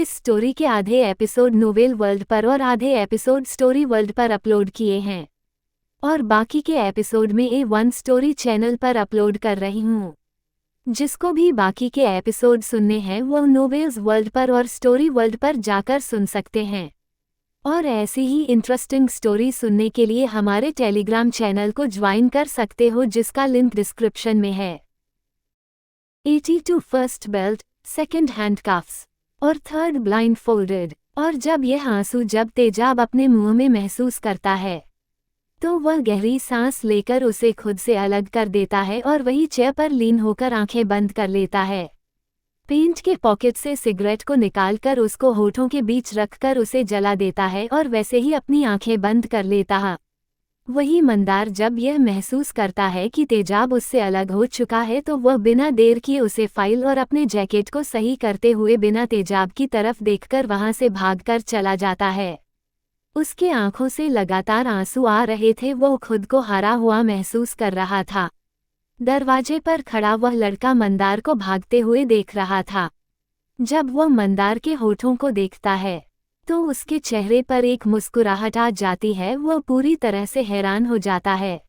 इस स्टोरी के आधे एपिसोड नोवेल वर्ल्ड पर और आधे एपिसोड स्टोरी वर्ल्ड पर अपलोड किए हैं और बाकी के एपिसोड में A1 स्टोरी चैनल पर अपलोड कर रही हूँ। जिसको भी बाकी के एपिसोड सुनने हैं वो नोवेल्स वर्ल्ड पर और स्टोरी वर्ल्ड पर जाकर सुन सकते हैं। और ऐसी ही इंटरेस्टिंग स्टोरी सुनने के लिए हमारे टेलीग्राम चैनल को ज्वाइन कर सकते हो जिसका लिंक डिस्क्रिप्शन में है। 82 first belt, second hand coughs और थर्ड ब्लाइंड फोल्डेड। और जब यह आंसू जब तेजाब अपने मुंह में महसूस करता है तो वह गहरी सांस लेकर उसे खुद से अलग कर देता है और वही चेयर पर लीन होकर आंखें बंद कर लेता है। पेंट के पॉकेट से सिगरेट को निकालकर उसको होठों के बीच रखकर उसे जला देता है और वैसे ही अपनी आंखें बंद कर लेता है। वही मंदार जब यह महसूस करता है कि तेजाब उससे अलग हो चुका है तो वह बिना देर किए उसे फाइल और अपने जैकेट को सही करते हुए बिना तेजाब की तरफ देखकर वहां से भागकर चला जाता है। उसके आंखों से लगातार आंसू आ रहे थे। वो खुद को हारा हुआ महसूस कर रहा था। दरवाजे पर खड़ा वह लड़का मंदार को भागते हुए देख रहा था। जब वह मंदार के होठों को देखता है तो उसके चेहरे पर एक मुस्कुराहट आ जाती है। वह पूरी तरह से हैरान हो जाता है।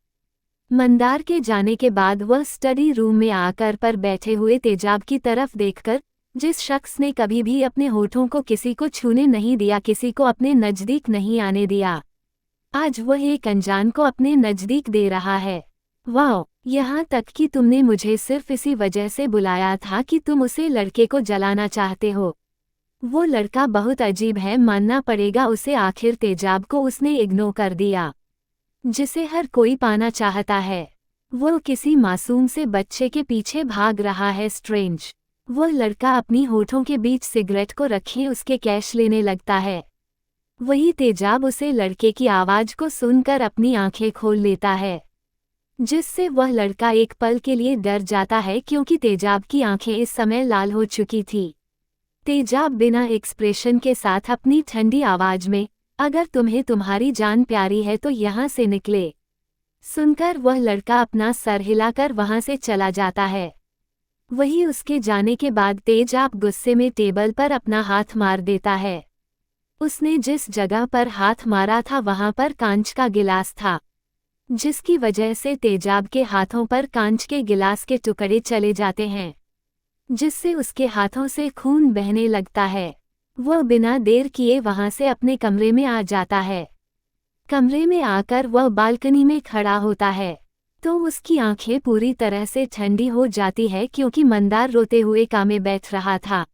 मंदार के जाने के बाद वह स्टडी रूम में आकर पर बैठे हुए तेजाब की तरफ देखकर, जिस शख्स ने कभी भी अपने होठों को किसी को छूने नहीं दिया, किसी को अपने नज़दीक नहीं आने दिया, आज वह एक अनजान को अपने नज़दीक दे रहा है। वाह, यहाँ तक कि तुमने मुझे सिर्फ इसी वजह से बुलाया था कि तुम उसे लड़के को जलाना चाहते हो। वो लड़का बहुत अजीब है, मानना पड़ेगा उसे। आखिर तेजाब को उसने इग्नोर कर दिया जिसे हर कोई पाना चाहता है। वो किसी मासूम से बच्चे के पीछे भाग रहा है। स्ट्रेंज। वो लड़का अपनी होठों के बीच सिगरेट को रखे उसके कैश लेने लगता है। वही तेजाब उसे लड़के की आवाज़ को सुनकर अपनी आंखें खोल लेता है, जिससे वह लड़का एक पल के लिए डर जाता है क्योंकि तेजाब की आंखें इस समय लाल हो चुकी थी। तेजाब बिना एक्सप्रेशन के साथ अपनी ठंडी आवाज़ में, अगर तुम्हें तुम्हारी जान प्यारी है तो यहाँ से निकले, सुनकर वह लड़का अपना सर हिलाकर वहाँ से चला जाता है। वही उसके जाने के बाद तेजाब गुस्से में टेबल पर अपना हाथ मार देता है। उसने जिस जगह पर हाथ मारा था वहां पर कांच का गिलास था, जिसकी वजह से तेजाब के हाथों पर कांच के गिलास के टुकड़े चले जाते हैं, जिससे उसके हाथों से खून बहने लगता है। वह बिना देर किए वहां से अपने कमरे में आ जाता है। कमरे में आकर वह बालकनी में खड़ा होता है तो उसकी आंखें पूरी तरह से ठंडी हो जाती है क्योंकि मंदार रोते हुए कामे बैठ रहा था,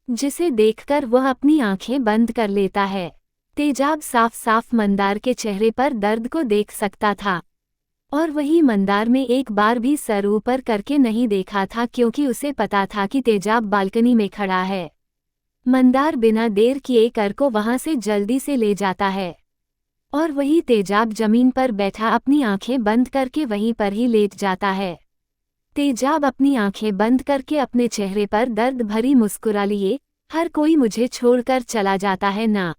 जिसे देखकर वह अपनी आंखें बंद कर लेता है। तेजाब साफ साफ मंदार के चेहरे पर दर्द को देख सकता था और वही मंदार में एक बार भी सर ऊपर करके नहीं देखा था क्योंकि उसे पता था कि तेजाब बालकनी में खड़ा है। मंदार बिना देर किए कर को वहां से जल्दी से ले जाता है और वही तेजाब जमीन पर बैठा अपनी आंखें बंद करके वहीं पर ही लेट जाता है। तेजाब अपनी आंखें बंद करके अपने चेहरे पर दर्द भरी मुस्कुरा लिए। हर कोई मुझे छोड़कर चला जाता है ना,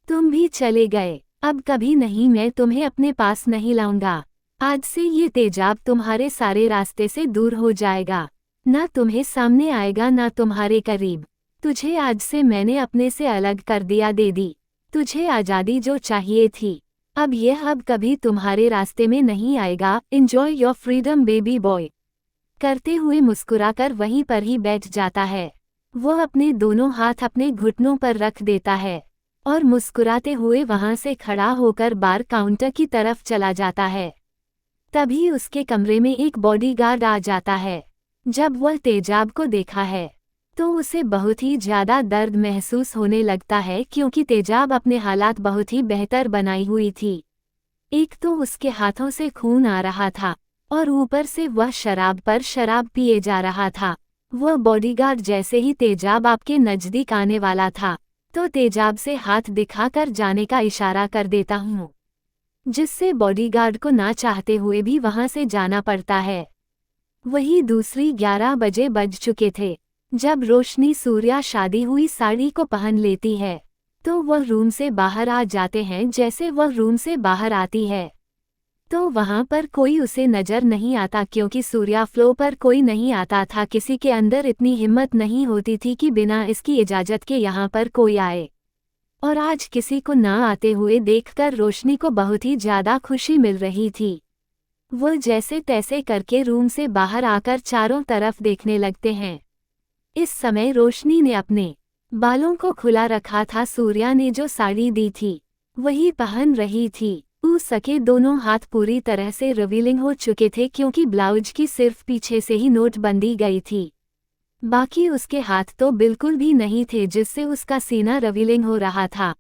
तुम भी चले गए, अब कभी नहीं, मैं तुम्हें अपने पास नहीं लाऊंगा। आज से ये तेजाब तुम्हारे सारे रास्ते से दूर हो जाएगा, ना तुम्हें सामने आएगा ना तुम्हारे करीब। तुझे आज से मैंने अपने से अलग कर दिया, दे दी तुझे आज़ादी जो चाहिए थी। अब यह अब कभी तुम्हारे रास्ते में नहीं आएगा। Enjoy your freedom baby boy, करते हुए मुस्कुराकर वहीं पर ही बैठ जाता है। वह अपने दोनों हाथ अपने घुटनों पर रख देता है और मुस्कुराते हुए वहां से खड़ा होकर बार काउंटर की तरफ चला जाता है। तभी उसके कमरे में एक बॉडीगार्ड आ जाता है। जब वह तेजाब को देखा है तो उसे बहुत ही ज़्यादा दर्द महसूस होने लगता है क्योंकि तेजाब अपने हालात बहुत ही बेहतर बनाई हुई थी। एक तो उसके हाथों से खून आ रहा था और ऊपर से वह शराब पर शराब पिए जा रहा था। वह बॉडीगार्ड जैसे ही तेजाब आपके नज़दीक आने वाला था तो तेजाब से हाथ दिखाकर जाने का इशारा कर देता हूँ, जिससे बॉडीगार्ड को ना चाहते हुए भी वहाँ से जाना पड़ता है। वही दूसरी 11 बजे बज चुके थे जब रोशनी सूर्या शादी हुई साड़ी को पहन लेती है तो वह रूम से बाहर आ जाते हैं। जैसे वह रूम से बाहर आती है तो वहां पर कोई उसे नजर नहीं आता क्योंकि सूर्या फ्लो पर कोई नहीं आता था। किसी के अंदर इतनी हिम्मत नहीं होती थी कि बिना इसकी इजाजत के यहाँ पर कोई आए। और आज किसी को ना आते हुए देखकर रोशनी को बहुत ही ज्यादा खुशी मिल रही थी। वो जैसे तैसे करके रूम से बाहर आकर चारों तरफ देखने लगते हैं। इस समय रोशनी ने अपने बालों को खुला रखा था। सूर्या ने जो साड़ी दी थी वही पहन रही थी। उसके दोनों हाथ पूरी तरह से रिवीलिंग हो चुके थे क्योंकि ब्लाउज की सिर्फ पीछे से ही नोट बंदी गई थी। बाकी उसके हाथ तो बिल्कुल भी नहीं थे जिससे उसका सीना रिवीलिंग हो रहा था।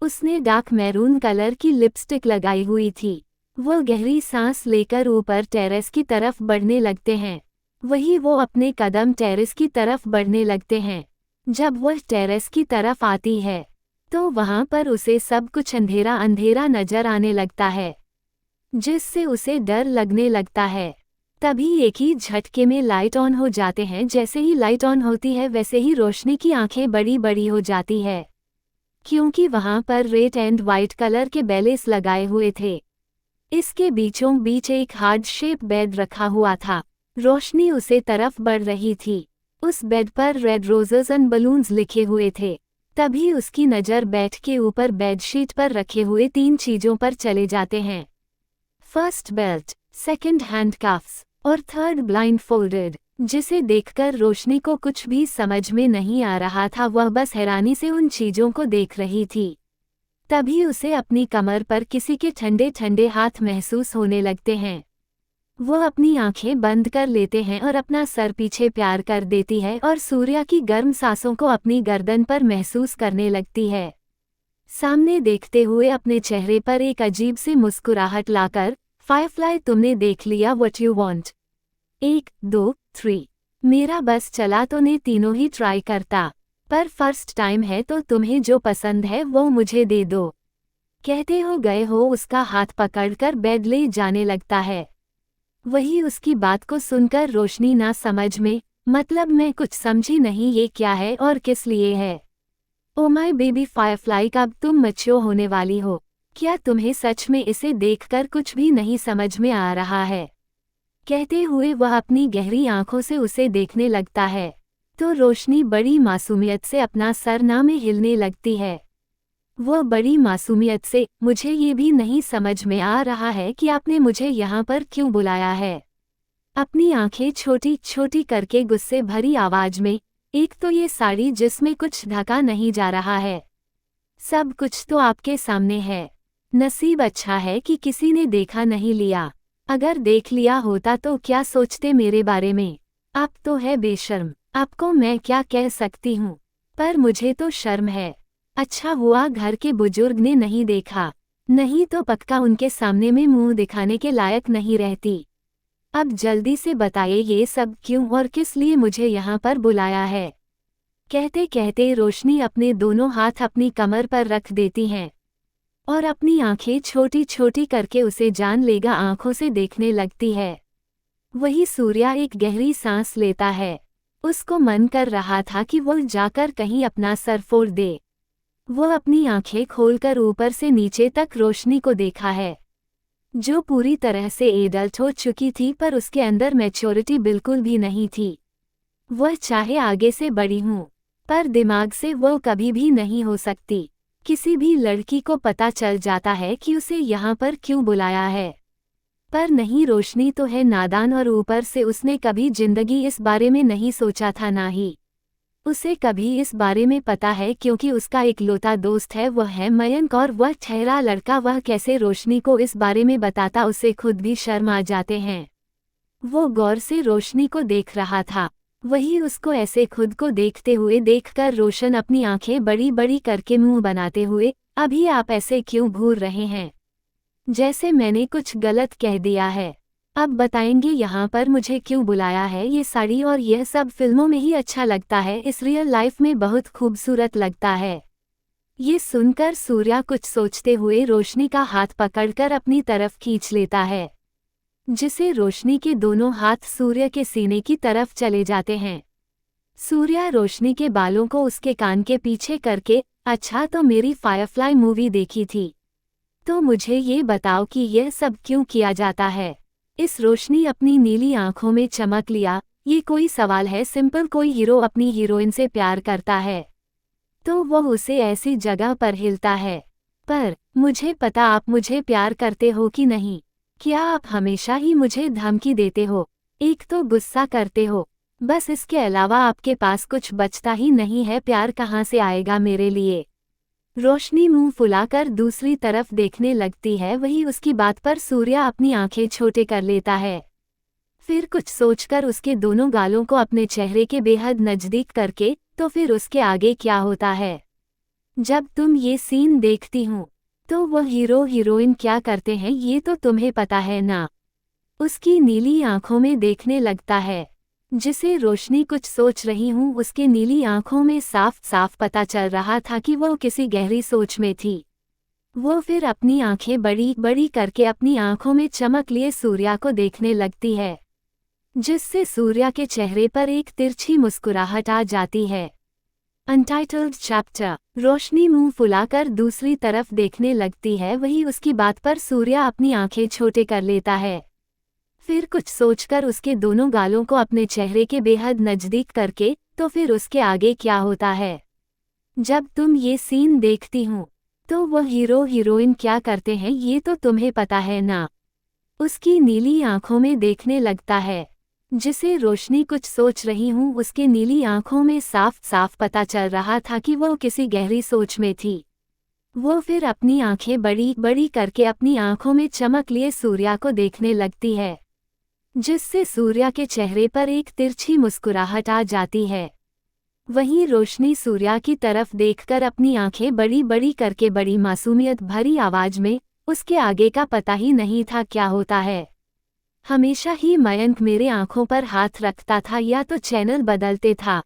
उसने डार्क मैरून कलर की लिपस्टिक लगाई हुई थी। वो गहरी सांस लेकर ऊपर टेरेस की तरफ बढ़ने लगते हैं। वही वो अपने कदम टेरेस की तरफ बढ़ने लगते हैं। जब वह टेरेस की तरफ आती है तो वहां पर उसे सब कुछ अंधेरा अंधेरा नजर आने लगता है, जिससे उसे डर लगने लगता है। तभी एक ही झटके में लाइट ऑन हो जाते हैं। जैसे ही लाइट ऑन होती है वैसे ही रोशनी की आंखें बड़ी बड़ी हो जाती है, क्योंकि वहां पर रेड एंड वाइट कलर के बेलेस लगाए हुए थे। इसके बीचों बीच एक हार्ड शेप बेड रखा हुआ था। रोशनी उसे तरफ बढ़ रही थी। उस बेड पर रेड रोजेस एंड बलून्स लिखे हुए थे। तभी उसकी नज़र बेड के ऊपर बेडशीट पर रखे हुए 3 चीजों पर चले जाते हैं। First belt, second hand coughs और थर्ड ब्लाइंड फोल्डेड, जिसे देखकर रोशनी को कुछ भी समझ में नहीं आ रहा था। वह बस हैरानी से उन चीजों को देख रही थी। तभी उसे अपनी कमर पर किसी के ठंडे ठंडे हाथ महसूस होने लगते हैं। वो अपनी आंखें बंद कर लेते हैं और अपना सर पीछे प्यार कर देती है और सूर्या की गर्म सांसों को अपनी गर्दन पर महसूस करने लगती है। सामने देखते हुए अपने चेहरे पर एक अजीब सी मुस्कुराहट लाकर, फायरफ्लाई तुमने देख लिया व्हाट यू वांट। 1 2 3 मेरा बस चला तो ने तीनों ही ट्राई करता, पर फर्स्ट टाइम है तो तुम्हें जो पसंद है वो मुझे दे दो। कहते हो गए हो उसका हाथ पकड़कर बेड ले जाने लगता है। वही उसकी बात को सुनकर रोशनी ना समझ में, मतलब मैं कुछ समझी नहीं ये क्या है और किस लिए है। ओ माय बेबी फायरफ्लाई, कब तुम मैच्योर होने वाली हो? क्या तुम्हें सच में इसे देखकर कुछ भी नहीं समझ में आ रहा है? कहते हुए वह अपनी गहरी आंखों से उसे देखने लगता है तो रोशनी बड़ी मासूमियत से अपना सर ना में हिलने लगती है। वो बड़ी मासूमियत से, मुझे ये भी नहीं समझ में आ रहा है कि आपने मुझे यहाँ पर क्यों बुलाया है। अपनी आंखें छोटी छोटी करके गुस्से भरी आवाज में, एक तो ये साड़ी जिसमें कुछ ढका नहीं जा रहा है, सब कुछ तो आपके सामने है। नसीब अच्छा है कि किसी ने देखा नहीं लिया, अगर देख लिया होता तो क्या सोचते मेरे बारे में। आप तो है बेशर्म, आपको मैं क्या कह सकती हूँ, पर मुझे तो शर्म है। अच्छा हुआ घर के बुजुर्ग ने नहीं देखा, नहीं तो पक्का उनके सामने में मुंह दिखाने के लायक नहीं रहती। अब जल्दी से बताइए ये सब क्यों और किस लिए मुझे यहाँ पर बुलाया है। कहते कहते रोशनी अपने दोनों हाथ अपनी कमर पर रख देती हैं और अपनी आंखें छोटी छोटी करके उसे जान लेगा आंखों से देखने लगती है। वही सूर्या एक गहरी सांस लेता है। उसको मन कर रहा था कि वो जाकर कहीं अपना सर फोड़ दे। वो अपनी आंखें खोलकर ऊपर से नीचे तक रोशनी को देखा है, जो पूरी तरह से एडल्ट हो चुकी थी, पर उसके अंदर मैच्योरिटी बिल्कुल भी नहीं थी। वह चाहे आगे से बड़ी हूँ, पर दिमाग से वो कभी भी नहीं हो सकती। किसी भी लड़की को पता चल जाता है कि उसे यहाँ पर क्यों बुलाया है, पर नहीं, रोशनी तो है नादान और ऊपर से उसने कभी जिंदगी इस बारे में नहीं सोचा था, ना ही उसे कभी इस बारे में पता है, क्योंकि उसका इकलौता दोस्त है वह है मयंक और वह ठहरा लड़का। वह कैसे रोशनी को इस बारे में बताता, उसे खुद भी शर्म आ जाते हैं। वो गौर से रोशनी को देख रहा था, वही उसको ऐसे खुद को देखते हुए देखकर रोशन अपनी आंखें बड़ी बड़ी करके मुंह बनाते हुए, अभी आप ऐसे क्यों घूर रहे हैं, जैसे मैंने कुछ गलत कह दिया है। अब बताएंगे यहाँ पर मुझे क्यों बुलाया है। ये साड़ी और यह सब फिल्मों में ही अच्छा लगता है, इस रियल लाइफ में बहुत खूबसूरत लगता है। ये सुनकर सूर्या कुछ सोचते हुए रोशनी का हाथ पकड़कर अपनी तरफ खींच लेता है, जिसे रोशनी के दोनों हाथ सूर्य के सीने की तरफ चले जाते हैं। सूर्या रोशनी के बालों को उसके कान के पीछे करके, अच्छा तो मेरी फायरफ्लाई मूवी देखी थी, तो मुझे ये बताओ कि यह सब क्यों किया जाता है। इस रोशनी अपनी नीली आंखों में चमक लिया, ये कोई सवाल है सिंपल। कोई हीरो अपनी हीरोइन से प्यार करता है तो वह उसे ऐसी जगह पर हिलता है। पर मुझे पता आप मुझे प्यार करते हो कि नहीं। क्या आप हमेशा ही मुझे धमकी देते हो, एक तो गुस्सा करते हो, बस इसके अलावा आपके पास कुछ बचता ही नहीं है। प्यार कहाँ से आएगा मेरे लिए। रोशनी मुंह फुलाकर दूसरी तरफ देखने लगती है। वही उसकी बात पर सूर्या अपनी आंखें छोटे कर लेता है। फिर कुछ सोचकर उसके दोनों गालों को अपने चेहरे के बेहद नजदीक करके, तो फिर उसके आगे क्या होता है। जब तुम ये सीन देखती हो तो वह हीरो हीरोइन क्या करते हैं ये तो तुम्हें पता है ना। उसकी नीली आंखों में देखने लगता है। जिसे रोशनी कुछ सोच रही हूँ उसके नीली आंखों में साफ साफ पता चल रहा था कि वह किसी गहरी सोच में थी। वो फिर अपनी आंखें बड़ी बड़ी करके अपनी आंखों में चमक लिए सूर्या को देखने लगती है, जिससे सूर्या के चेहरे पर एक तिरछी मुस्कुराहट आ जाती है। Untitled chapter. रोशनी मुंह फुलाकर दूसरी तरफ देखने लगती है। वही उसकी बात पर सूर्या अपनी आंखें छोटे कर लेता है। फिर कुछ सोचकर उसके दोनों गालों को अपने चेहरे के बेहद नजदीक करके, तो फिर उसके आगे क्या होता है। जब तुम ये सीन देखती हो तो वह हीरो हीरोइन क्या करते हैं ये तो तुम्हें पता है ना। उसकी नीली आंखों में देखने लगता है। जिसे रोशनी कुछ सोच रही हूँ उसके नीली आंखों में साफ साफ पता चल रहा था कि वह किसी गहरी सोच में थी। वो फिर अपनी आंखें बड़ी बड़ी करके अपनी आंखों में चमक लिए सूर्या को देखने लगती है, जिससे सूर्या के चेहरे पर एक तिरछी मुस्कुराहट आ जाती है। वहीं रोशनी सूर्या की तरफ देखकर अपनी आंखें बड़ी बड़ी करके बड़ी मासूमियत भरी आवाज में, उसके आगे का पता ही नहीं था क्या होता है। हमेशा ही मयंक मेरे आंखों पर हाथ रखता था या तो चैनल बदलते था।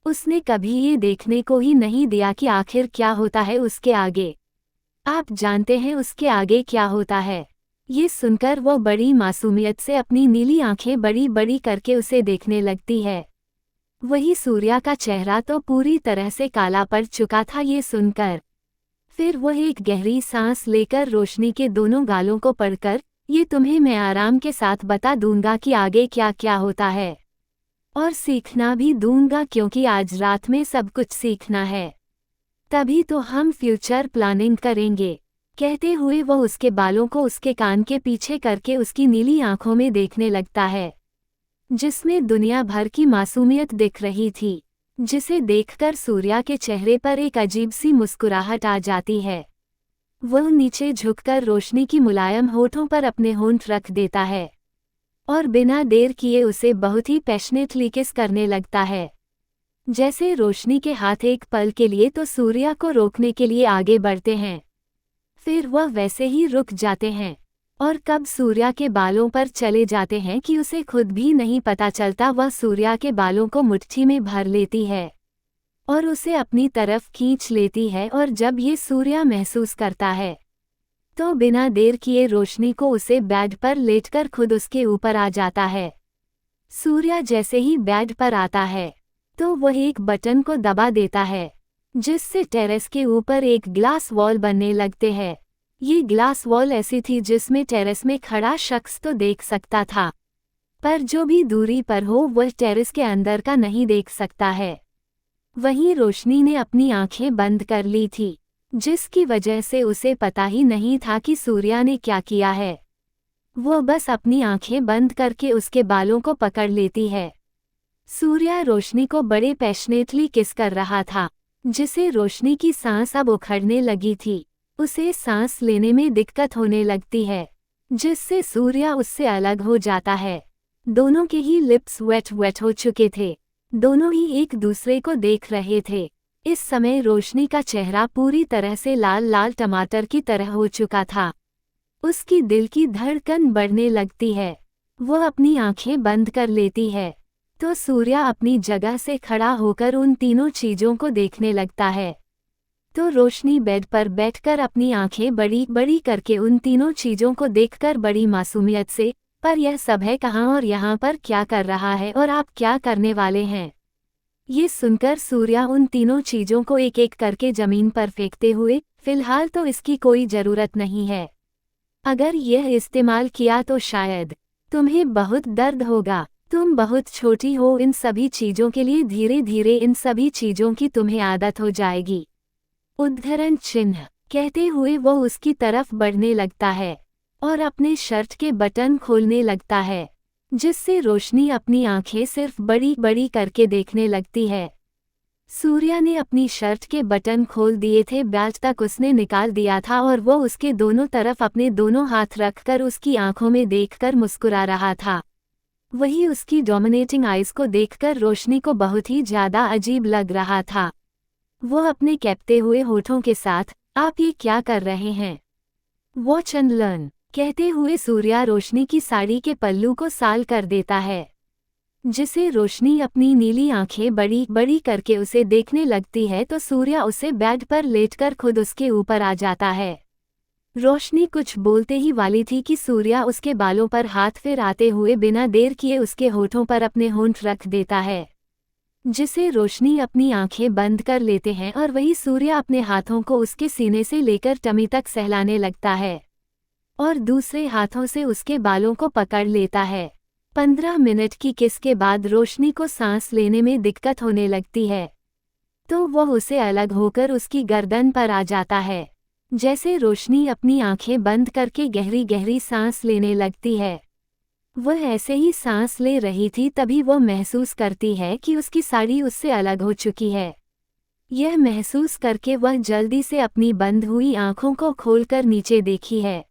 उसने कभी ये देखने को ही नहीं दिया कि आखिर क्या होता है उसके आगे। आप जानते हैं उसके आगे क्या होता है। ये सुनकर वो बड़ी मासूमियत से अपनी नीली आंखें बड़ी बड़ी करके उसे देखने लगती है। वही सूर्या का चेहरा तो पूरी तरह से काला पड़ चुका था ये सुनकर। फिर वह एक गहरी सांस लेकर रोशनी के दोनों गालों को पकड़कर, ये तुम्हें मैं आराम के साथ बता दूंगा कि आगे क्या क्या होता है, और सीखना भी दूंगा क्योंकि आज रात में सब कुछ सीखना है, तभी तो हम फ्यूचर प्लानिंग करेंगे। कहते हुए वह उसके बालों को उसके कान के पीछे करके उसकी नीली आंखों में देखने लगता है, जिसमें दुनिया भर की मासूमियत दिख रही थी, जिसे देखकर सूर्या के चेहरे पर एक अजीब सी मुस्कुराहट आ जाती है। वह नीचे झुककर रोशनी की मुलायम होठों पर अपने होंठ रख देता है और बिना देर किए उसे बहुत ही पैशनेटली किस करने लगता है। जैसे रोशनी के हाथ एक पल के लिए तो सूर्या को रोकने के लिए आगे बढ़ते हैं, फिर वह वैसे ही रुक जाते हैं और कब सूर्या के बालों पर चले जाते हैं कि उसे खुद भी नहीं पता चलता। वह सूर्या के बालों को मुट्ठी में भर लेती है और उसे अपनी तरफ खींच लेती है, और जब ये सूर्या महसूस करता है तो बिना देर किए रोशनी को उसे बेड पर लेटकर खुद उसके ऊपर आ जाता है। सूर्या जैसे ही बेड पर आता है तो वह एक बटन को दबा देता है, जिससे टेरेस के ऊपर एक ग्लास वॉल बनने लगते हैं। ये ग्लास वॉल ऐसी थी जिसमें टेरेस में खड़ा शख्स तो देख सकता था, पर जो भी दूरी पर हो वह टेरेस के अंदर का नहीं देख सकता है। वहीं रोशनी ने अपनी आंखें बंद कर ली थी, जिसकी वजह से उसे पता ही नहीं था कि सूर्या ने क्या किया है। वो बस अपनी आंखें बंद करके उसके बालों को पकड़ लेती है। सूर्या रोशनी को बड़े पैशनेटली किस कर रहा था, जिसे रोशनी की सांस अब उखड़ने लगी थी। उसे सांस लेने में दिक्कत होने लगती है, जिससे सूर्या उससे अलग हो जाता है। दोनों के ही लिप्स वेट वेट हो चुके थे, दोनों ही एक दूसरे को देख रहे थे। इस समय रोशनी का चेहरा पूरी तरह से लाल लाल टमाटर की तरह हो चुका था। उसकी दिल की धड़कन बढ़ने लगती है। वह अपनी आंखें बंद कर लेती है तो सूर्या अपनी जगह से खड़ा होकर उन तीनों चीजों को देखने लगता है। तो रोशनी बेड पर बैठकर अपनी आंखें बड़ी बड़ी करके उन तीनों चीजों को देखकर बड़ी मासूमियत से, पर यह सब है कहाँ और यहाँ पर क्या कर रहा है और आप क्या करने वाले हैं। ये सुनकर सूर्या उन तीनों चीजों को एक एक करके जमीन पर फेंकते हुए, फिलहाल तो इसकी कोई जरूरत नहीं है। अगर यह इस्तेमाल किया तो शायद तुम्हें बहुत दर्द होगा। तुम बहुत छोटी हो इन सभी चीजों के लिए, धीरे धीरे इन सभी चीजों की तुम्हें आदत हो जाएगी। उद्धरण चिन्ह कहते हुए वो उसकी तरफ बढ़ने लगता है और अपने शर्ट के बटन खोलने लगता है, जिससे रोशनी अपनी आंखें सिर्फ बड़ी बड़ी करके देखने लगती है। सूर्या ने अपनी शर्ट के बटन खोल दिए थे, बैज तक उसने निकाल दिया था और वो उसके दोनों तरफ अपने दोनों हाथ रखकर उसकी आंखों में देखकर मुस्कुरा रहा था। वही उसकी डोमिनेटिंग आइज को देखकर रोशनी को बहुत ही ज्यादा अजीब लग रहा था। वो अपने कैपते हुए होठों के साथ, आप ये क्या कर रहे हैं? वॉच एंड लर्न कहते हुए सूर्या रोशनी की साड़ी के पल्लू को साल कर देता है, जिसे रोशनी अपनी नीली आंखें बड़ी बड़ी करके उसे देखने लगती है तो सूर्या उसे बेड पर लेटकर खुद उसके ऊपर आ जाता है। रोशनी कुछ बोलते ही वाली थी कि सूर्या उसके बालों पर हाथ फिराते हुए बिना देर किए उसके होठों पर अपने होंठ रख देता है, जिसे रोशनी अपनी आंखें बंद कर लेते हैं और वही सूर्या अपने हाथों को उसके सीने से लेकर टमी तक सहलाने लगता है और दूसरे हाथों से उसके बालों को पकड़ लेता है। 15 मिनट की किस के बाद रोशनी को सांस लेने में दिक्कत होने लगती है, तो वह उसे अलग होकर उसकी गर्दन पर आ जाता है। जैसे रोशनी अपनी आंखें बंद करके गहरी गहरी सांस लेने लगती है, वह ऐसे ही सांस ले रही थी तभी वह महसूस करती है कि उसकी साड़ी उससे अलग हो चुकी है। यह महसूस करके वह जल्दी से अपनी बंद हुई आंखों को खोलकर नीचे देखी है,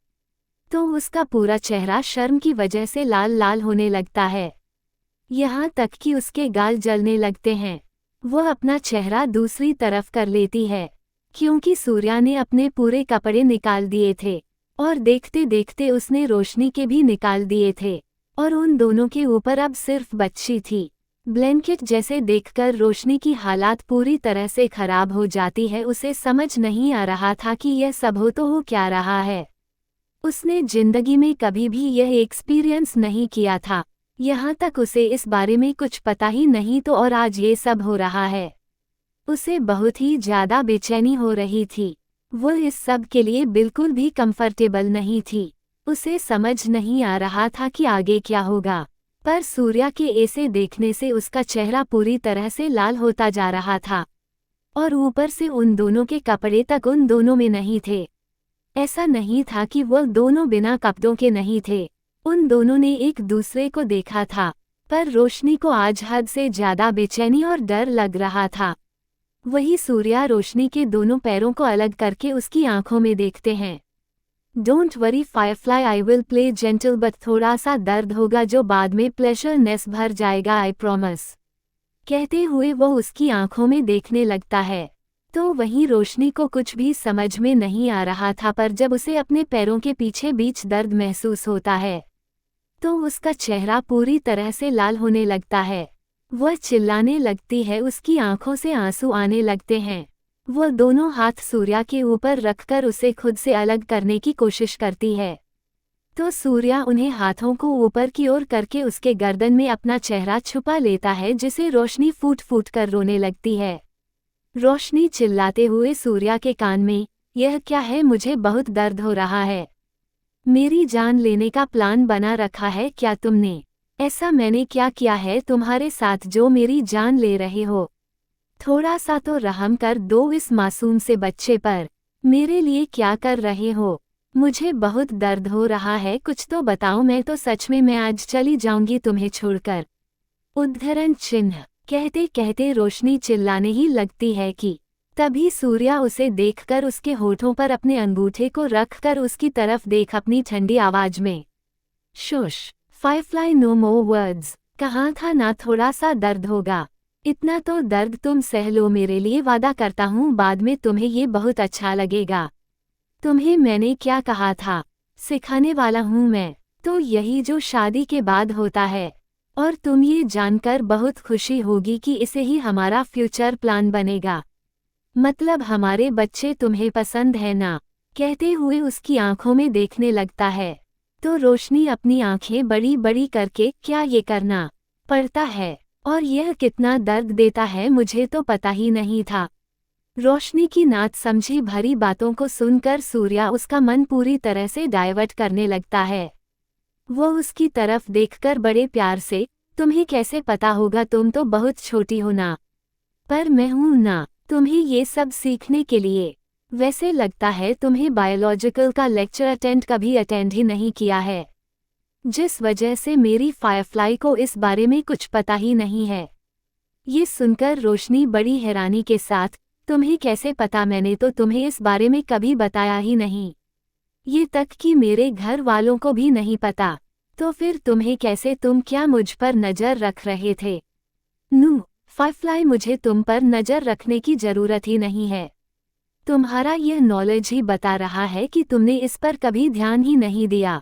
तो उसका पूरा चेहरा शर्म की वजह से लाल लाल होने लगता है, यहाँ तक कि उसके गाल जलने लगते हैं। वह अपना चेहरा दूसरी तरफ कर लेती है, क्योंकि सूर्या ने अपने पूरे कपड़े निकाल दिए थे और देखते देखते उसने रोशनी के भी निकाल दिए थे और उन दोनों के ऊपर अब सिर्फ बच्ची थी। ब्लैंकेट जैसे देखकर रोशनी की हालात पूरी तरह से खराब हो जाती है। उसे समझ नहीं आ रहा था कि यह सब हो तो हो क्या रहा है। उसने जिंदगी में कभी भी यह एक्सपीरियंस नहीं किया था, यहाँ तक उसे इस बारे में कुछ पता ही नहीं तो और आज ये सब हो रहा है। उसे बहुत ही ज्यादा बेचैनी हो रही थी। वो इस सब के लिए बिल्कुल भी कंफर्टेबल नहीं थी। उसे समझ नहीं आ रहा था कि आगे क्या होगा, पर सूर्या के ऐसे देखने से उसका चेहरा पूरी तरह से लाल होता जा रहा था और ऊपर से उन दोनों के कपड़े तक उन दोनों में नहीं थे। ऐसा नहीं था कि वो दोनों बिना कपड़ों के नहीं थे, उन दोनों ने एक दूसरे को देखा था, पर रोशनी को आज हद से ज्यादा बेचैनी और डर लग रहा था। वही सूर्या रोशनी के दोनों पैरों को अलग करके उसकी आंखों में देखते हैं। Don't worry Firefly, I will play gentle, but थोड़ा सा दर्द होगा जो बाद में प्लेजरनेस भर जाएगा, आई प्रॉमिस। कहते हुए वो उसकी आंखों में देखने लगता है, तो वहीं रोशनी को कुछ भी समझ में नहीं आ रहा था, पर जब उसे अपने पैरों के पीछे बीच दर्द महसूस होता है तो उसका चेहरा पूरी तरह से लाल होने लगता है। वह चिल्लाने लगती है, उसकी आंखों से आंसू आने लगते हैं। वह दोनों हाथ सूर्या के ऊपर रखकर उसे खुद से अलग करने की कोशिश करती है, तो सूर्या उन्हें हाथों को ऊपर की ओर करके उसके गर्दन में अपना चेहरा छुपा लेता है, जिसे रोशनी फूट फूट कर रोने लगती है। रोशनी चिल्लाते हुए सूर्या के कान में, यह क्या है, मुझे बहुत दर्द हो रहा है, मेरी जान लेने का प्लान बना रखा है क्या तुमने? ऐसा मैंने क्या किया है तुम्हारे साथ जो मेरी जान ले रहे हो? थोड़ा सा तो रहम कर दो इस मासूम से बच्चे पर। मेरे लिए क्या कर रहे हो? मुझे बहुत दर्द हो रहा है, कुछ तो बताओ, मैं तो सच में मैं आज चली जाऊंगी तुम्हें छोड़कर। उद्धरण चिन्ह कहते कहते रोशनी चिल्लाने ही लगती है कि तभी सूर्या उसे देखकर उसके होठों पर अपने अंगूठे को रखकर उसकी तरफ देख अपनी ठंडी आवाज में, shush firefly, no more words, कहाँ था ना थोड़ा सा दर्द होगा, इतना तो दर्द तुम सह लो, मेरे लिए वादा करता हूँ बाद में तुम्हें ये बहुत अच्छा लगेगा। तुम्हें मैंने क्या कहा था, सिखाने वाला हूँ मैं, तो यही जो शादी के बाद होता है, और तुम ये जानकर बहुत खुशी होगी कि इसे ही हमारा फ्यूचर प्लान बनेगा, मतलब हमारे बच्चे तुम्हें पसंद है ना? कहते हुए उसकी आंखों में देखने लगता है, तो रोशनी अपनी आंखें बड़ी बड़ी करके, क्या ये करना पड़ता है? और यह कितना दर्द देता है मुझे तो पता ही नहीं था। रोशनी की नात समझी भरी बातों को सुनकर सूर्या उसका मन पूरी तरह से डाइवर्ट करने लगता है। वो उसकी तरफ देखकर बड़े प्यार से, तुम्हें कैसे पता होगा, तुम तो बहुत छोटी हो ना। पर मैं हूं ना, तुम्हें ये सब सीखने के लिए। वैसे लगता है तुम्हें बायोलॉजिकल का लेक्चर कभी अटेंड ही नहीं किया है, जिस वजह से मेरी फायरफ्लाई को इस बारे में कुछ पता ही नहीं है। ये सुनकर रोशनी बड़ी हैरानी के साथ, तुम्हें कैसे पता, मैंने तो तुम्हें इस बारे में कभी बताया ही नहीं, ये तक कि मेरे घर वालों को भी नहीं पता। तो फिर तुम्हें कैसे, तुम क्या मुझ पर नज़र रख रहे थे? नू, फायरफ्लाई, मुझे तुम पर नज़र रखने की ज़रूरत ही नहीं है। तुम्हारा यह नॉलेज ही बता रहा है कि तुमने इस पर कभी ध्यान ही नहीं दिया।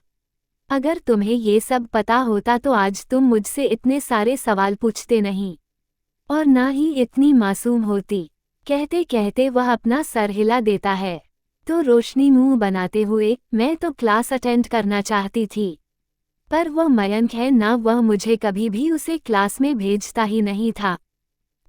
अगर तुम्हें ये सब पता होता तो आज तुम मुझसे इतने सारे सवाल पूछते नहीं, और ना ही इतनी मासूम होती। कहते कहते वह अपना सर हिला देता है। तो रोशनी मुंह बनाते हुए, मैं तो क्लास अटेंड करना चाहती थी, पर वह मयंक है ना, वह मुझे कभी भी उसे क्लास में भेजता ही नहीं था।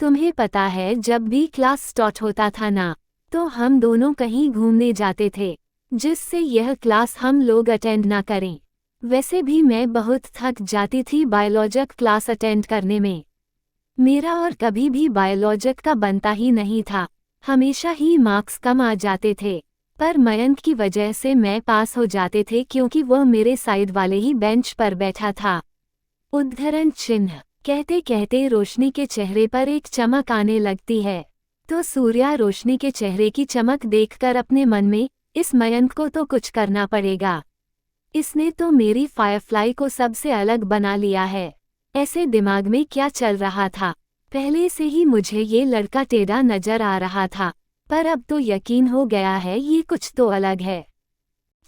तुम्हें पता है जब भी क्लास स्टार्ट होता था ना, तो हम दोनों कहीं घूमने जाते थे, जिससे यह क्लास हम लोग अटेंड ना करें। वैसे भी मैं बहुत थक जाती थी बायोलॉजिक क्लास अटेंड करने में। मेरा और कभी भी बायोलॉजिक का बनता ही नहीं था, हमेशा ही मार्क्स कम आ जाते थे। पर मयंक की वजह से मैं पास हो जाते थे, क्योंकि वह मेरे साइड वाले ही बेंच पर बैठा था। उद्धरण चिन्ह। कहते कहते रोशनी के चेहरे पर एक चमक आने लगती है। तो सूर्या रोशनी के चेहरे की चमक देखकर अपने मन में, इस मयंक को तो कुछ करना पड़ेगा, इसने तो मेरी फायरफ्लाई को सबसे अलग बना लिया है। ऐसे दिमाग में क्या चल रहा था? पहले से ही मुझे ये लड़का टेढ़ा नजर आ रहा था, पर अब तो यकीन हो गया है ये कुछ तो अलग है।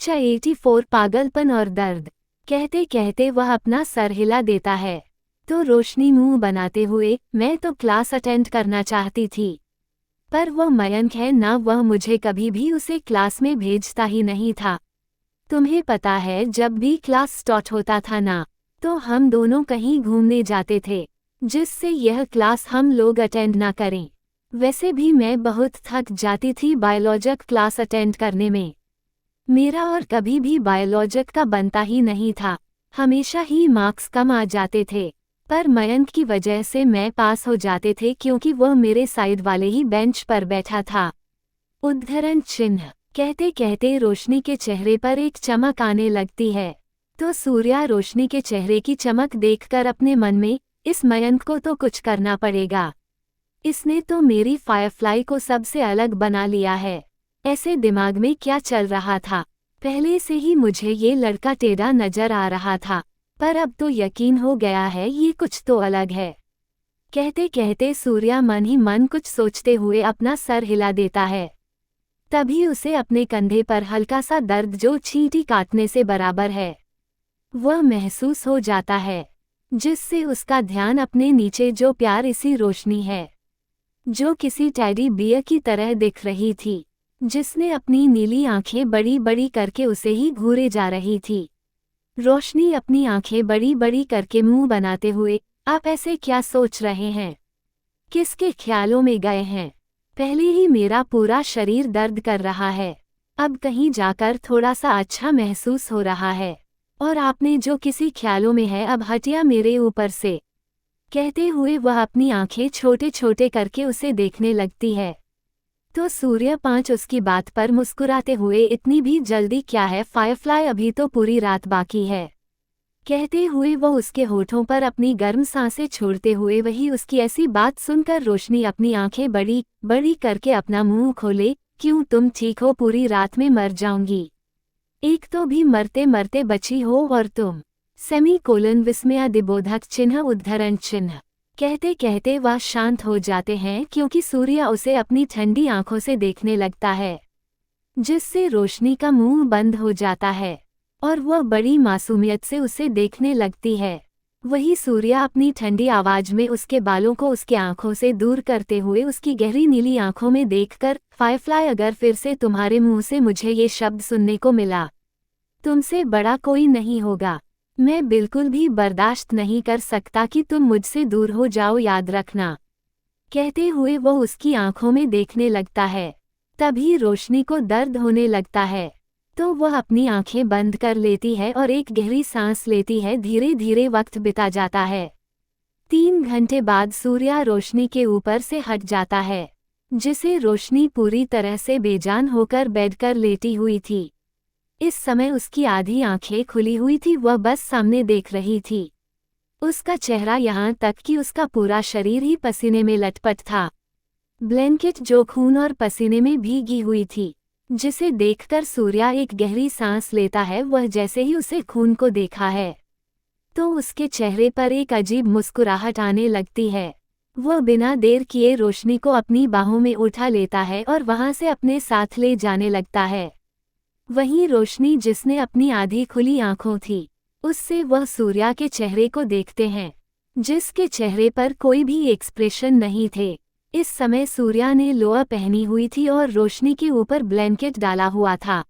84 पागलपन और दर्द। कहते कहते वह अपना सर हिला देता है। तो रोशनी मुंह बनाते हुए, मैं तो क्लास अटेंड करना चाहती थी, पर वह मयंक है ना, वह मुझे कभी भी उसे क्लास में भेजता ही नहीं था। तुम्हें पता है जब भी क्लास स्टार्ट होता था ना, तो हम दोनों कहीं घूमने जाते थे, जिससे यह क्लास हम लोग अटेंड ना करें। वैसे भी मैं बहुत थक जाती थी बायोलॉजिक क्लास अटेंड करने में। मेरा और कभी भी बायोलॉजिक का बनता ही नहीं था, हमेशा ही मार्क्स कम आ जाते थे। पर मयंक की वजह से मैं पास हो जाते थे, क्योंकि वह मेरे साइड वाले ही बेंच पर बैठा था। उद्धरण चिन्ह। कहते कहते रोशनी के चेहरे पर एक चमक आने लगती है। तो सूर्या रोशनी के चेहरे की चमक देखकर अपने मन में, इस मयंक को तो कुछ करना पड़ेगा, इसने तो मेरी फायरफ्लाई को सबसे अलग बना लिया है। ऐसे दिमाग में क्या चल रहा था? पहले से ही मुझे ये लड़का टेढ़ा नजर आ रहा था, पर अब तो यकीन हो गया है ये कुछ तो अलग है। कहते कहते सूर्या मन ही मन कुछ सोचते हुए अपना सर हिला देता है। तभी उसे अपने कंधे पर हल्का सा दर्द, जो चींटी काटने से बराबर है, वह महसूस हो जाता है, जिससे उसका ध्यान अपने नीचे जो प्यार इसी रोशनी है, जो किसी टेडी बियर की तरह दिख रही थी, जिसने अपनी नीली आंखें बड़ी बड़ी करके उसे ही घूरे जा रही थी। रोशनी अपनी आंखें बड़ी बड़ी करके मुंह बनाते हुए, आप ऐसे क्या सोच रहे हैं? किसके ख्यालों में गए हैं? पहले ही मेरा पूरा शरीर दर्द कर रहा है, अब कहीं जाकर थोड़ा सा अच्छा महसूस हो रहा है, और आपने जो किसी ख्यालों में है अब हटिया मेरे ऊपर से। कहते हुए वह अपनी आंखें छोटे छोटे करके उसे देखने लगती है। तो सूर्य 5 उसकी बात पर मुस्कुराते हुए, इतनी भी जल्दी क्या है फायरफ्लाई, अभी तो पूरी रात बाकी है। कहते हुए वह उसके होठों पर अपनी गर्म सांसें छोड़ते हुए, वही उसकी ऐसी बात सुनकर रोशनी अपनी आंखें बड़ी बड़ी करके अपना मुंह खोले, क्यों तुम ठीक हो? पूरी रात में मर जाऊंगी, एक तो भी मरते मरते बची हो और तुम। सेमीकोलन विस्मयादिबोधक चिन्ह उद्धरण चिन्ह। कहते कहते वह शांत हो जाते हैं, क्योंकि सूर्य उसे अपनी ठंडी आंखों से देखने लगता है, जिससे रोशनी का मुंह बंद हो जाता है और वह बड़ी मासूमियत से उसे देखने लगती है। वही सूर्य अपनी ठंडी आवाज में उसके बालों को उसके आंखों से दूर करते हुए उसकी गहरी नीली आंखों में देखकर, फायरफ्लाई, अगर फिर से तुम्हारे मुंह से मुझे ये शब्द सुनने को मिला, तुमसे बड़ा कोई नहीं होगा, मैं बिल्कुल भी बर्दाश्त नहीं कर सकता कि तुम मुझसे दूर हो जाओ, याद रखना। कहते हुए वो उसकी आंखों में देखने लगता है। तभी रोशनी को दर्द होने लगता है, तो वह अपनी आंखें बंद कर लेती है और एक गहरी सांस लेती है। धीरे धीरे वक्त बिता जाता है। 3 घंटे बाद सूर्य रोशनी के ऊपर से हट जाता है, जिसे रोशनी पूरी तरह से बेजान होकर बेड कर लेटी हुई थी। इस समय उसकी आधी आंखें खुली हुई थी, वह बस सामने देख रही थी। उसका चेहरा यहाँ तक कि उसका पूरा शरीर ही पसीने में लटपट था। ब्लैंकेट जो खून और पसीने में भीगी हुई थी, जिसे देखकर सूर्या एक गहरी सांस लेता है। वह जैसे ही उसे खून को देखा है, तो उसके चेहरे पर एक अजीब मुस्कुराहट आने लगती है। वह बिना देर किए रोशनी को अपनी बाहों में उठा लेता है और वहां से अपने साथ ले जाने लगता है। वहीं रोशनी, जिसने अपनी आधी खुली आंखों थी, उससे वह सूर्या के चेहरे को देखते हैं, जिसके चेहरे पर कोई भी एक्सप्रेशन नहीं थे। इस समय सूर्या ने लोअर पहनी हुई थी और रोशनी के ऊपर ब्लैंकेट डाला हुआ था।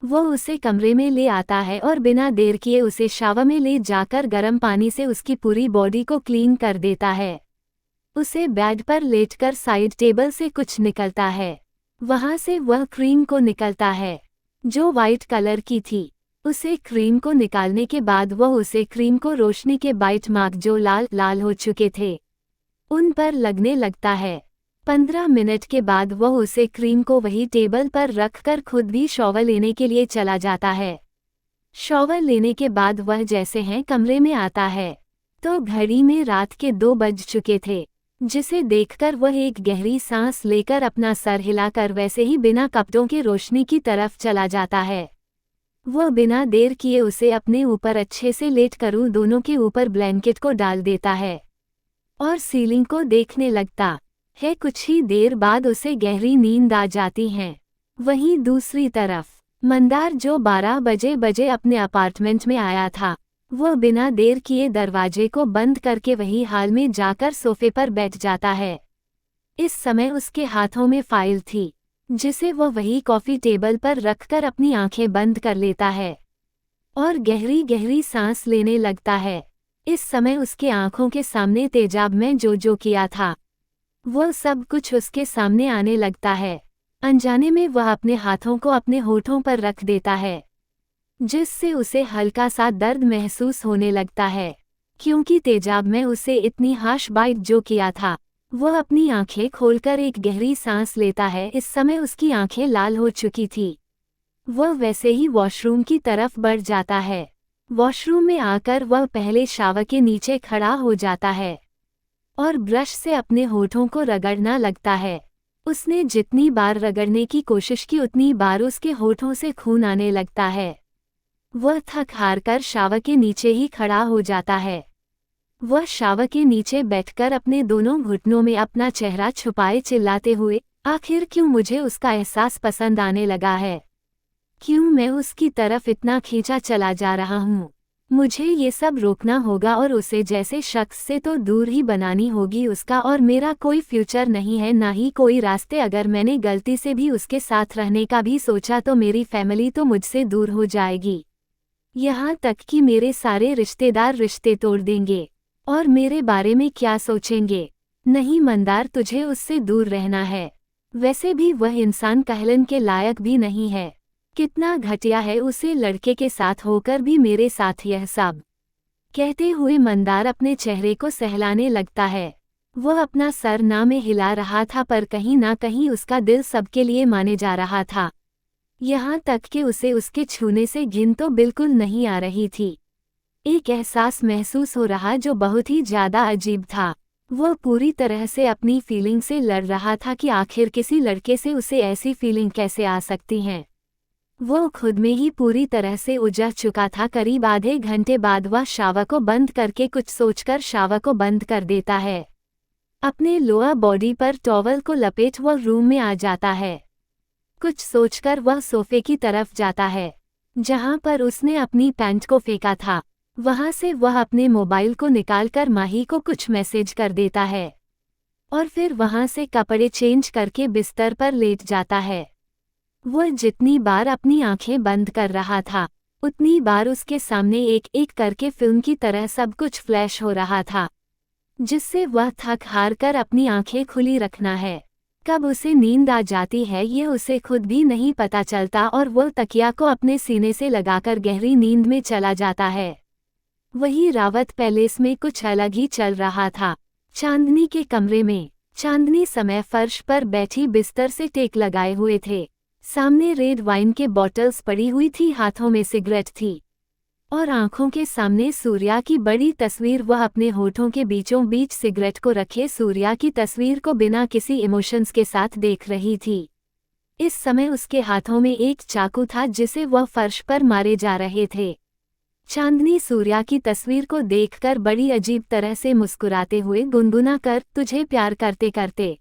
वो उसे कमरे में ले आता है और बिना देर किए उसे शावर में ले जाकर गर्म पानी से उसकी पूरी बॉडी को क्लीन कर देता है। उसे बेड पर लेटकर साइड टेबल से कुछ निकलता है। वहां से वह क्रीम को निकलता है, जो वाइट कलर की थी। उसे क्रीम को निकालने के बाद वह उसे क्रीम को रोशनी के बाइट मार्क जो लाल लाल हो चुके थे, उन पर लगने लगता है। 15 मिनट के बाद वह उसे क्रीम को वही टेबल पर रखकर खुद भी शॉवर लेने के लिए चला जाता है। शॉवर लेने के बाद वह जैसे हैं कमरे में आता है, तो घड़ी में रात के 2 बज चुके थे, जिसे देखकर वह एक गहरी सांस लेकर अपना सर हिलाकर वैसे ही बिना कपड़ों के रोशनी की तरफ चला जाता है। वह बिना देर किए उसे अपने ऊपर अच्छे से लेट कर दोनों के ऊपर ब्लैंकेट को डाल देता है और सीलिंग को देखने लगता है। कुछ ही देर बाद उसे गहरी नींद आ जाती है। वहीं दूसरी तरफ मंदार, जो 12 बजे अपने अपार्टमेंट में आया था, वह बिना देर किए दरवाजे को बंद करके वही हाल में जाकर सोफे पर बैठ जाता है। इस समय उसके हाथों में फाइल थी, जिसे वह वही कॉफी टेबल पर रखकर अपनी आंखें बंद कर लेता है और गहरी गहरी सांस लेने लगता है। इस समय उसके आंखों के सामने तेजाब में जो किया था, वह सब कुछ उसके सामने आने लगता है। अनजाने में वह अपने हाथों को अपने होठों पर रख देता है, जिससे उसे हल्का सा दर्द महसूस होने लगता है, क्योंकि तेजाब में उसे इतनी हार्श बाइट जो किया था। वह अपनी आंखें खोलकर एक गहरी सांस लेता है। इस समय उसकी आंखें लाल हो चुकी थी। वह वैसे ही वॉशरूम की तरफ बढ़ जाता है। वॉशरूम में आकर वह पहले शावर के नीचे खड़ा हो जाता है और ब्रश से अपने होठों को रगड़ना लगता है। उसने जितनी बार रगड़ने की कोशिश की, उतनी बार उसके होठों से खून आने लगता है। वह थक हार कर शावर के नीचे ही खड़ा हो जाता है। वह शावर के नीचे बैठकर अपने दोनों घुटनों में अपना चेहरा छुपाए चिल्लाते हुए, आखिर क्यों मुझे उसका एहसास पसंद आने लगा है? क्यों मैं उसकी तरफ इतना खींचा चला जा रहा हूँ? मुझे ये सब रोकना होगा और उसे जैसे शख्स से तो दूर ही बनानी होगी। उसका और मेरा कोई फ्यूचर नहीं है, ना ही कोई रास्ते। अगर मैंने गलती से भी उसके साथ रहने का भी सोचा तो मेरी फैमिली तो मुझसे दूर हो जाएगी। यहाँ तक कि मेरे सारे रिश्तेदार रिश्ते तोड़ देंगे और मेरे बारे में क्या सोचेंगे? नहीं मंदार, तुझे उससे दूर रहना है। वैसे भी वह इंसान कहलन के लायक भी नहीं है। कितना घटिया है उसे लड़के के साथ होकर भी मेरे साथ यह सब। कहते हुए मंदार अपने चेहरे को सहलाने लगता है। वह अपना सर ना में हिला रहा था, पर कहीं ना कहीं उसका दिल सबके लिए माने जा रहा था। यहाँ तक कि उसे उसके छूने से घिन तो बिल्कुल नहीं आ रही थी। एक एहसास महसूस हो रहा जो बहुत ही ज्यादा अजीब था। वह पूरी तरह से अपनी फीलिंग से लड़ रहा था कि आखिर किसी लड़के से उसे ऐसी फीलिंग कैसे आ सकती हैं। वो खुद में ही पूरी तरह से उलझ चुका था। करीब आधे घंटे बाद वह शावर को बंद करके कुछ सोचकर शावर को बंद कर देता है। अपने लोअर बॉडी पर टॉवल को लपेट वह रूम में आ जाता है। कुछ सोचकर वह सोफे की तरफ जाता है, जहां पर उसने अपनी पैंट को फेंका था। वहां से वह अपने मोबाइल को निकालकर माही को कुछ मैसेज कर देता है और फिर वहां से कपड़े चेंज करके बिस्तर पर लेट जाता है। वह जितनी बार अपनी आंखें बंद कर रहा था, उतनी बार उसके सामने एक एक करके फिल्म की तरह सब कुछ फ्लैश हो रहा था, जिससे वह थक हार कर अपनी आंखें खुली रखना है। कब उसे नींद आ जाती है ये उसे खुद भी नहीं पता चलता और वो तकिया को अपने सीने से लगाकर गहरी नींद में चला जाता है। वही रावत पैलेस में कुछ अलग ही चल रहा था। चांदनी के कमरे में चांदनी समय फर्श पर बैठी बिस्तर से टेक लगाए हुए थे। सामने रेड वाइन के बॉटल्स पड़ी हुई थी, हाथों में सिगरेट थी और आंखों के सामने सूर्या की बड़ी तस्वीर। वह अपने होठों के बीचों बीच सिगरेट को रखे सूर्या की तस्वीर को बिना किसी इमोशंस के साथ देख रही थी। इस समय उसके हाथों में एक चाकू था जिसे वह फर्श पर मारे जा रहे थे। चांदनी सूर्या की तस्वीर को देखकर बड़ी अजीब तरह से मुस्कुराते हुए गुनगुना कर, तुझे प्यार करते करते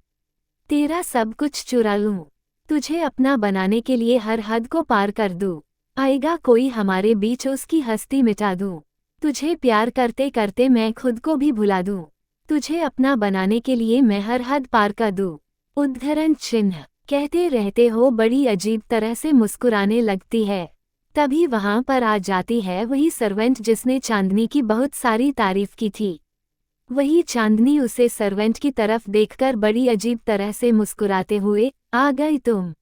तेरा सब कुछ चुरा लूं, तुझे अपना बनाने के लिए हर हद को पार कर दूं, आएगा कोई हमारे बीच उसकी हस्ती मिटा दूं, तुझे प्यार करते करते मैं खुद को भी भुला दूं, तुझे अपना बनाने के लिए मैं हर हद पार कर दूं। उद्धरण चिन्ह। कहते रहते हो बड़ी अजीब तरह से मुस्कुराने लगती है। तभी वहां पर आ जाती है वही सर्वेंट जिसने चांदनी की बहुत सारी तारीफ की थी। वही चांदनी उसे सर्वेंट की तरफ देखकर बड़ी अजीब तरह से मुस्कुराते हुए, आ गई तुम,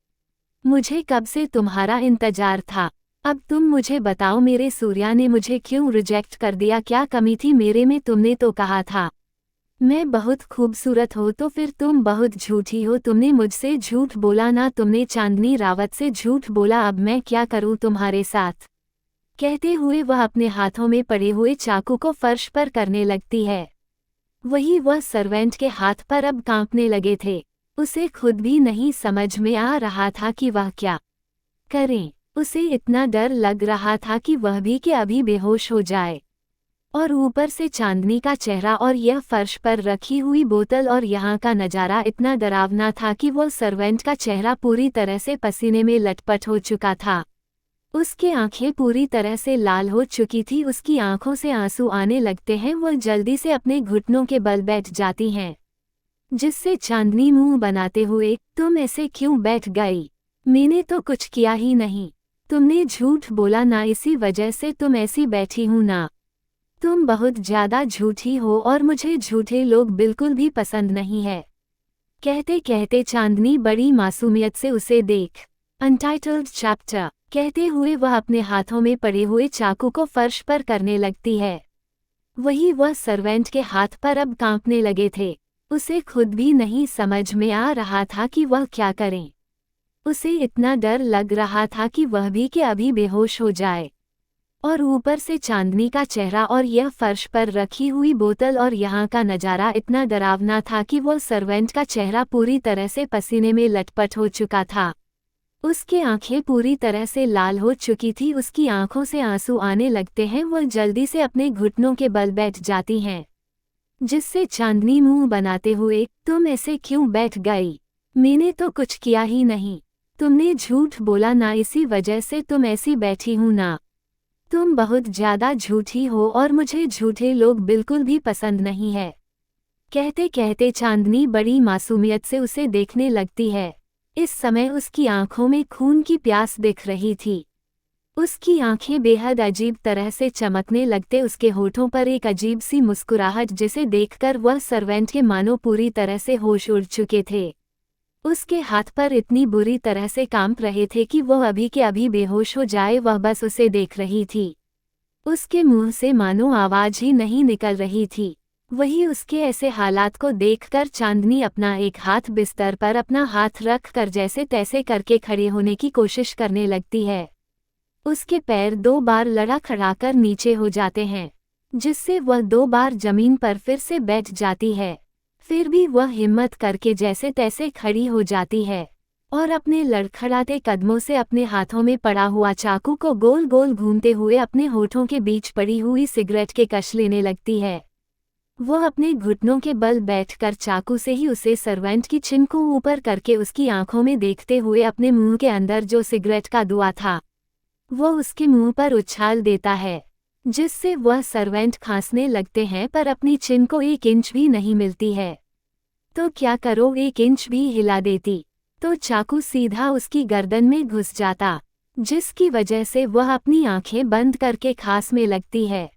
मुझे कब से तुम्हारा इंतजार था। अब तुम मुझे बताओ मेरे सूर्या ने मुझे क्यों रिजेक्ट कर दिया, क्या कमी थी मेरे में। तुमने तो कहा था मैं बहुत खूबसूरत हो, तो फिर तुम बहुत झूठी हो, तुमने मुझसे झूठ बोला ना, तुमने चांदनी रावत से झूठ बोला। अब मैं क्या करूं तुम्हारे साथ। कहते हुए वह अपने हाथों में पड़े हुए चाकू को फर्श पर करने लगती है। वही वह सर्वेंट के हाथ पर अब कांपने लगे थे। उसे खुद भी नहीं समझ में आ रहा था कि वह क्या करे। उसे इतना डर लग रहा था कि वह भी कि अभी बेहोश हो जाए। और ऊपर से चांदनी का चेहरा और यह फर्श पर रखी हुई बोतल और यहाँ का नज़ारा इतना डरावना था कि वो सर्वेंट का चेहरा पूरी तरह से पसीने में लटपट हो चुका था। उसकी आंखें पूरी तरह से लाल हो चुकी थी, उसकी आंखों से आंसू आने लगते हैं। वह जल्दी से अपने घुटनों के बल बैठ जाती हैं, जिससे चांदनी मुंह बनाते हुए, तुम ऐसे क्यों बैठ गई, मैंने तो कुछ किया ही नहीं, तुमने झूठ बोला ना, इसी वजह से तुम ऐसी बैठी हूं ना, तुम बहुत ज्यादा झूठी हो और मुझे झूठे लोग बिल्कुल भी पसंद नहीं है। कहते कहते चांदनी बड़ी मासूमियत से उसे देख अनटाइटल्ड चैप्टर कहते हुए वह अपने हाथों में पड़े हुए चाकू को फर्श पर करने लगती है। वही वह सर्वेंट के हाथ पर अब कांपने लगे थे। उसे खुद भी नहीं समझ में आ रहा था कि वह क्या करे। उसे इतना डर लग रहा था कि वह भी कि अभी बेहोश हो जाए। और ऊपर से चांदनी का चेहरा और यह फर्श पर रखी हुई बोतल और यहाँ का नज़ारा इतना डरावना था कि वो सर्वेंट का चेहरा पूरी तरह से पसीने में लटपट हो चुका था। उसकी आंखें पूरी तरह से लाल हो चुकी थी, उसकी आंखों से आंसू आने लगते हैं। वह जल्दी से अपने घुटनों के बल बैठ जाती हैं, जिससे चांदनी मुंह बनाते हुए, तुम ऐसे क्यों बैठ गई, मैंने तो कुछ किया ही नहीं, तुमने झूठ बोला ना, इसी वजह से तुम ऐसी बैठी हूं ना, तुम बहुत ज्यादा झूठी हो और मुझे झूठे लोग बिल्कुल भी पसंद नहीं है। कहते कहते चांदनी बड़ी मासूमियत से उसे देखने लगती है। इस समय उसकी आंखों में खून की प्यास दिख रही थी। उसकी आंखें बेहद अजीब तरह से चमकने लगते, उसके होठों पर एक अजीब सी मुस्कुराहट जिसे देखकर वह सर्वेंट के मानो पूरी तरह से होश उड़ चुके थे। उसके हाथ पर इतनी बुरी तरह से कांप रहे थे कि वह अभी के अभी बेहोश हो जाए। वह बस उसे देख रही थी। उसके मुंह से मानो आवाज ही नहीं निकल रही थी। वही उसके ऐसे हालात को देखकर चांदनी अपना एक हाथ बिस्तर पर अपना हाथ रख कर जैसे तैसे करके खड़े होने की कोशिश करने लगती है। उसके पैर 2 बार लड़खड़ाकर नीचे हो जाते हैं, जिससे वह 2 बार जमीन पर फिर से बैठ जाती है। फिर भी वह हिम्मत करके जैसे तैसे खड़ी हो जाती है और अपने लड़खड़ाते कदमों से अपने हाथों में पड़ा हुआ चाकू को गोल गोल घूमते हुए अपने होठों के बीच पड़ी हुई सिगरेट के कश लेने लगती है। वह अपने घुटनों के बल बैठकर चाकू से ही उसे सर्वेंट की चिन को ऊपर करके उसकी आंखों में देखते हुए अपने मुंह के अंदर जो सिगरेट का धुआं था वो उसके मुंह पर उछाल देता है, जिससे वह सर्वेंट खांसने लगते हैं, पर अपनी चिन को 1 इंच भी नहीं मिलती है। तो क्या करो, 1 इंच भी हिला देती तो चाकू सीधा उसकी गर्दन में घुस जाता, जिसकी वजह से वह अपनी आंखें बंद करके खांस में लगती है।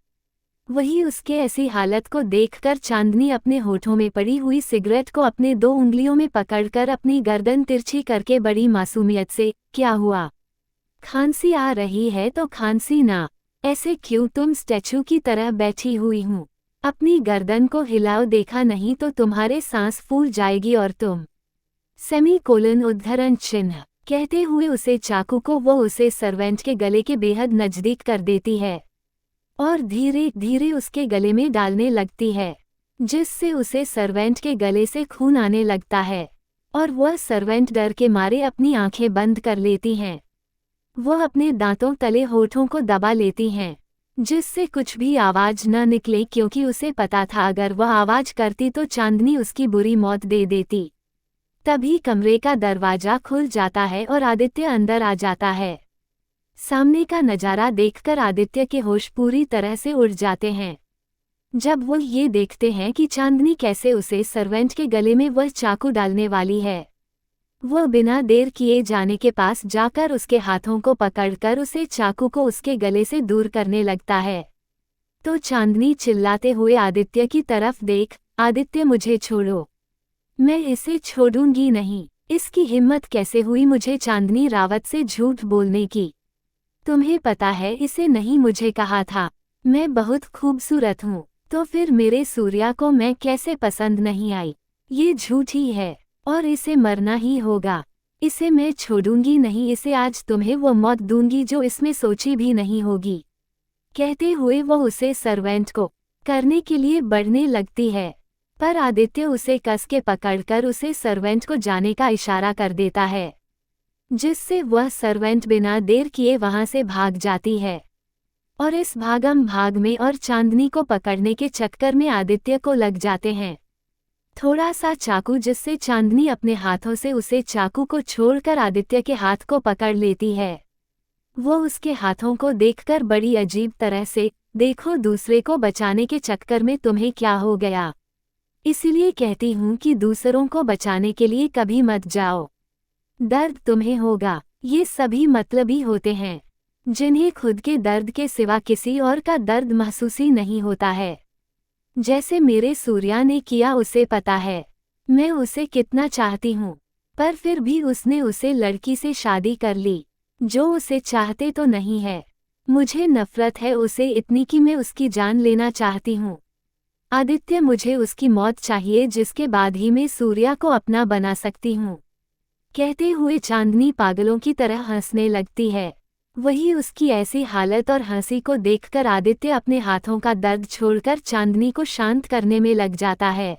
वही उसके ऐसी हालत को देखकर चांदनी अपने होठों में पड़ी हुई सिगरेट को अपने 2 उंगलियों में पकड़कर अपनी गर्दन तिरछी करके बड़ी मासूमियत से, क्या हुआ? खांसी आ रही है तो खांसी ना, ऐसे क्यों तुम स्टैचू की तरह बैठी हुई हूँ? अपनी गर्दन को हिलाओ, देखा नहीं तो तुम्हारे सांस फूल जाएगी और तुम। सेमीकोलन उद्धरण चिन्ह कहते हुए उसे चाकू को वो उसे सर्वेंट के गले के बेहद नजदीक कर देती है और धीरे धीरे उसके गले में डालने लगती है, जिससे उसे सर्वेंट के गले से खून आने लगता है और वह सर्वेंट डर के मारे अपनी आंखें बंद कर लेती हैं। वह अपने दांतों तले होठों को दबा लेती हैं, जिससे कुछ भी आवाज न निकले, क्योंकि उसे पता था अगर वह आवाज करती तो चांदनी उसकी बुरी मौत दे देती। तभी कमरे का दरवाजा खुल जाता है और आदित्य अंदर आ जाता है। सामने का नजारा देखकर आदित्य के होश पूरी तरह से उड़ जाते हैं। जब वो ये देखते हैं कि चांदनी कैसे उसे सर्वेंट के गले में वह चाकू डालने वाली है, वह बिना देर किए जाने के पास जाकर उसके हाथों को पकड़कर उसे चाकू को उसके गले से दूर करने लगता है। तो चांदनी चिल्लाते हुए आदित्य की तरफ देख, आदित्य मुझे छोड़ो, मैं इसे छोड़ूंगी नहीं। इसकी हिम्मत कैसे हुई मुझे चांदनी रावत से झूठ बोलने की? तुम्हें पता है इसे नहीं मुझे कहा था मैं बहुत खूबसूरत हूँ, तो फिर मेरे सूर्या को मैं कैसे पसंद नहीं आई? ये झूठ ही है और इसे मरना ही होगा। इसे मैं छोड़ूंगी नहीं, इसे आज तुम्हें वो मौत दूंगी जो इसमें सोची भी नहीं होगी। कहते हुए वह उसे सर्वेंट को करने के लिए बढ़ने लगती है, पर आदित्य उसे कस के पकड़कर उसे सर्वेंट को जाने का इशारा कर देता है, जिससे वह सर्वेंट बिना देर किए वहां से भाग जाती है। और इस भागम भाग में और चांदनी को पकड़ने के चक्कर में आदित्य को लग जाते हैं थोड़ा सा चाकू, जिससे चांदनी अपने हाथों से उसे चाकू को छोड़कर आदित्य के हाथ को पकड़ लेती है। वो उसके हाथों को देखकर बड़ी अजीब तरह से, देखो दूसरे को बचाने के चक्कर में तुम्हें क्या हो गया? इसीलिए कहती हूँ कि दूसरों को बचाने के लिए कभी मत जाओ, दर्द तुम्हें होगा। ये सभी मतलबी होते हैं, जिन्हें खुद के दर्द के सिवा किसी और का दर्द महसूस ही नहीं होता है। जैसे मेरे सूर्या ने किया, उसे पता है मैं उसे कितना चाहती हूँ, पर फिर भी उसने उसे लड़की से शादी कर ली जो उसे चाहते तो नहीं है। मुझे नफरत है उसे इतनी कि मैं उसकी जान लेना चाहती हूँ। आदित्य, मुझे उसकी मौत चाहिए, जिसके बाद ही मैं सूर्या को अपना बना सकती हूँ। कहते हुए चांदनी पागलों की तरह हंसने लगती है। वही उसकी ऐसी हालत और हंसी को देखकर आदित्य अपने हाथों का दर्द छोड़कर चांदनी को शांत करने में लग जाता है।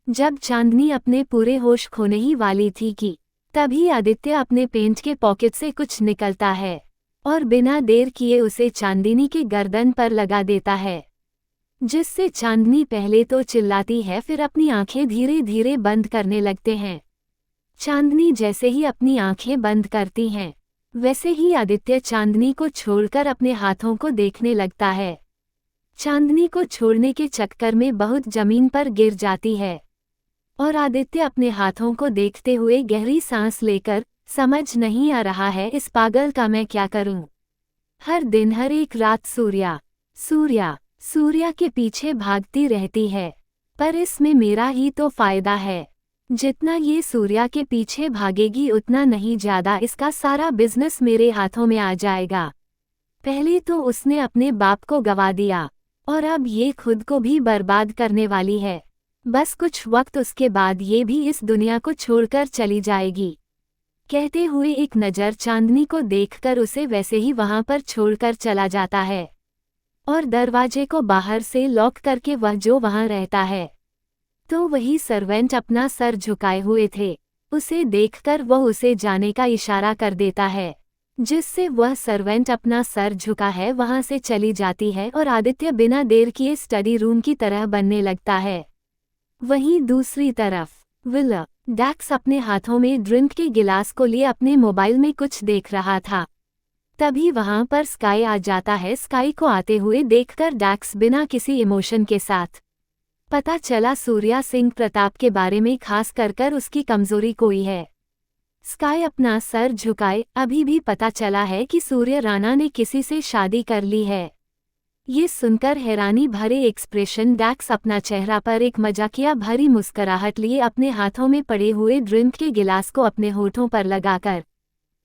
जब चांदनी अपने पूरे होश खोने ही वाली थी कि तभी आदित्य अपने पेंट के पॉकेट से कुछ निकलता है और बिना देर किए उसे चांदनी की गर्दन पर लगा देता है, जिससे चांदनी पहले तो चिल्लाती है, फिर अपनी आंखें धीरे धीरे बंद करने लगते हैं। चांदनी जैसे ही अपनी आंखें बंद करती हैं, वैसे ही आदित्य चांदनी को छोड़कर अपने हाथों को देखने लगता है। चांदनी को छोड़ने के चक्कर में बहुत जमीन पर गिर जाती है और आदित्य अपने हाथों को देखते हुए गहरी सांस लेकर, समझ नहीं आ रहा है इस पागल का मैं क्या करूं। हर दिन हर एक रात सूर्या के पीछे भागती रहती है, पर इसमें मेरा ही तो फायदा है। जितना ये सूर्या के पीछे भागेगी उतना नहीं ज्यादा इसका सारा बिजनेस मेरे हाथों में आ जाएगा। पहले तो उसने अपने बाप को गवा दिया और अब ये खुद को भी बर्बाद करने वाली है। बस कुछ वक्त उसके बाद ये भी इस दुनिया को छोड़कर चली जाएगी। कहते हुए एक नज़र चांदनी को देखकर उसे वैसे ही वहां पर छोड़कर चला जाता है और दरवाजे को बाहर से लॉक करके वह जो वहां रहता है, तो वही सर्वेंट अपना सर झुकाए हुए थे। उसे देखकर वह उसे जाने का इशारा कर देता है, जिससे वह सर्वेंट अपना सर झुका है वहां से चली जाती है और आदित्य बिना देर किए स्टडी रूम की तरह बनने लगता है। वहीं दूसरी तरफ डैक्स अपने हाथों में ड्रिंक के गिलास को लिए अपने मोबाइल में कुछ देख रहा था। तभी वहां पर स्काई आ जाता है। स्काई को आते हुए देखकर डैक्स बिना किसी इमोशन के साथ, पता चला सूर्या सिंह प्रताप के बारे में खास कर उसकी कमजोरी कोई है। स्काई अपना सर झुकाए, अभी भी पता चला है कि सूर्य राणा ने किसी से शादी कर ली है। ये सुनकर हैरानी भरे एक्सप्रेशन डैक्स अपना चेहरा पर एक मजाकिया भरी मुस्कुराहट लिए अपने हाथों में पड़े हुए ड्रिंक के गिलास को अपने होठों पर लगाकर,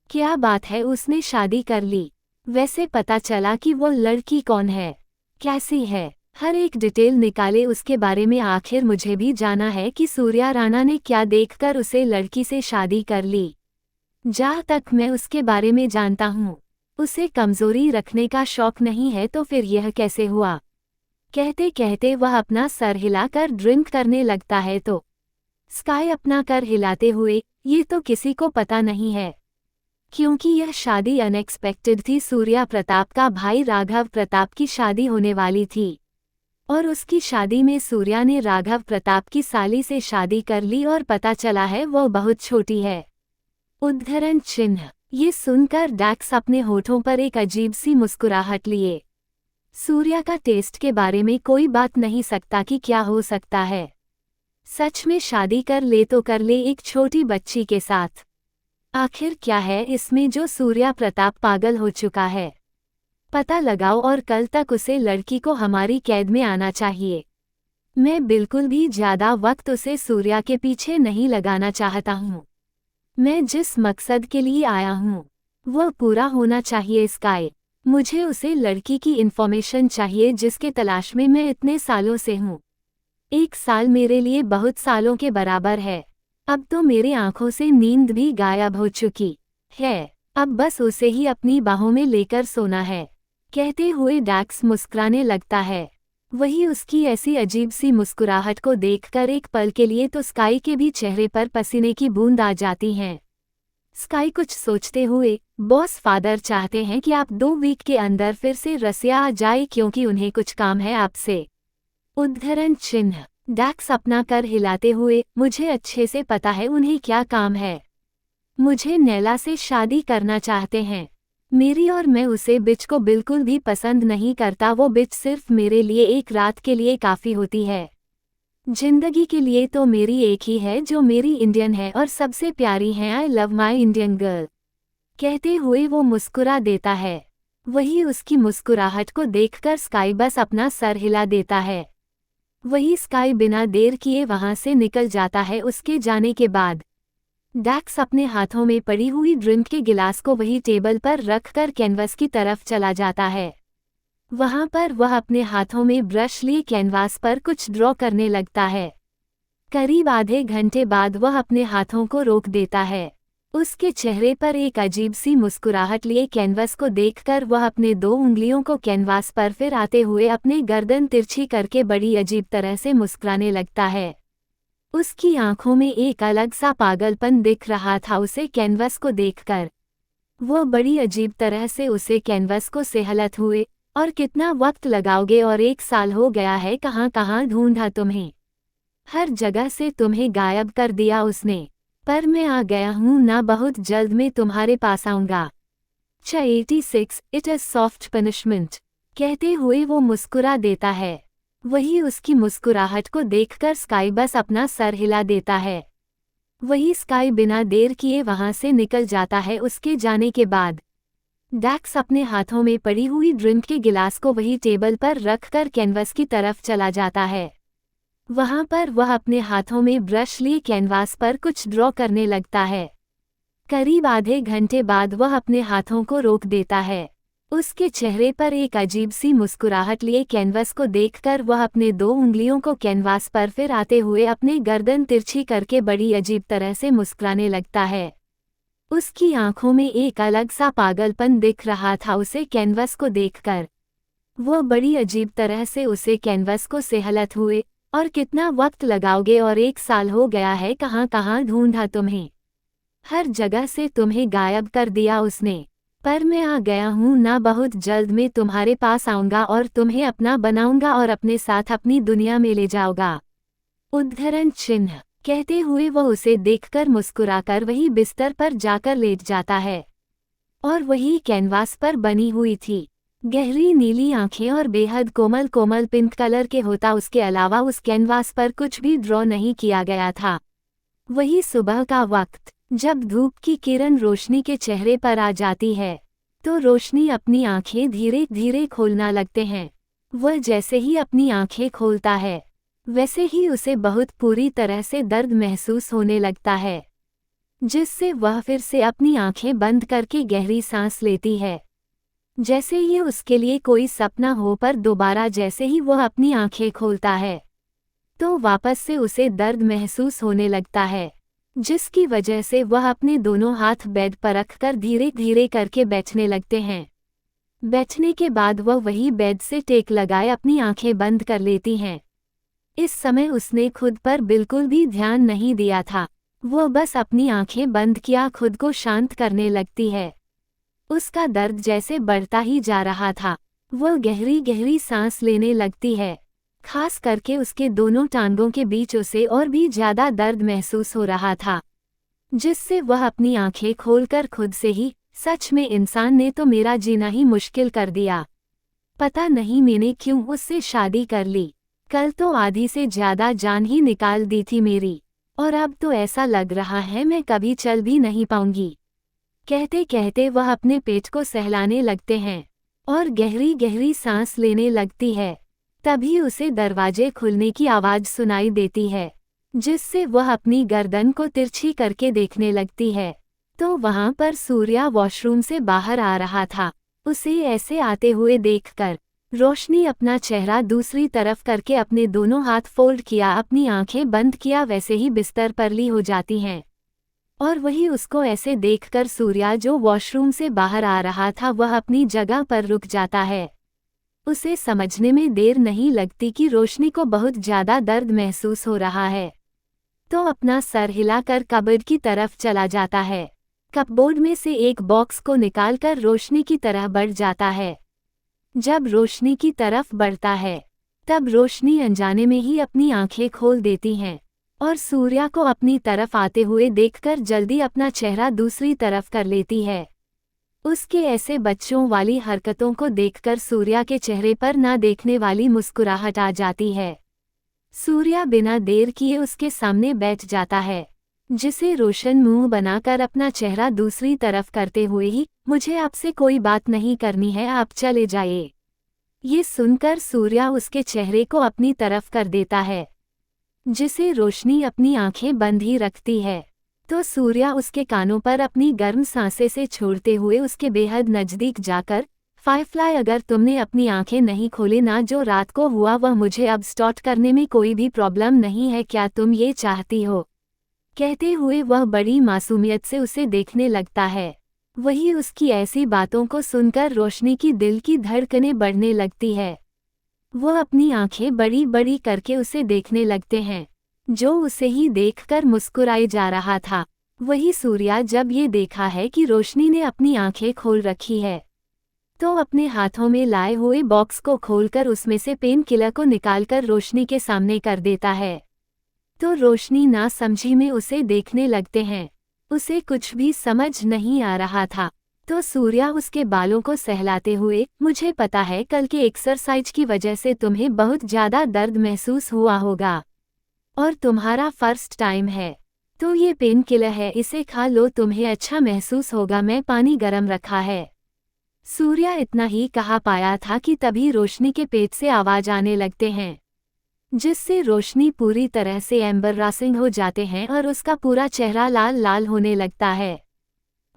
क्या बात है, उसने शादी कर ली। वैसे पता चला कि वो लड़की कौन है, कैसी है, हर एक डिटेल निकाले उसके बारे में। आखिर मुझे भी जाना है कि सूर्या राणा ने क्या देखकर उसे लड़की से शादी कर ली। जहाँ तक मैं उसके बारे में जानता हूँ, उसे कमजोरी रखने का शौक नहीं है, तो फिर यह कैसे हुआ। कहते कहते वह अपना सर हिलाकर ड्रिंक करने लगता है तो स्काई अपना कर हिलाते हुए, ये तो किसी को पता नहीं है, क्योंकि यह शादी अनएक्सपेक्टेड थी। सूर्या प्रताप का भाई राघव प्रताप की शादी होने वाली थी और उसकी शादी में सूर्या ने राघव प्रताप की साली से शादी कर ली और पता चला है वो बहुत छोटी है। उद्धरण चिन्ह। ये सुनकर डैक्स अपने होठों पर एक अजीब सी मुस्कुराहट लिए। सूर्या का टेस्ट के बारे में कोई बात नहीं सकता कि क्या हो सकता है। सच में शादी कर ले तो कर ले एक छोटी बच्ची के साथ। आखिर क्या है इसमें जो सूर्या प्रताप पागल हो चुका है। पता लगाओ और कल तक उसे लड़की को हमारी कैद में आना चाहिए। मैं बिल्कुल भी ज्यादा वक्त उसे सूर्या के पीछे नहीं लगाना चाहता हूँ। मैं जिस मकसद के लिए आया हूँ वह पूरा होना चाहिए। स्काई, मुझे उसे लड़की की इन्फॉर्मेशन चाहिए जिसके तलाश में मैं इतने सालों से हूँ। 1 साल मेरे लिए बहुत सालों के बराबर है। अब तो मेरी आंखों से नींद भी गायब हो चुकी है। अब बस उसे ही अपनी बाहों में लेकर सोना है। कहते हुए डैक्स मुस्कुराने लगता है। वही उसकी ऐसी अजीब सी मुस्कुराहट को देखकर एक पल के लिए तो स्काई के भी चेहरे पर पसीने की बूंद आ जाती हैं। स्काई कुछ सोचते हुए, बॉस फादर चाहते हैं कि आप 2 वीक के अंदर फिर से रसिया आ जाए क्योंकि उन्हें कुछ काम है आपसे। उद्धरण चिन्ह। डैक्स अपना कर हिलाते हुए, मुझे अच्छे से पता है उन्हें क्या काम है। मुझे नैला से शादी करना चाहते हैं। मेरी और मैं उसे बिच को बिल्कुल भी पसंद नहीं करता। वो बिच सिर्फ मेरे लिए एक रात के लिए काफ़ी होती है। जिंदगी के लिए तो मेरी एक ही है जो मेरी इंडियन है और सबसे प्यारी है। I love my Indian girl. कहते हुए वो मुस्कुरा देता है। वही उसकी मुस्कुराहट को देखकर स्काई बस अपना सर हिला देता है। वही स्काई बिना देर किए वहां से निकल जाता है। उसके जाने के बाद डैक्स अपने हाथों में पड़ी हुई ड्रिंक के गिलास को वही टेबल पर रखकर कैनवस की तरफ चला जाता है। वहां पर वह अपने हाथों में ब्रश लिए कैनवास पर कुछ ड्रॉ करने लगता है। करीब आधे घंटे बाद वह अपने हाथों को रोक देता है। उसके चेहरे पर एक अजीब सी मुस्कुराहट लिए कैनवस को देखकर वह अपने 2 उंगलियों को कैनवास पर फिर आते हुए अपने गर्दन तिरछी करके बड़ी अजीब तरह से मुस्कुराने लगता है। उसकी आंखों में एक अलग सा पागलपन दिख रहा था उसे कैनवस को देखकर। वह बड़ी अजीब तरह से उसे कैनवस को सहलत हुए, और कितना वक्त लगाओगे और 1 साल हो गया है, कहाँ कहाँ ढूंढा तुम्हें, हर जगह से तुम्हें गायब कर दिया उसने, पर मैं आ गया हूँ ना, बहुत जल्द मैं तुम्हारे पास आऊँगा। 86 इट इज़ सॉफ्ट पनिशमेंट। कहते हुए वो मुस्कुरा देता है। वही उसकी मुस्कुराहट को देखकर स्काई बस अपना सर हिला देता है। वही स्काई बिना देर किए वहां से निकल जाता है। उसके जाने के बाद डैक्स अपने हाथों में पड़ी हुई ड्रिंक के गिलास को वही टेबल पर रखकर कैनवस की तरफ चला जाता है। वहां पर वह अपने हाथों में ब्रश लिए कैनवास पर कुछ ड्रॉ करने लगता है। करीब आधे घंटे बाद वह अपने हाथों को रोक देता है। उसके चेहरे पर एक अजीब सी मुस्कुराहट लिए कैनवस को देखकर वह अपने 2 उंगलियों को कैनवास पर फिर आते हुए अपने गर्दन तिरछी करके बड़ी अजीब तरह से मुस्कुराने लगता है। उसकी आंखों में एक अलग सा पागलपन दिख रहा था उसे कैनवस को देखकर। वह बड़ी अजीब तरह से उसे कैनवस को सहलत हुए, और कितना वक्त लगाओगे और 1 साल हो गया है, कहाँ कहाँ ढूंढा तुम्हें, हर जगह से तुम्हें गायब कर दिया उसने, पर मैं आ गया हूँ ना, बहुत जल्द मैं तुम्हारे पास आऊँगा और तुम्हें अपना बनाऊँगा और अपने साथ अपनी दुनिया में ले जाऊँगा। उद्धरण चिन्ह। कहते हुए वह उसे देखकर मुस्कुराकर वही बिस्तर पर जाकर लेट जाता है। और वही कैनवास पर बनी हुई थी। गहरी नीली आंखें और बेहद कोमल कोमल पिंक कलर के होता उसके अलावा उस कैनवास पर कुछ भी ड्रॉ नहीं किया गया था। वही सुबह का वक्त। जब धूप की किरण रोशनी के चेहरे पर आ जाती है तो रोशनी अपनी आंखें धीरे धीरे खोलना लगते हैं। वह जैसे ही अपनी आंखें खोलता है वैसे ही उसे बहुत पूरी तरह से दर्द महसूस होने लगता है, जिससे वह फिर से अपनी आंखें बंद करके गहरी सांस लेती है। जैसे ही उसके लिए कोई सपना हो, पर दोबारा जैसे ही वह अपनी आंखें खोलता है तो वापस से उसे दर्द महसूस होने लगता है, जिसकी वजह से वह अपने दोनों हाथ बेड पर रखकर धीरे धीरे करके बैठने लगते हैं। बैठने के बाद वह वही बेड से टेक लगाए अपनी आंखें बंद कर लेती हैं। इस समय उसने खुद पर बिल्कुल भी ध्यान नहीं दिया था, वह बस अपनी आंखें बंद किया खुद को शांत करने लगती है। उसका दर्द जैसे बढ़ता ही जा रहा था, वह गहरी गहरी सांस लेने लगती है। खास करके उसके दोनों टांगों के बीच उसे और भी ज्यादा दर्द महसूस हो रहा था, जिससे वह अपनी आंखें खोलकर खुद से ही, सच में इंसान ने तो मेरा जीना ही मुश्किल कर दिया। पता नहीं मैंने क्यों उससे शादी कर ली। कल तो आधी से ज्यादा जान ही निकाल दी थी मेरी, और अब तो ऐसा लग रहा है मैं कभी चल भी नहीं पाऊंगी। कहते कहते वह अपने पेट को सहलाने लगते हैं और गहरी गहरी सांस लेने लगती है। तभी उसे दरवाजे खुलने की आवाज सुनाई देती है, जिससे वह अपनी गर्दन को तिरछी करके देखने लगती है तो वहां पर सूर्या वॉशरूम से बाहर आ रहा था। उसे ऐसे आते हुए देखकर रोशनी अपना चेहरा दूसरी तरफ करके अपने दोनों हाथ फोल्ड किया, अपनी आंखें बंद किया, वैसे ही बिस्तर पर ली हो जाती हैं। और वही उसको ऐसे देखकर सूर्या जो वॉशरूम से बाहर आ रहा था वह अपनी जगह पर रुक जाता है। उसे समझने में देर नहीं लगती कि रोशनी को बहुत ज्यादा दर्द महसूस हो रहा है, तो अपना सर हिलाकर कबर्ड की तरफ चला जाता है। कपबोर्ड में से एक बॉक्स को निकालकर रोशनी की तरह बढ़ जाता है। जब रोशनी की तरफ बढ़ता है तब रोशनी अनजाने में ही अपनी आंखें खोल देती हैं और सूर्या को अपनी तरफ आते हुए देखकर जल्दी अपना चेहरा दूसरी तरफ कर लेती है। उसके ऐसे बच्चों वाली हरकतों को देखकर सूर्या के चेहरे पर ना देखने वाली मुस्कुराहट आ जाती है। सूर्या बिना देर किए उसके सामने बैठ जाता है, जिसे रोशन मुंह बनाकर अपना चेहरा दूसरी तरफ करते हुए ही, मुझे आपसे कोई बात नहीं करनी है, आप चले जाइए। ये सुनकर सूर्या उसके चेहरे को अपनी तरफ कर देता है, जिसे रोशनी अपनी आंखें बंद ही रखती है। तो सूर्या उसके कानों पर अपनी गर्म सांसें से छोड़ते हुए उसके बेहद नजदीक जाकर, फायरफ्लाई अगर तुमने अपनी आंखें नहीं खोली ना, जो रात को हुआ वह मुझे अब स्टार्ट करने में कोई भी प्रॉब्लम नहीं है, क्या तुम ये चाहती हो? कहते हुए वह बड़ी मासूमियत से उसे देखने लगता है। वही उसकी ऐसी बातों को सुनकर रोशनी की दिल की धड़कनें बढ़ने लगती है। वह अपनी आंखें बड़ी बड़ी करके उसे देखने लगते हैं, जो उसे ही देखकर मुस्कुराए जा रहा था। वही सूर्या जब ये देखा है कि रोशनी ने अपनी आंखें खोल रखी है तो अपने हाथों में लाए हुए बॉक्स को खोलकर उसमें से पेन किलर को निकालकर रोशनी के सामने कर देता है। तो रोशनी ना समझी में उसे देखने लगते हैं। उसे कुछ भी समझ नहीं आ रहा था, तो सूर्या उसके बालों को सहलाते हुए, मुझे पता है कल के एक्सरसाइज की वजह से तुम्हें बहुत ज़्यादा दर्द महसूस हुआ होगा और तुम्हारा फर्स्ट टाइम है, तो ये पेन किलर है, इसे खा लो, तुम्हें अच्छा महसूस होगा, मैं पानी गर्म रखा है। सूर्या इतना ही कहा पाया था कि तभी रोशनी के पेट से आवाज आने लगते हैं, जिससे रोशनी पूरी तरह से एम्बरासिंग हो जाते हैं और उसका पूरा चेहरा लाल लाल होने लगता है।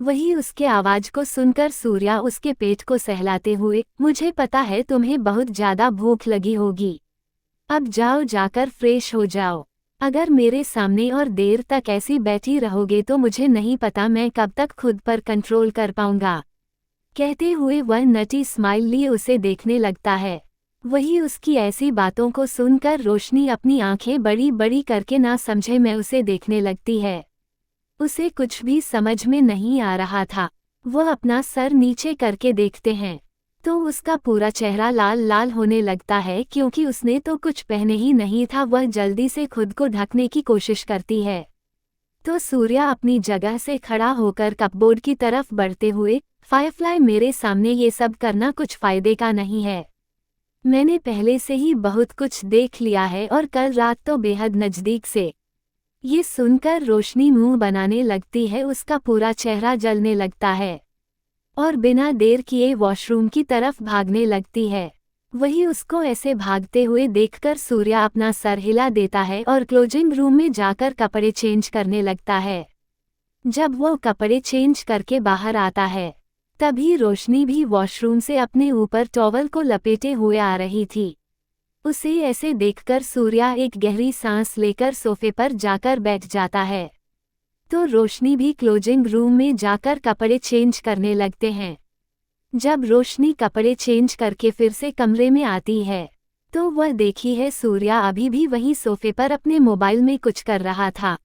वही उसके आवाज को सुनकर सूर्या उसके पेट को सहलाते हुए, मुझे पता है तुम्हें बहुत ज़्यादा भूख लगी होगी, अब जाओ जाकर फ्रेश हो जाओ। अगर मेरे सामने और देर तक ऐसी बैठी रहोगे तो मुझे नहीं पता मैं कब तक खुद पर कंट्रोल कर पाऊंगा। कहते हुए वह नटी स्माइल लिए उसे देखने लगता है। वही उसकी ऐसी बातों को सुनकर रोशनी अपनी आंखें बड़ी बड़ी करके ना समझे मैं उसे देखने लगती है। उसे कुछ भी समझ में नहीं आ रहा था। वह अपना सर नीचे करके देखते हैं तो उसका पूरा चेहरा लाल लाल होने लगता है, क्योंकि उसने तो कुछ पहने ही नहीं था। वह जल्दी से खुद को ढकने की कोशिश करती है तो सूर्या अपनी जगह से खड़ा होकर कपबोर्ड की तरफ बढ़ते हुए, फायरफ्लाई मेरे सामने ये सब करना कुछ फायदे का नहीं है, मैंने पहले से ही बहुत कुछ देख लिया है और कल रात तो बेहद नज़दीक से। ये सुनकर रोशनी मुंह बनाने लगती है, उसका पूरा चेहरा जलने लगता है और बिना देर किए वॉशरूम की तरफ भागने लगती है। वही उसको ऐसे भागते हुए देखकर सूर्या अपना सर हिला देता है और क्लोजिंग रूम में जाकर कपड़े चेंज करने लगता है। जब वो कपड़े चेंज करके बाहर आता है तभी रोशनी भी वॉशरूम से अपने ऊपर टॉवल को लपेटे हुए आ रही थी। उसे ऐसे देखकर सूर्या एक गहरी सांस लेकर सोफे पर जाकर बैठ जाता है। तो रोशनी भी क्लोजिंग रूम में जाकर कपड़े चेंज करने लगते हैं। जब रोशनी कपड़े चेंज करके फिर से कमरे में आती है तो वह देखी है सूर्या अभी भी वहीं सोफे पर अपने मोबाइल में कुछ कर रहा था।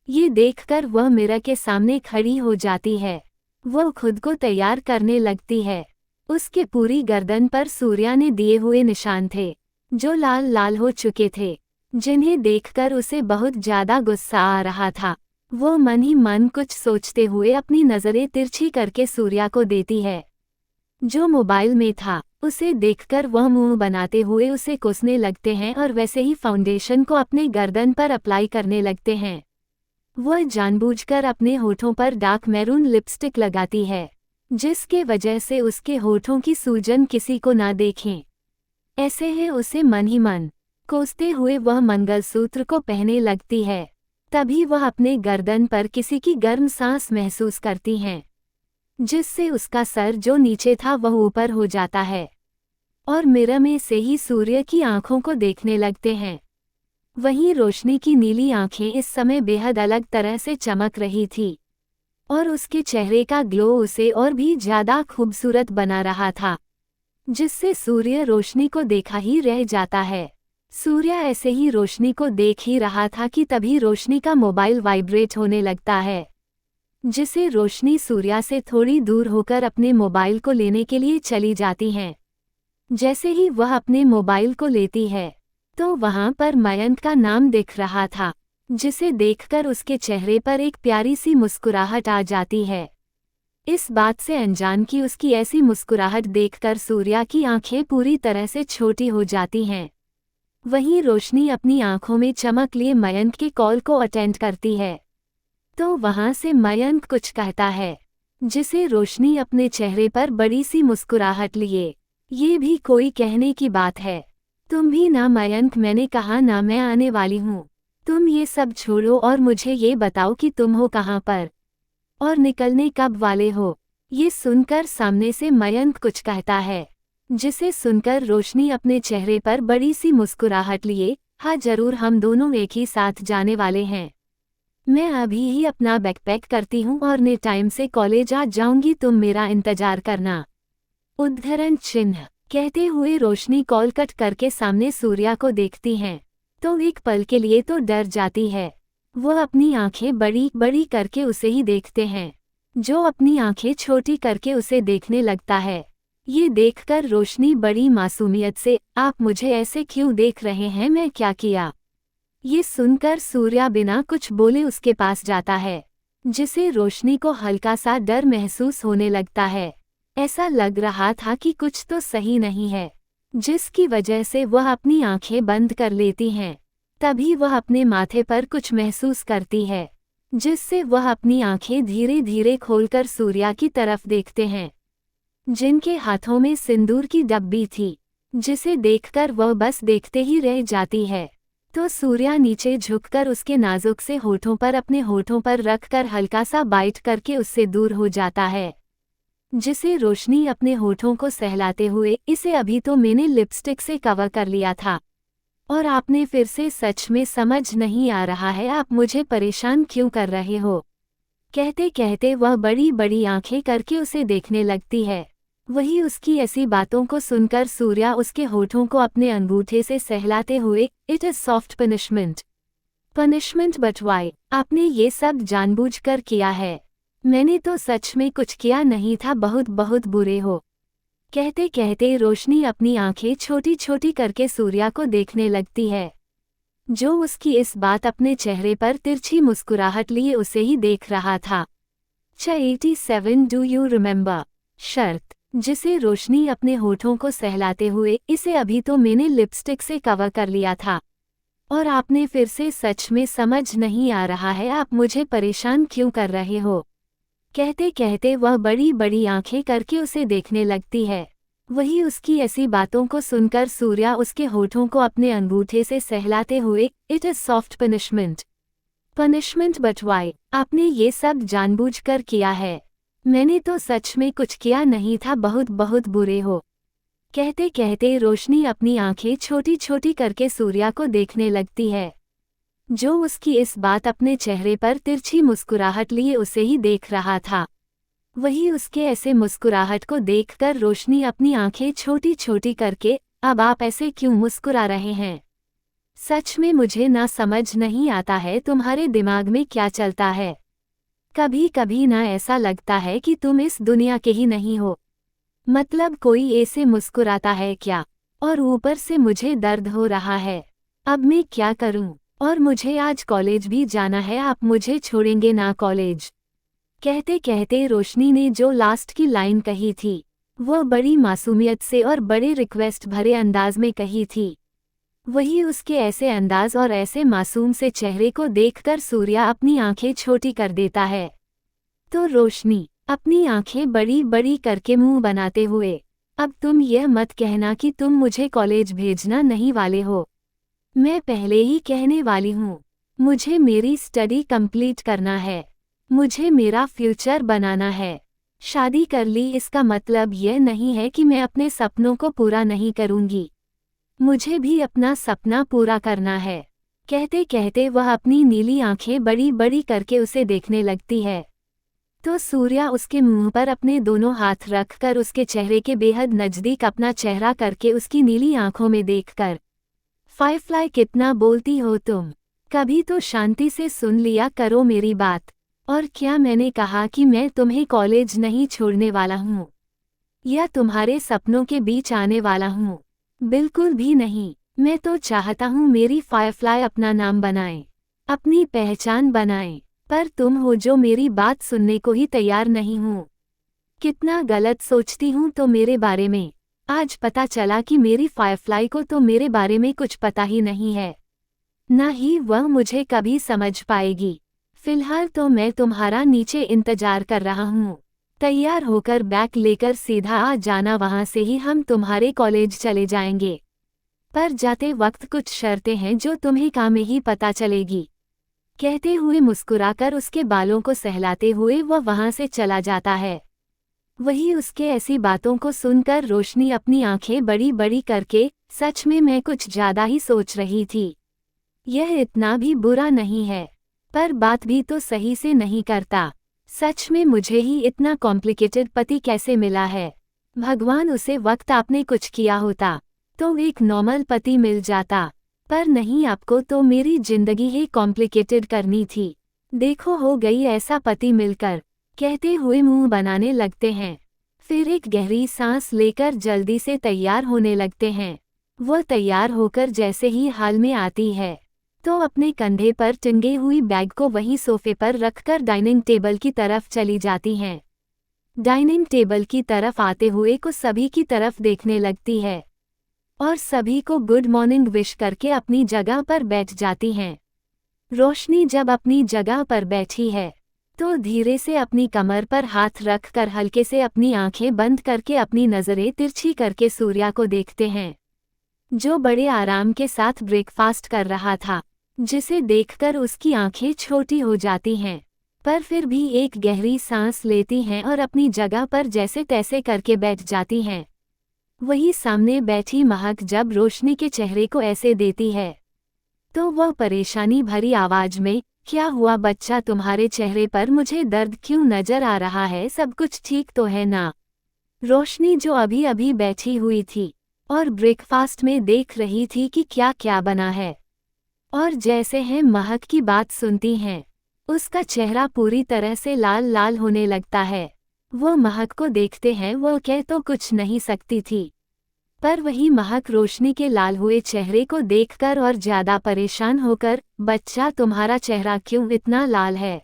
ये देखकर वह मिरर के सामने खड़ी हो जाती है। वह खुद को तैयार करने लगती है। उसके पूरी गर्दन पर सूर्या ने दिए हुए निशान थे जो लाल लाल हो चुके थे, जिन्हें देखकर उसे बहुत ज्यादा गुस्सा आ रहा था। वो मन ही मन कुछ सोचते हुए अपनी नजरें तिरछी करके सूर्या को देती है जो मोबाइल में था। उसे देखकर वह मुंह बनाते हुए उसे कोसने लगते हैं और वैसे ही फाउंडेशन को अपने गर्दन पर अप्लाई करने लगते हैं। वह जानबूझकर अपने होठों पर डार्क मैरून लिपस्टिक लगाती है जिसके वजह से उसके होठों की सूजन किसी को ना देखें। ऐसे ही उसे मन ही मन कोसते हुए वह मंगलसूत्र को पहनने लगती है। तभी वह अपने गर्दन पर किसी की गर्म सांस महसूस करती हैं, जिससे उसका सर जो नीचे था वह ऊपर हो जाता है और मिरर में से ही सूर्य की आंखों को देखने लगते हैं। वहीं रोशनी की नीली आंखें इस समय बेहद अलग तरह से चमक रही थी और उसके चेहरे का ग्लो उसे और भी ज्यादा खूबसूरत बना रहा था, जिससे सूर्य रोशनी को देखा ही रह जाता है। सूर्य ऐसे ही रोशनी को देख ही रहा था कि तभी रोशनी का मोबाइल वाइब्रेट होने लगता है, जिसे रोशनी सूर्या से थोड़ी दूर होकर अपने मोबाइल को लेने के लिए चली जाती हैं। जैसे ही वह अपने मोबाइल को लेती है तो वहां पर मयंक का नाम दिख रहा था, जिसे देखकर उसके चेहरे पर एक प्यारी सी मुस्कुराहट आ जाती है। इस बात से अनजान कि उसकी ऐसी मुस्कुराहट देखकर सूर्या की आंखें पूरी तरह से छोटी हो जाती हैं। वहीं रोशनी अपनी आंखों में चमक लिए मयंक के कॉल को अटेंड करती है तो वहां से मयंक कुछ कहता है, जिसे रोशनी अपने चेहरे पर बड़ी सी मुस्कुराहट लिए, ये भी कोई कहने की बात है। तुम भी ना मयंक, मैंने कहा ना मैं आने वाली हूँ। तुम ये सब छोड़ो और मुझे ये बताओ कि तुम हो कहाँ पर और निकलने कब वाले हो। ये सुनकर सामने से मयंक कुछ कहता है, जिसे सुनकर रोशनी अपने चेहरे पर बड़ी सी मुस्कुराहट लिए, हाँ जरूर, हम दोनों एक ही साथ जाने वाले हैं। मैं अभी ही अपना बैकपैक करती हूँ और ने टाइम से कॉलेज आ जाऊंगी, तुम मेरा इंतजार करना। उद्धरण चिन्ह कहते हुए रोशनी कॉल कट करके सामने सूर्या को देखती हैं तो एक पल के लिए तो डर जाती है। वह अपनी आंखें बड़ी बड़ी करके उसे ही देखते हैं, जो अपनी आंखें छोटी करके उसे देखने लगता है। ये देखकर रोशनी बड़ी मासूमियत से, आप मुझे ऐसे क्यों देख रहे हैं, मैं क्या किया। ये सुनकर सूर्या बिना कुछ बोले उसके पास जाता है, जिसे रोशनी को हल्का सा डर महसूस होने लगता है। ऐसा लग रहा था कि कुछ तो सही नहीं है, जिसकी वजह से वह अपनी आंखें बंद कर लेती हैं। तभी वह अपने माथे पर कुछ महसूस करती है, जिससे वह अपनी आंखें धीरे धीरे खोलकर सूर्या की तरफ देखते हैं, जिनके हाथों में सिंदूर की डब्बी थी, जिसे देखकर वह बस देखते ही रह जाती है। तो सूर्या नीचे झुककर उसके नाजुक से होठों पर अपने होठों पर रखकर हल्का सा बाइट करके उससे दूर हो जाता है, जिसे रोशनी अपने होठों को सहलाते हुए, इसे अभी तो मैंने लिपस्टिक से कवर कर लिया था और आपने फिर से, सच में समझ नहीं आ रहा है आप मुझे परेशान क्यों कर रहे हो। कहते कहते वह बड़ी बड़ी आंखें करके उसे देखने लगती है। वही उसकी ऐसी बातों को सुनकर सूर्या उसके होठों को अपने अंगूठे से सहलाते हुए, it is soft punishment but why, आपने ये सब जानबूझकर किया है। मैंने तो सच में कुछ किया नहीं था, बहुत बहुत बुरे हो। कहते कहते रोशनी अपनी आंखें छोटी छोटी करके सूर्या को देखने लगती है, जो उसकी इस बात अपने चेहरे पर तिरछी मुस्कुराहट लिए उसे ही देख रहा था। 87 डू यू रिमेंबर शर्त, जिसे रोशनी अपने होठों को सहलाते हुए, इसे अभी तो मैंने लिपस्टिक से कवर कर लिया था और आपने फिर से सच में समझ नहीं आ रहा है आप मुझे परेशान क्यों कर रहे हो। कहते कहते वह बड़ी बड़ी आंखें करके उसे देखने लगती है। वही उसकी ऐसी बातों को सुनकर सूर्या उसके होठों को अपने अंगूठे से सहलाते हुए, it is soft punishment. Punishment but why? आपने ये सब जानबूझकर किया है। मैंने तो सच में कुछ किया नहीं था, बहुत बहुत बुरे हो। कहते कहते रोशनी अपनी आंखें छोटी छोटी करके सूर्या को देखने लगती है, जो उसकी इस बात अपने चेहरे पर तिरछी मुस्कुराहट लिए उसे ही देख रहा था। वही उसके ऐसे मुस्कुराहट को देखकर रोशनी अपनी आंखें छोटी छोटी करके, अब आप ऐसे क्यों मुस्कुरा रहे हैं? सच में मुझे ना समझ नहीं आता है तुम्हारे दिमाग में क्या चलता है। कभी कभी ना ऐसा लगता है कि तुम इस दुनिया के ही नहीं हो। मतलब कोई ऐसे मुस्कुराता है क्या? और ऊपर से मुझे दर्द हो रहा है। अब मैं क्या करूं? और मुझे आज कॉलेज भी जाना है, आप मुझे छोड़ेंगे ना कॉलेज? कहते कहते रोशनी ने जो लास्ट की लाइन कही थी, वो बड़ी मासूमियत से और बड़े रिक्वेस्ट भरे अंदाज में कही थी। वही उसके ऐसे अंदाज और ऐसे मासूम से चेहरे को देखकर सूर्या अपनी आंखें छोटी कर देता है। तो रोशनी अपनी आंखें बड़ी बड़ी करके मुंह बनाते हुए, अब तुम यह मत कहना कि तुम मुझे कॉलेज भेजना नहीं वाले हो। मैं पहले ही कहने वाली हूँ, मुझे मेरी स्टडी कंप्लीट करना है। मुझे मेरा फ्यूचर बनाना है। शादी कर ली इसका मतलब यह नहीं है कि मैं अपने सपनों को पूरा नहीं करूँगी। मुझे भी अपना सपना पूरा करना है। कहते कहते वह अपनी नीली आंखें बड़ी बड़ी करके उसे देखने लगती है। तो सूर्या उसके मुंह पर अपने दोनों हाथ रखकर उसके चेहरे के बेहद नज़दीक अपना चेहरा करके उसकी नीली आंखों में देखकर, फायरफ्लाई कितना बोलती हो तुम? कभी तो शांति से सुन लिया करो मेरी बात। और क्या मैंने कहा कि मैं तुम्हें कॉलेज नहीं छोड़ने वाला हूँ या तुम्हारे सपनों के बीच आने वाला हूँ? बिल्कुल भी नहीं। मैं तो चाहता हूँ मेरी फायरफ्लाई अपना नाम बनाए, अपनी पहचान बनाए। पर तुम हो जो मेरी बात सुनने को ही तैयार नहीं हूँ। कितना गलत सोचती हूँ तो मेरे बारे में। आज पता चला कि मेरी फायरफ्लाई को तो मेरे बारे में कुछ पता ही नहीं है, न ही वह मुझे कभी समझ पाएगी। फिलहाल तो मैं तुम्हारा नीचे इंतजार कर रहा हूँ। तैयार होकर बैग लेकर सीधा आ जाना, वहाँ से ही हम तुम्हारे कॉलेज चले जाएंगे। पर जाते वक्त कुछ शर्तें हैं जो तुम्हें काम में ही पता चलेगी। कहते हुए मुस्कुराकर उसके बालों को सहलाते हुए वह वहाँ से चला जाता है। वही उसके ऐसी बातों को सुनकर रोशनी अपनी आंखें बड़ी बड़ी करके, सच में मैं कुछ ज्यादा ही सोच रही थी। यह इतना भी बुरा नहीं है, पर बात भी तो सही से नहीं करता। सच में मुझे ही इतना कॉम्प्लिकेटेड पति कैसे मिला है? भगवान, उसे वक्त आपने कुछ किया होता तो एक नॉर्मल पति मिल जाता, पर नहीं, आपको तो मेरी जिंदगी ही कॉम्प्लिकेटेड करनी थी। देखो हो गई ऐसा पति मिलकर। कहते हुए मुंह बनाने लगते हैं, फिर एक गहरी सांस लेकर जल्दी से तैयार होने लगते हैं। वो तैयार होकर जैसे ही हाल में आती है, तो अपने कंधे पर टंगे हुई बैग को वहीं सोफे पर रखकर डाइनिंग टेबल की तरफ चली जाती हैं। डाइनिंग टेबल की तरफ आते हुए को सभी की तरफ देखने लगती है और सभी को गुड मॉर्निंग विश करके अपनी जगह पर बैठ जाती हैं। रोशनी जब अपनी जगह पर बैठी है, तो धीरे से अपनी कमर पर हाथ रखकर हल्के से अपनी आंखें बंद करके अपनी नज़रें तिरछी करके सूर्या को देखते हैं, जो बड़े आराम के साथ ब्रेकफास्ट कर रहा था, जिसे देखकर उसकी आंखें छोटी हो जाती हैं, पर फिर भी एक गहरी सांस लेती हैं और अपनी जगह पर जैसे तैसे करके बैठ जाती हैं। वही सामने बैठी महक जब रोशनी के चेहरे को ऐसे देती है, तो वह परेशानी भरी आवाज में, क्या हुआ बच्चा, तुम्हारे चेहरे पर मुझे दर्द क्यों नजर आ रहा है? सब कुछ ठीक तो है ना? रोशनी जो अभी अभी बैठी हुई थी और ब्रेकफास्ट में देख रही थी कि क्या क्या बना है, और जैसे है महक की बात सुनती हैं, उसका चेहरा पूरी तरह से लाल लाल होने लगता है। वो महक को देखते हैं, वो कह तो कुछ नहीं सकती थी, पर वही महक रोशनी के लाल हुए चेहरे को देखकर और ज्यादा परेशान होकर, बच्चा तुम्हारा चेहरा क्यों इतना लाल है?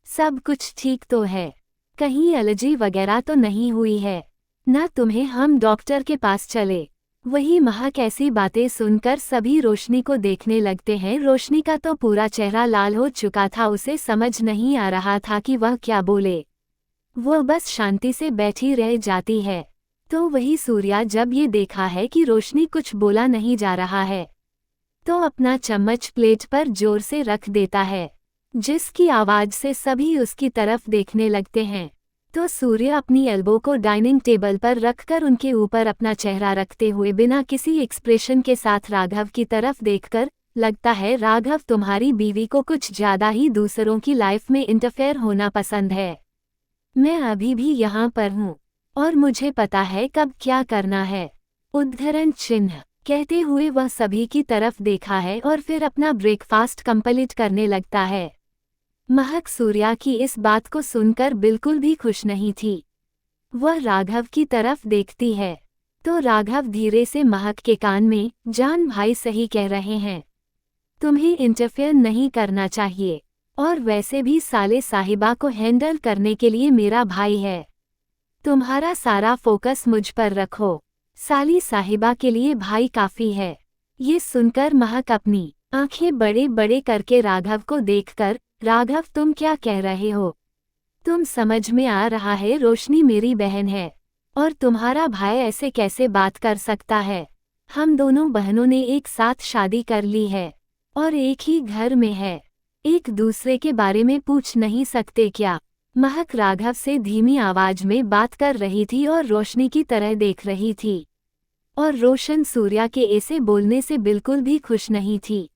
सब कुछ ठीक तो है? कहीं एलर्जी वगैरह तो नहीं हुई है ना? तुम्हें हम डॉक्टर के पास चले? वही महक ऐसी बातें सुनकर सभी रोशनी को देखने लगते हैं। रोशनी का तो पूरा चेहरा लाल हो चुका था, उसे समझ नहीं आ रहा था कि वह क्या बोले। वो बस शांति से बैठी रह जाती है। तो वही सूर्या जब ये देखा है कि रोशनी कुछ बोला नहीं जा रहा है, तो अपना चम्मच प्लेट पर जोर से रख देता है, जिसकी आवाज से सभी उसकी तरफ देखने लगते हैं। तो सूर्य अपनी एल्बो को डाइनिंग टेबल पर रखकर उनके ऊपर अपना चेहरा रखते हुए बिना किसी एक्सप्रेशन के साथ राघव की तरफ देखकर, लगता है राघव तुम्हारी बीवी को कुछ ज्यादा ही दूसरों की लाइफ में इंटरफेयर होना पसंद है। मैं अभी भी यहाँ पर हूँ और मुझे पता है कब क्या करना है। उद्धरण चिन्ह कहते हुए वह सभी की तरफ देखा है और फिर अपना ब्रेकफास्ट कंप्लीट करने लगता है। महक सूर्या की इस बात को सुनकर बिल्कुल भी खुश नहीं थी। वह राघव की तरफ देखती है तो राघव धीरे से महक के कान में, जान भाई सही कह रहे हैं, तुम्हें इंटरफेयर नहीं करना चाहिए, और वैसे भी साले साहिबा को हैंडल करने के लिए मेरा भाई है। तुम्हारा सारा फोकस मुझ पर रखो, साली साहिबा के लिए भाई काफी है। ये सुनकर महक अपनी आंखें बड़े बड़े करके राघव को देखकर, राघव तुम क्या कह रहे हो? तुम समझ में आ रहा है रोशनी मेरी बहन है और तुम्हारा भाई ऐसे कैसे बात कर सकता है? हम दोनों बहनों ने एक साथ शादी कर ली है और एक ही घर में है, एक दूसरे के बारे में पूछ नहीं सकते क्या? महक राघव से धीमी आवाज में बात कर रही थी और रोशनी की तरह देख रही थी, और रोशन सूर्या के ऐसे बोलने से बिल्कुल भी खुश नहीं थी।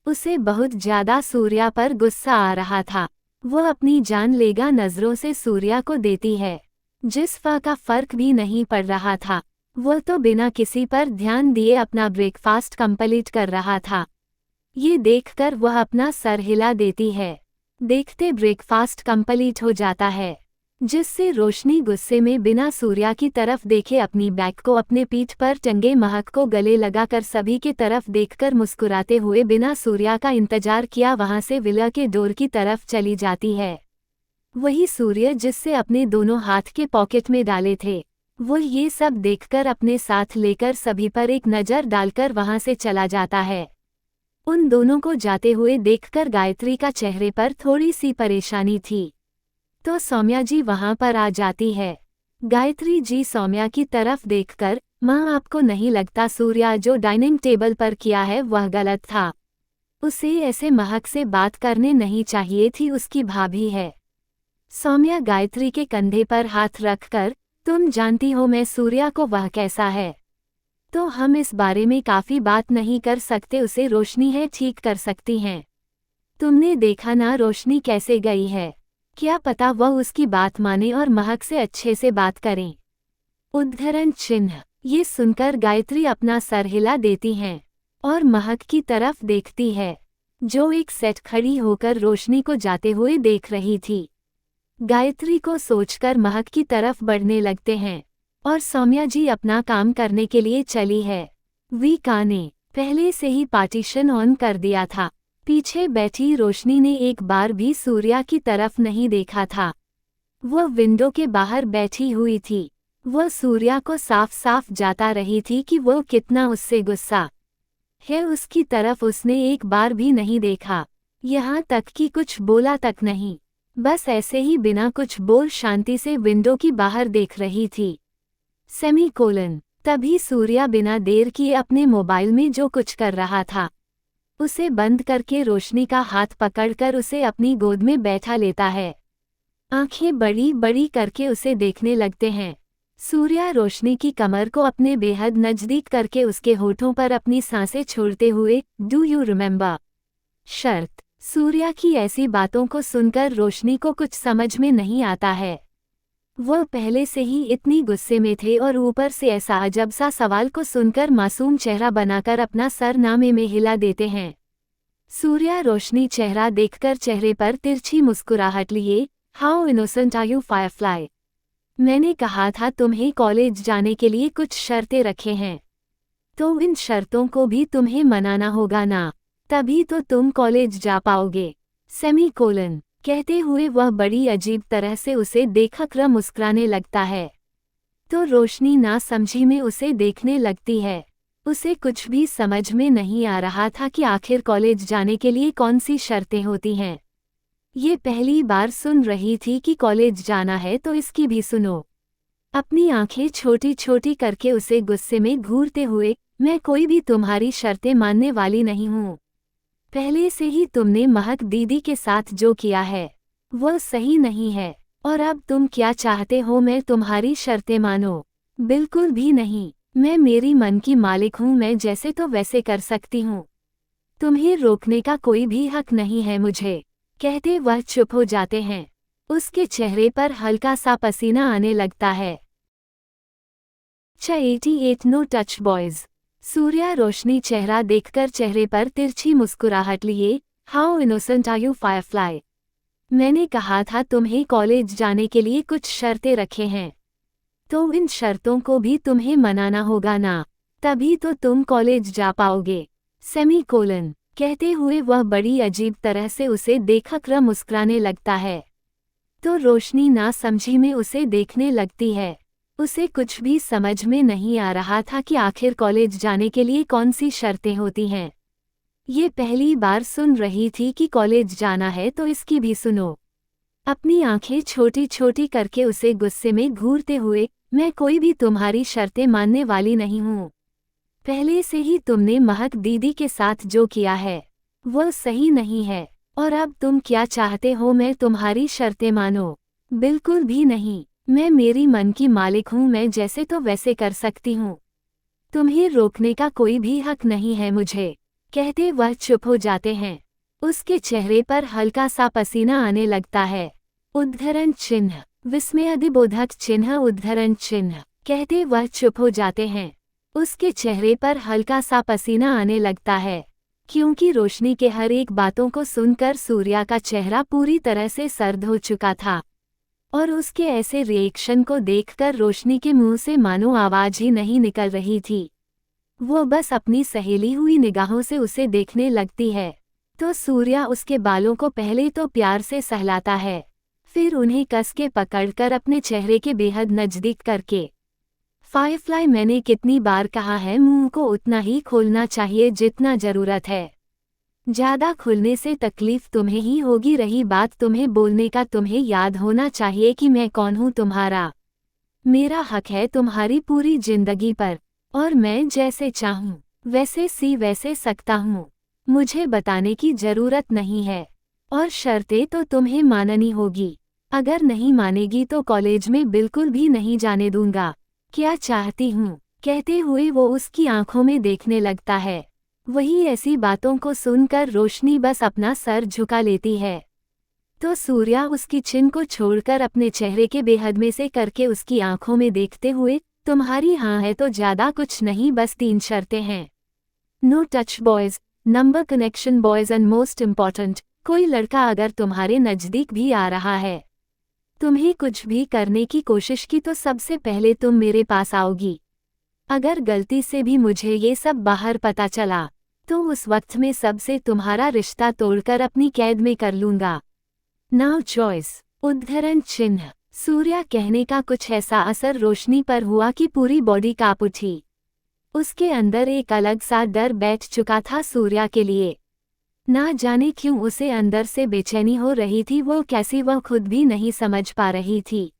उसे बहुत ज्यादा सूर्या पर गुस्सा आ रहा था। वह अपनी जान लेगा नजरों से सूर्या को देती है, जिस का फर्क भी नहीं पड़ रहा था। वह तो बिना किसी पर ध्यान दिए अपना ब्रेकफास्ट कंप्लीट कर रहा था। ये देखकर वह अपना सर हिला देती है। देखते ब्रेकफास्ट कंप्लीट हो जाता है, जिससे रोशनी गुस्से में बिना सूर्या की तरफ देखे अपनी बैग को अपने पीठ पर टंगे महक को गले लगाकर सभी के तरफ देखकर मुस्कुराते हुए बिना सूर्या का इंतजार किया वहां से विला के डोर की तरफ चली जाती है। वही सूर्य जिससे अपने दोनों हाथ के पॉकेट में डाले थे, वो ये सब देखकर अपने साथ लेकर सभी पर एक नज़र डालकर वहां से चला जाता है। उन दोनों को जाते हुए देखकर गायत्री का चेहरे पर थोड़ी सी परेशानी थी, तो सौम्या जी वहां पर आ जाती है। गायत्री जी सौम्या की तरफ देखकर, माँ आपको नहीं लगता सूर्या जो डाइनिंग टेबल पर किया है वह गलत था? उसे ऐसे महक से बात करने नहीं चाहिए थी, उसकी भाभी है। सौम्या गायत्री के कंधे पर हाथ रखकर, तुम जानती हो मैं सूर्या को वह कैसा है, तो हम इस बारे में काफी बात नहीं कर सकते, उसे रोशनी है ठीक कर सकती हैं। तुमने देखा ना रोशनी कैसे गई है, क्या पता वह उसकी बात माने और महक से अच्छे से बात करें। उद्धरण चिन्ह ये सुनकर गायत्री अपना सर हिला देती हैं और महक की तरफ देखती है, जो एक सेट खड़ी होकर रोशनी को जाते हुए देख रही थी। गायत्री को सोचकर महक की तरफ बढ़ने लगते हैं और सौम्या जी अपना काम करने के लिए चली है। वीका ने पहले से ही पार्टीशन ऑन कर दिया था। पीछे बैठी रोशनी ने एक बार भी सूर्या की तरफ नहीं देखा था। वह विंडो के बाहर बैठी हुई थी। वह सूर्या को साफ साफ जाता रही थी कि वो कितना उससे गुस्सा है, उसकी तरफ उसने एक बार भी नहीं देखा, यहाँ तक कि कुछ बोला तक नहीं। बस ऐसे ही बिना कुछ बोल शांति से विंडो की बाहर देख रही थी। सेमीकोलन तभी सूर्या बिना देर किए अपने मोबाइल में जो कुछ कर रहा था उसे बंद करके रोशनी का हाथ पकड़कर उसे अपनी गोद में बैठा लेता है। आंखें बड़ी बड़ी करके उसे देखने लगते हैं। सूर्या रोशनी की कमर को अपने बेहद नजदीक करके उसके होठों पर अपनी सांसें छोड़ते हुए, डू यू रिमेंबर शर्त। सूर्या की ऐसी बातों को सुनकर रोशनी को कुछ समझ में नहीं आता है। वह पहले से ही इतनी गुस्से में थे और ऊपर से ऐसा अजब सा सवाल को सुनकर मासूम चेहरा बनाकर अपना सर नामे में हिला देते हैं। सूर्या रोशनी चेहरा देखकर चेहरे पर तिरछी मुस्कुराहट लिए, how innocent are you firefly. मैंने कहा था तुम्हें कॉलेज जाने के लिए कुछ शर्तें रखे हैं, तो इन शर्तों को भी तुम्हें मनाना होगा ना, तभी तो तुम कॉलेज जा पाओगे। सेमीकोलन कहते हुए वह बड़ी अजीब तरह से उसे देखकर मुस्कुराने लगता है। तो रोशनी नासमझी में उसे देखने लगती है। उसे कुछ भी समझ में नहीं आ रहा था कि आखिर कॉलेज जाने के लिए कौन सी शर्तें होती हैं। ये पहली बार सुन रही थी कि कॉलेज जाना है तो इसकी भी सुनो। अपनी आंखें छोटी छोटी करके उसे गुस्से में घूरते हुए, मैं कोई भी तुम्हारी शर्तें मानने वाली नहीं हूँ। पहले से ही तुमने महक दीदी के साथ जो किया है वो सही नहीं है, और अब तुम क्या चाहते हो मैं तुम्हारी शर्तें मानो? बिल्कुल भी नहीं। मैं मेरी मन की मालिक हूँ, मैं जैसे तो वैसे कर सकती हूँ। तुम्हें रोकने का कोई भी हक नहीं है मुझे। कहते वह चुप हो जाते हैं। उसके चेहरे पर हल्का सा पसीना आने लगता है। 88 नो टच बॉयज। सूर्या रोशनी चेहरा देखकर चेहरे पर तिरछी मुस्कुराहट लिए, how innocent are you firefly. मैंने कहा था तुम्हें कॉलेज जाने के लिए कुछ शर्तें रखे हैं, तो इन शर्तों को भी तुम्हें मनाना होगा ना, तभी तो तुम कॉलेज जा पाओगे। सेमीकोलन कहते हुए वह बड़ी अजीब तरह से उसे देखकर मुस्कुराने लगता है। तो रोशनी नासमझी में उसे देखने लगती है। उसे कुछ भी समझ में नहीं आ रहा था कि आखिर कॉलेज जाने के लिए कौन सी शर्तें होती हैं। ये पहली बार सुन रही थी कि कॉलेज जाना है तो इसकी भी सुनो। अपनी आंखें छोटी छोटी करके उसे गुस्से में घूरते हुए, मैं कोई भी तुम्हारी शर्तें मानने वाली नहीं हूँ। पहले से ही तुमने महक दीदी के साथ जो किया है वो सही नहीं है, और अब तुम क्या चाहते हो मैं तुम्हारी शर्तें मानो? बिल्कुल भी नहीं। मैं मेरी मन की मालिक हूँ, मैं जैसे तो वैसे कर सकती हूँ। तुम्हें रोकने का कोई भी हक नहीं है मुझे। कहते वह चुप हो जाते हैं। उसके चेहरे पर हल्का सा पसीना आने लगता है। उद्धरण चिन्ह, विस्मयादिबोधक चिन्ह, उद्धरण चिन्ह। कहते वह चुप हो जाते हैं। उसके चेहरे पर हल्का सा पसीना आने लगता है, क्योंकि रोशनी के हर एक बातों को सुनकर सूर्या का चेहरा पूरी तरह से सर्द हो चुका था, और उसके ऐसे रिएक्शन को देखकर रोशनी के मुंह से मानो आवाज ही नहीं निकल रही थी। वो बस अपनी सहेली हुई निगाहों से उसे देखने लगती है। तो सूर्या उसके बालों को पहले तो प्यार से सहलाता है, फिर उन्हें कस के पकड़कर अपने चेहरे के बेहद नजदीक करके, फायरफ्लाई मैंने कितनी बार कहा है मुंह को उतना ही खोलना चाहिए जितना जरूरत है। ज्यादा खुलने से तकलीफ तुम्हें ही होगी। रही बात तुम्हें बोलने का, तुम्हें याद होना चाहिए कि मैं कौन हूँ तुम्हारा। मेरा हक है तुम्हारी पूरी जिंदगी पर, और मैं जैसे चाहूँ वैसे सकता हूँ। मुझे बताने की जरूरत नहीं है, और शर्तें तो तुम्हें माननी होगी। अगर नहीं मानेगी तो कॉलेज में बिल्कुल भी नहीं जाने दूंगा। क्या चाहती हूँ? कहते हुए वो उसकी आंखों में देखने लगता है। वही ऐसी बातों को सुनकर रोशनी बस अपना सर झुका लेती है। तो सूर्या उसकी चिन को छोड़कर अपने चेहरे के बेहद में से करके उसकी आंखों में देखते हुए, तुम्हारी हाँ है तो ज्यादा कुछ नहीं, बस 3 शर्तें हैं। No touch boys, number connection boys, and most important, कोई लड़का अगर तुम्हारे नजदीक भी आ रहा है, तुम्हें कुछ भी करने की कोशिश की तो सबसे पहले तुम मेरे पास आओगी। अगर गलती से भी मुझे ये सब बाहर पता चला तो उस वक्त में सबसे तुम्हारा रिश्ता तोड़कर अपनी कैद में कर लूंगा। नाउ चॉइस, उद्धरण चिन्ह। सूर्या कहने का कुछ ऐसा असर रोशनी पर हुआ कि पूरी बॉडी कांप उठी। उसके अंदर एक अलग सा डर बैठ चुका था सूर्या के लिए। ना जाने क्यों उसे अंदर से बेचैनी हो रही थी, वो कैसी वह खुद भी नहीं समझ पा रही थी।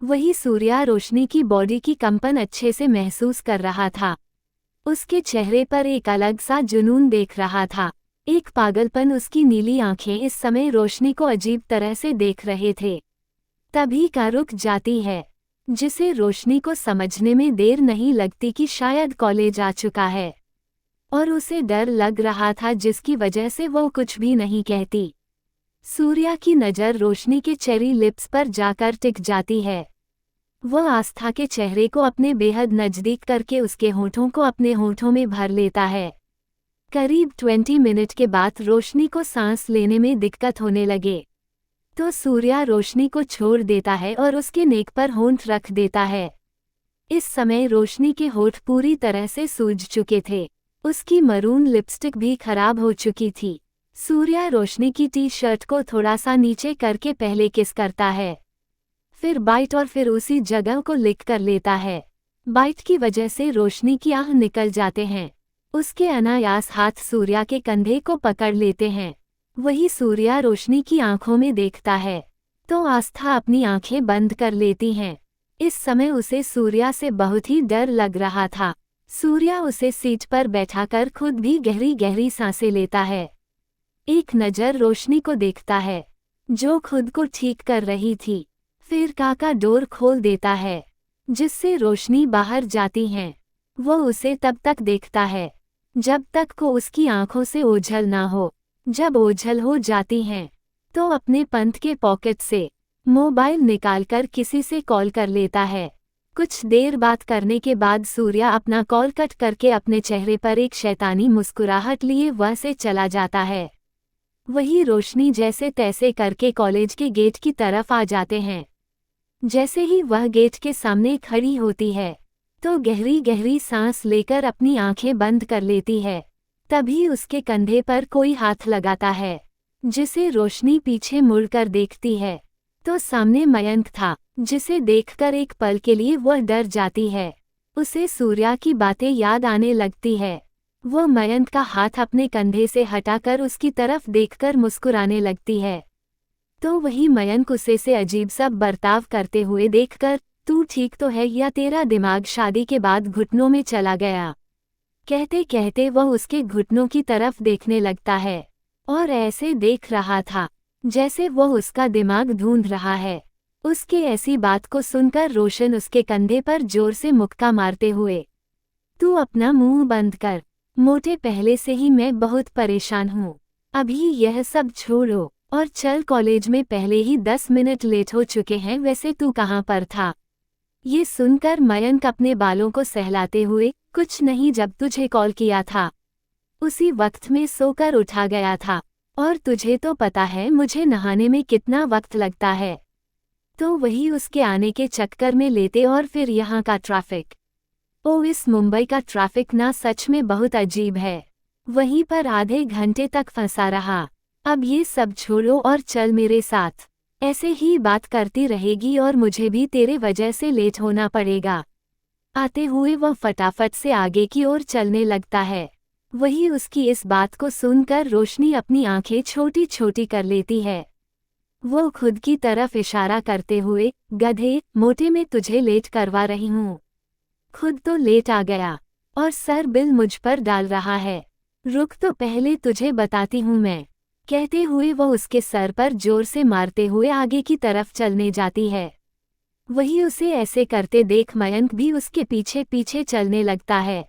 वही सूर्या रोशनी की बॉडी की कंपन अच्छे से महसूस कर रहा था। उसके चेहरे पर एक अलग सा जुनून देख रहा था, एक पागलपन। उसकी नीली आंखें इस समय रोशनी को अजीब तरह से देख रहे थे। तभी का रुक जाती है, जिसे रोशनी को समझने में देर नहीं लगती कि शायद कॉलेज आ चुका है, और उसे डर लग रहा था जिसकी वजह से वो कुछ भी नहीं कहती। सूर्या की नज़र रोशनी के चेरी लिप्स पर जाकर टिक जाती है। वह आस्था के चेहरे को अपने बेहद नज़दीक करके उसके होठों को अपने होठों में भर लेता है। करीब 20 मिनट के बाद रोशनी को सांस लेने में दिक्कत होने लगे, तो सूर्या रोशनी को छोड़ देता है और उसके नेक पर होंठ रख देता है। इस समय रोशनी के होठ पूरी तरह से सूज चुके थे, उसकी मरून लिपस्टिक भी खराब हो चुकी थी। सूर्या रोशनी की टी शर्ट को थोड़ा सा नीचे करके पहले किस करता है, फिर बाइट और फिर उसी जगह को लिख कर लेता है। बाइट की वजह से रोशनी की आह निकल जाते हैं। उसके अनायास हाथ सूर्या के कंधे को पकड़ लेते हैं। वही सूर्या रोशनी की आंखों में देखता है तो आस्था अपनी आंखें बंद कर लेती हैं। इस समय उसे सूर्या से बहुत ही डर लग रहा था। सूर्या उसे सीट पर बैठाकर खुद भी गहरी गहरी सांसें लेता है। एक नज़र रोशनी को देखता है जो खुद को ठीक कर रही थी। फिर काका डोर खोल देता है जिससे रोशनी बाहर जाती हैं। वो उसे तब तक देखता है जब तक को उसकी आंखों से ओझल ना हो। जब ओझल हो जाती हैं तो अपने पंथ के पॉकेट से मोबाइल निकालकर किसी से कॉल कर लेता है। कुछ देर बात करने के बाद सूर्या अपना कॉल कट करके अपने चेहरे पर एक शैतानी मुस्कुराहट लिए वह से चला जाता है। वही रोशनी जैसे तैसे करके कॉलेज के गेट की तरफ आ जाते हैं। जैसे ही वह गेट के सामने खड़ी होती है तो गहरी गहरी सांस लेकर अपनी आंखें बंद कर लेती है। तभी उसके कंधे पर कोई हाथ लगाता है जिसे रोशनी पीछे मुड़कर देखती है तो सामने मयंक था जिसे देखकर एक पल के लिए वह डर जाती है। उसे सूर्या की बातें याद आने लगती है। वो मयंक का हाथ अपने कंधे से हटाकर उसकी तरफ देखकर मुस्कुराने लगती है। तो वही मयंक उसे से अजीब सा बर्ताव करते हुए देखकर, तू ठीक तो है या तेरा दिमाग शादी के बाद घुटनों में चला गया? कहते कहते वह उसके घुटनों की तरफ देखने लगता है और ऐसे देख रहा था जैसे वह उसका दिमाग ढूंढ रहा है। उसके ऐसी बात को सुनकर रोशन उसके कंधे पर जोर से मुक्का मारते हुए, तू अपना मुंह बंद कर, मोटे पहले से ही मैं बहुत परेशान हूँ। अभी यह सब छोड़ो और चल, कॉलेज में पहले ही 10 मिनट लेट हो चुके हैं, वैसे तू कहाँ पर था? ये सुनकर मयंक अपने बालों को सहलाते हुए, कुछ नहीं, जब तुझे कॉल किया था उसी वक्त में सोकर उठा गया था और तुझे तो पता है मुझे नहाने में कितना वक्त लगता है। तो वही उसके आने के चक्कर में लेते और फिर यहाँ का ट्रैफिक, ओ इस मुंबई का ट्रैफिक ना सच में बहुत अजीब है। वहीं पर आधे घंटे तक फंसा रहा। अब ये सब छोड़ो और चल मेरे साथ, ऐसे ही बात करती रहेगी और मुझे भी तेरे वजह से लेट होना पड़ेगा। आते हुए वह फटाफट से आगे की ओर चलने लगता है। वही उसकी इस बात को सुनकर रोशनी अपनी आंखें छोटी छोटी कर लेती है। वो खुद की तरफ इशारा करते हुए, गधे, मोटे में तुझे लेट करवा रही हूँ, खुद तो लेट आ गया और सर बिल मुझ पर डाल रहा है। रुक तो पहले तुझे बताती हूँ मैं। कहते हुए वह उसके सर पर जोर से मारते हुए आगे की तरफ चलने जाती है। वही उसे ऐसे करते देख मयंक भी उसके पीछे पीछे चलने लगता है।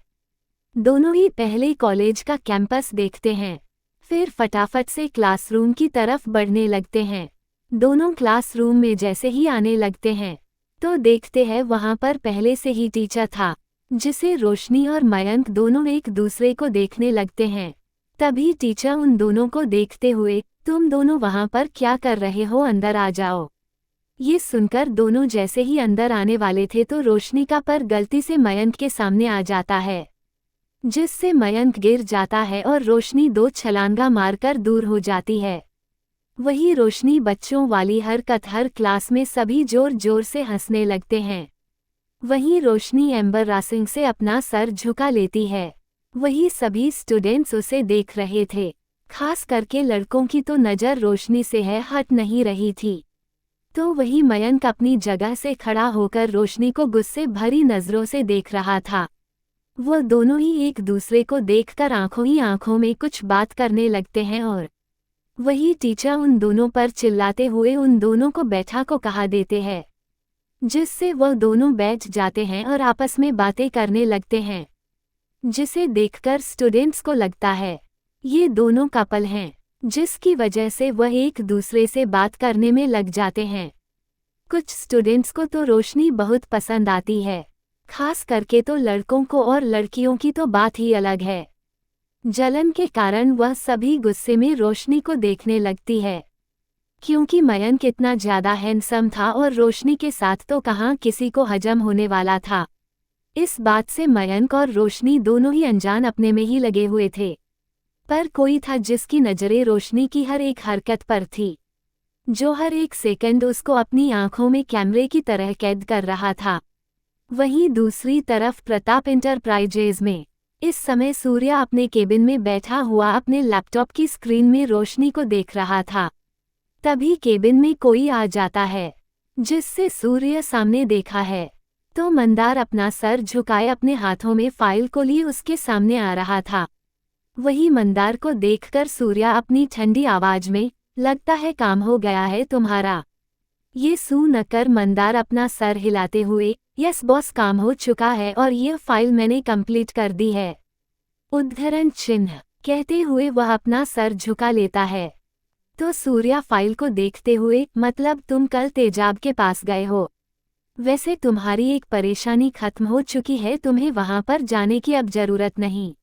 दोनों ही पहले कॉलेज का कैंपस देखते हैं, फिर फटाफट से क्लासरूम की तरफ बढ़ने लगते हैं। दोनों क्लासरूम में जैसे ही आने लगते हैं तो देखते हैं वहां पर पहले से ही टीचर था, जिसे रोशनी और मयंक दोनों एक दूसरे को देखने लगते हैं। तभी टीचर उन दोनों को देखते हुए, तुम दोनों वहां पर क्या कर रहे हो, अंदर आ जाओ। ये सुनकर दोनों जैसे ही अंदर आने वाले थे तो रोशनी का पर गलती से मयंक के सामने आ जाता है, जिससे मयंक गिर जाता है और रोशनी 2 छलांगा मारकर दूर हो जाती है। वही रोशनी बच्चों वाली हरकत हर क्लास में सभी जोर जोर से हंसने लगते हैं। वहीं रोशनी एम्बैरेसिंग से अपना सर झुका लेती है। वही सभी स्टूडेंट्स उसे देख रहे थे, खास करके लड़कों की तो नज़र रोशनी से हट नहीं रही थी। तो वही मयंक अपनी जगह से खड़ा होकर रोशनी को गुस्से भरी नज़रों से देख रहा था। वो दोनों ही एक दूसरे को देखकर आंखों ही आंखों में कुछ बात करने लगते हैं और वही टीचर उन दोनों पर चिल्लाते हुए उन दोनों को बैठा को कहा देते हैं, जिससे वह दोनों बैठ जाते हैं और आपस में बातें करने लगते हैं, जिसे देखकर स्टूडेंट्स को लगता है ये दोनों कपल हैं, जिसकी वजह से वह एक दूसरे से बात करने में लग जाते हैं। कुछ स्टूडेंट्स को तो रोशनी बहुत पसंद आती है, खास करके तो लड़कों को, और लड़कियों की तो बात ही अलग है। जलन के कारण वह सभी गुस्से में रोशनी को देखने लगती है, क्योंकि मयंक इतना ज़्यादा हैंडसम था और रोशनी के साथ तो कहाँ किसी को हजम होने वाला था। इस बात से मयंक और रोशनी दोनों ही अनजान अपने में ही लगे हुए थे, पर कोई था जिसकी नज़रें रोशनी की हर एक हरकत पर थी। जो हर एक सेकंड उसको अपनी आंखों में कैमरे की तरह कैद कर रहा था। वहीं दूसरी तरफ प्रताप इंटरप्राइजेज में इस समय सूर्या अपने केबिन में बैठा हुआ अपने लैपटॉप की स्क्रीन में रोशनी को देख रहा था। तभी केबिन में कोई आ जाता है, जिससे सूर्य सामने देखा है तो मंदार अपना सर झुकाए अपने हाथों में फाइल को लिए उसके सामने आ रहा था। वही मंदार को देखकर सूर्या अपनी ठंडी आवाज में, लगता है काम हो गया है तुम्हारा। ये सुनकर मंदार अपना सर हिलाते हुए, यस बॉस काम हो चुका है और ये फाइल मैंने कंप्लीट कर दी है, उद्धरण चिन्ह कहते हुए वह अपना सर झुका लेता है। तो सूर्या फाइल को देखते हुए, मतलब तुम कल तेजाब के पास गए हो। वैसे तुम्हारी एक परेशानी खत्म हो चुकी है, तुम्हें वहां पर जाने की अब जरूरत नहीं।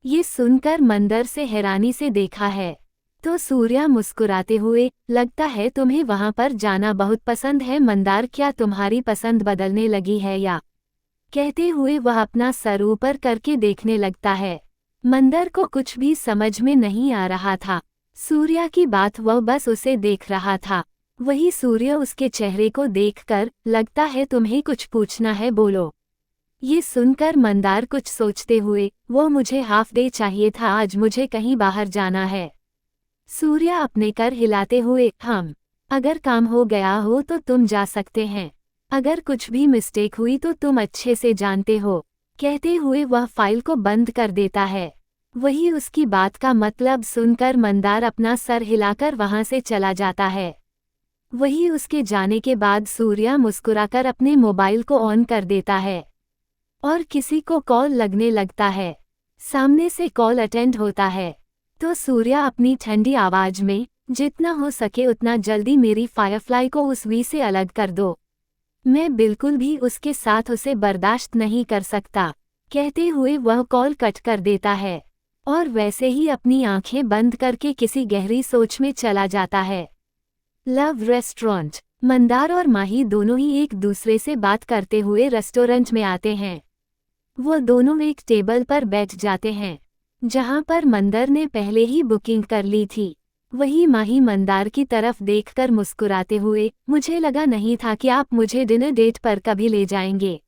ये सुनकर मंदार से हैरानी से देखा है तो सूर्या मुस्कुराते हुए, लगता है तुम्हें वहां पर जाना बहुत पसंद है मंदार, क्या तुम्हारी पसंद बदलने लगी है या? कहते हुए वह अपना सर ऊपर करके देखने लगता है। मंदार को कुछ भी समझ में नहीं आ रहा था सूर्या की बात, वह बस उसे देख रहा था। वही सूर्य उसके चेहरे को देखकर, लगता है तुम्हें कुछ पूछना है, बोलो। ये सुनकर मंदार कुछ सोचते हुए, वो मुझे हाफ डे चाहिए था, आज मुझे कहीं बाहर जाना है। सूर्या अपने कर हिलाते हुए, अगर काम हो गया हो तो तुम जा सकते हैं, अगर कुछ भी मिस्टेक हुई तो तुम अच्छे से जानते हो। कहते हुए वह फाइल को बंद कर देता है। वही उसकी बात का मतलब सुनकर मंदार अपना सर हिलाकर वहां से चला जाता है। वही उसके जाने के बाद सूर्या मुस्कुराकर अपने मोबाइल को ऑन कर देता है और किसी को कॉल लगने लगता है। सामने से कॉल अटेंड होता है तो सूर्या अपनी ठंडी आवाज में, जितना हो सके उतना जल्दी मेरी फायरफ्लाई को उस वी से अलग कर दो, मैं बिल्कुल भी उसके साथ उसे बर्दाश्त नहीं कर सकता। कहते हुए वह कॉल कट कर देता है और वैसे ही अपनी आंखें बंद करके किसी गहरी सोच में चला जाता है। Love restaurant. मंदार और माही दोनों ही एक दूसरे से बात करते हुए रेस्टोरेंट में आते हैं। वो दोनों एक टेबल पर बैठ जाते हैं जहां पर मंदार ने पहले ही बुकिंग कर ली थी। वही माही मंदार की तरफ देखकर मुस्कुराते हुए, मुझे लगा नहीं था कि आप मुझे डिनर डेट पर कभी ले जाएंगे,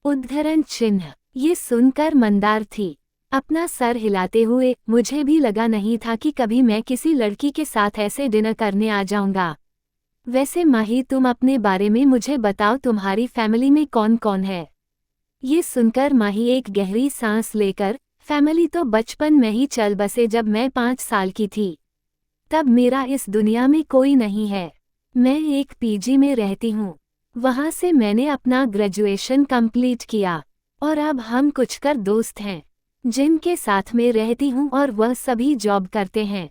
उद्धरण चिन्ह। ये सुनकर मंदार थी अपना सर हिलाते हुए, मुझे भी लगा नहीं था कि कभी मैं किसी लड़की के साथ ऐसे डिनर करने आ जाऊंगा। वैसे माही तुम अपने बारे में मुझे बताओ, तुम्हारी फैमिली में कौन कौन है? ये सुनकर माही एक गहरी सांस लेकर, फैमिली तो बचपन में ही चल बसे, जब मैं 5 साल की थी तब मेरा इस दुनिया में कोई नहीं है। मैं एक पीजी में रहती हूँ, वहाँ से मैंने अपना ग्रेजुएशन कंप्लीट किया और अब हम कुछ कर दोस्त हैं जिनके साथ में रहती हूँ और वह सभी जॉब करते हैं,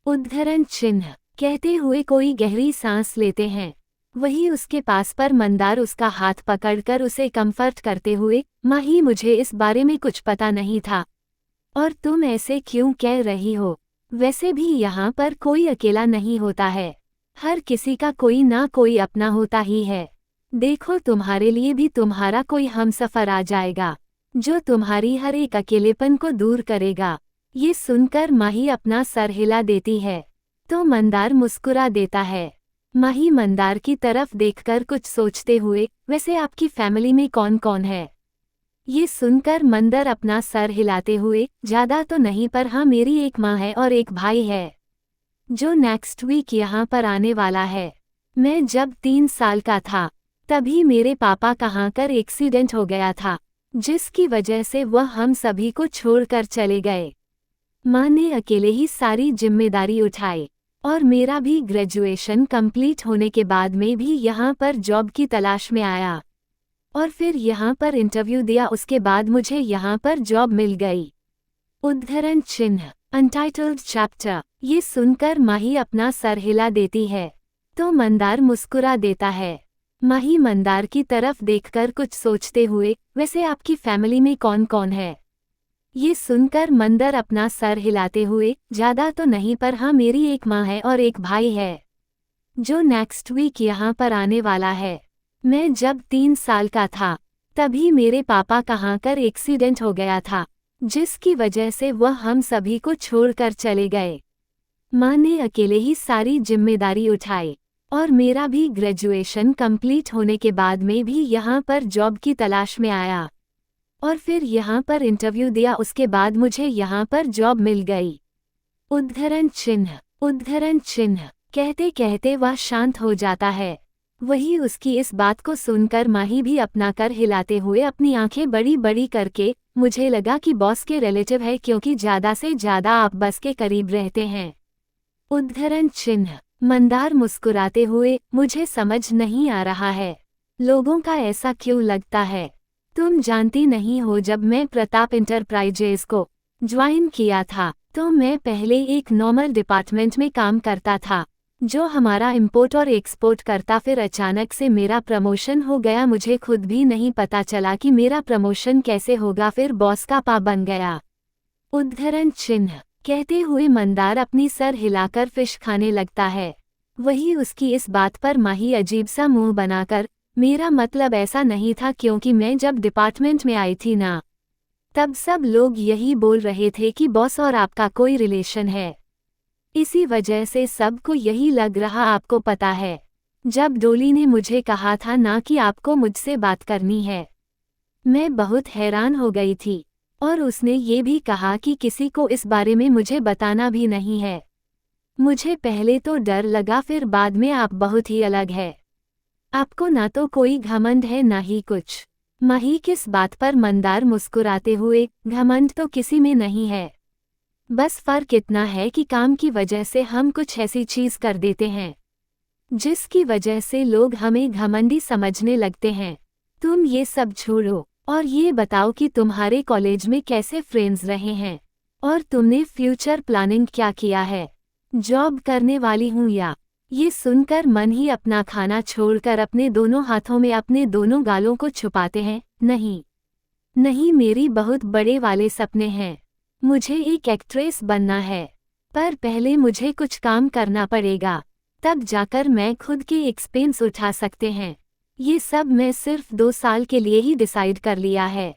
उद्धरण चिन्ह। कहते हुए कोई गहरी सांस लेते हैं। वही उसके पास पर मंदार उसका हाथ पकड़कर उसे कंफर्ट करते हुए, माही मुझे इस बारे में कुछ पता नहीं था और तुम ऐसे क्यों कह रही हो? वैसे भी यहाँ पर कोई अकेला नहीं होता है, हर किसी का कोई ना कोई अपना होता ही है। देखो तुम्हारे लिए भी तुम्हारा कोई हमसफर आ जाएगा जो तुम्हारी हर एक अकेलेपन को दूर करेगा। ये सुनकर माही अपना सर हिला देती है तो मंदार मुस्कुरा देता है। माही मंदार की तरफ देखकर कुछ सोचते हुए, वैसे आपकी फैमिली में कौन कौन है? ये सुनकर मंदार अपना सर हिलाते हुए, ज्यादा तो नहीं पर हाँ, मेरी एक माँ है और एक भाई है जो नेक्स्ट वीक यहाँ पर आने वाला है। मैं जब 3 साल का था तभी मेरे पापा कहाँ कर एक्सीडेंट हो गया था, जिसकी वजह से वह हम सभी को छोड़कर चले गए। माँ ने अकेले ही सारी जिम्मेदारी उठाई और मेरा भी ग्रेजुएशन कंप्लीट होने के बाद में भी यहाँ पर जॉब की तलाश में आया और फिर यहाँ पर इंटरव्यू दिया, उसके बाद मुझे यहाँ पर जॉब मिल गई, उद्धरण चिन्ह। Untitled chapter. ये सुनकर माही अपना सर हिला देती है तो मंदार मुस्कुरा देता है। माही मंदार की तरफ देखकर कुछ सोचते हुए, वैसे आपकी फैमिली में कौन कौन है? ये सुनकर मंदार अपना सर हिलाते हुए, ज्यादा तो नहीं पर हाँ, मेरी एक माँ है और एक भाई है जो नेक्स्ट वीक यहाँ पर आने वाला है। मैं जब 3 साल का था तभी मेरे पापा कहाँ कर एक्सीडेंट हो गया था, जिसकी वजह से वह हम सभी को छोड़कर चले गए। माँ ने अकेले ही सारी जिम्मेदारी उठाई और मेरा भी ग्रेजुएशन कंप्लीट होने के बाद में भी यहाँ पर जॉब की तलाश में आया और फिर यहाँ पर इंटरव्यू दिया। उसके बाद मुझे यहाँ पर जॉब मिल गई। उद्धरण चिन्ह कहते कहते वह शांत हो जाता है। वही उसकी इस बात को सुनकर माही भी अपना कर हिलाते हुए अपनी आंखें बड़ी बड़ी करके, मुझे लगा कि बॉस के रिलेटिव है क्योंकि ज़्यादा से ज़्यादा आप बस के करीब रहते हैं। उद्धरण चिन्ह मंदार मुस्कुराते हुए, मुझे समझ नहीं आ रहा है लोगों का ऐसा क्यों लगता है। तुम जानती नहीं हो, जब मैं प्रताप इंटरप्राइजेज को ज्वाइन किया था तो मैं पहले एक नॉर्मल डिपार्टमेंट में काम करता था जो हमारा इंपोर्ट और एक्सपोर्ट करता। फिर अचानक से मेरा प्रमोशन हो गया। मुझे खुद भी नहीं पता चला कि मेरा प्रमोशन कैसे होगा। फिर बॉस का पा बन गया। उद्धरण चिन्ह कहते हुए मंदार अपनी सर हिलाकर फिश खाने लगता है। वही उसकी इस बात पर माही अजीब सा मुंह बनाकर, मेरा मतलब ऐसा नहीं था, क्योंकि मैं जब डिपार्टमेंट में आई थी ना, तब सब लोग यही बोल रहे थे कि बॉस और आपका कोई रिलेशन है। इसी वजह से सबको यही लग रहा। आपको पता है, जब डोली ने मुझे कहा था ना कि आपको मुझसे बात करनी है, मैं बहुत हैरान हो गई थी और उसने ये भी कहा कि किसी को इस बारे में मुझे बताना भी नहीं है। मुझे पहले तो डर लगा, फिर बाद में आप बहुत ही अलग है। आपको ना तो कोई घमंड है ना ही कुछ। माही किस बात पर? मंदार मुस्कुराते हुए, घमंड तो किसी में नहीं है, बस फर्क इतना है कि काम की वजह से हम कुछ ऐसी चीज कर देते हैं जिसकी वजह से लोग हमें घमंडी समझने लगते हैं। तुम ये सब छोड़ो और ये बताओ कि तुम्हारे कॉलेज में कैसे फ्रेंड्स रहे हैं और तुमने फ्यूचर प्लानिंग क्या किया है? जॉब करने वाली हूँ या? ये सुनकर मन ही अपना खाना छोड़कर अपने दोनों हाथों में अपने दोनों गालों को छुपाते हैं। नहीं नहीं, मेरी बहुत बड़े वाले सपने हैं। मुझे एक एक्ट्रेस बनना है, पर पहले मुझे कुछ काम करना पड़ेगा, तब जाकर मैं खुद के एक्सपेंस उठा सकते हैं। ये सब मैं सिर्फ 2 साल के लिए ही डिसाइड कर लिया है,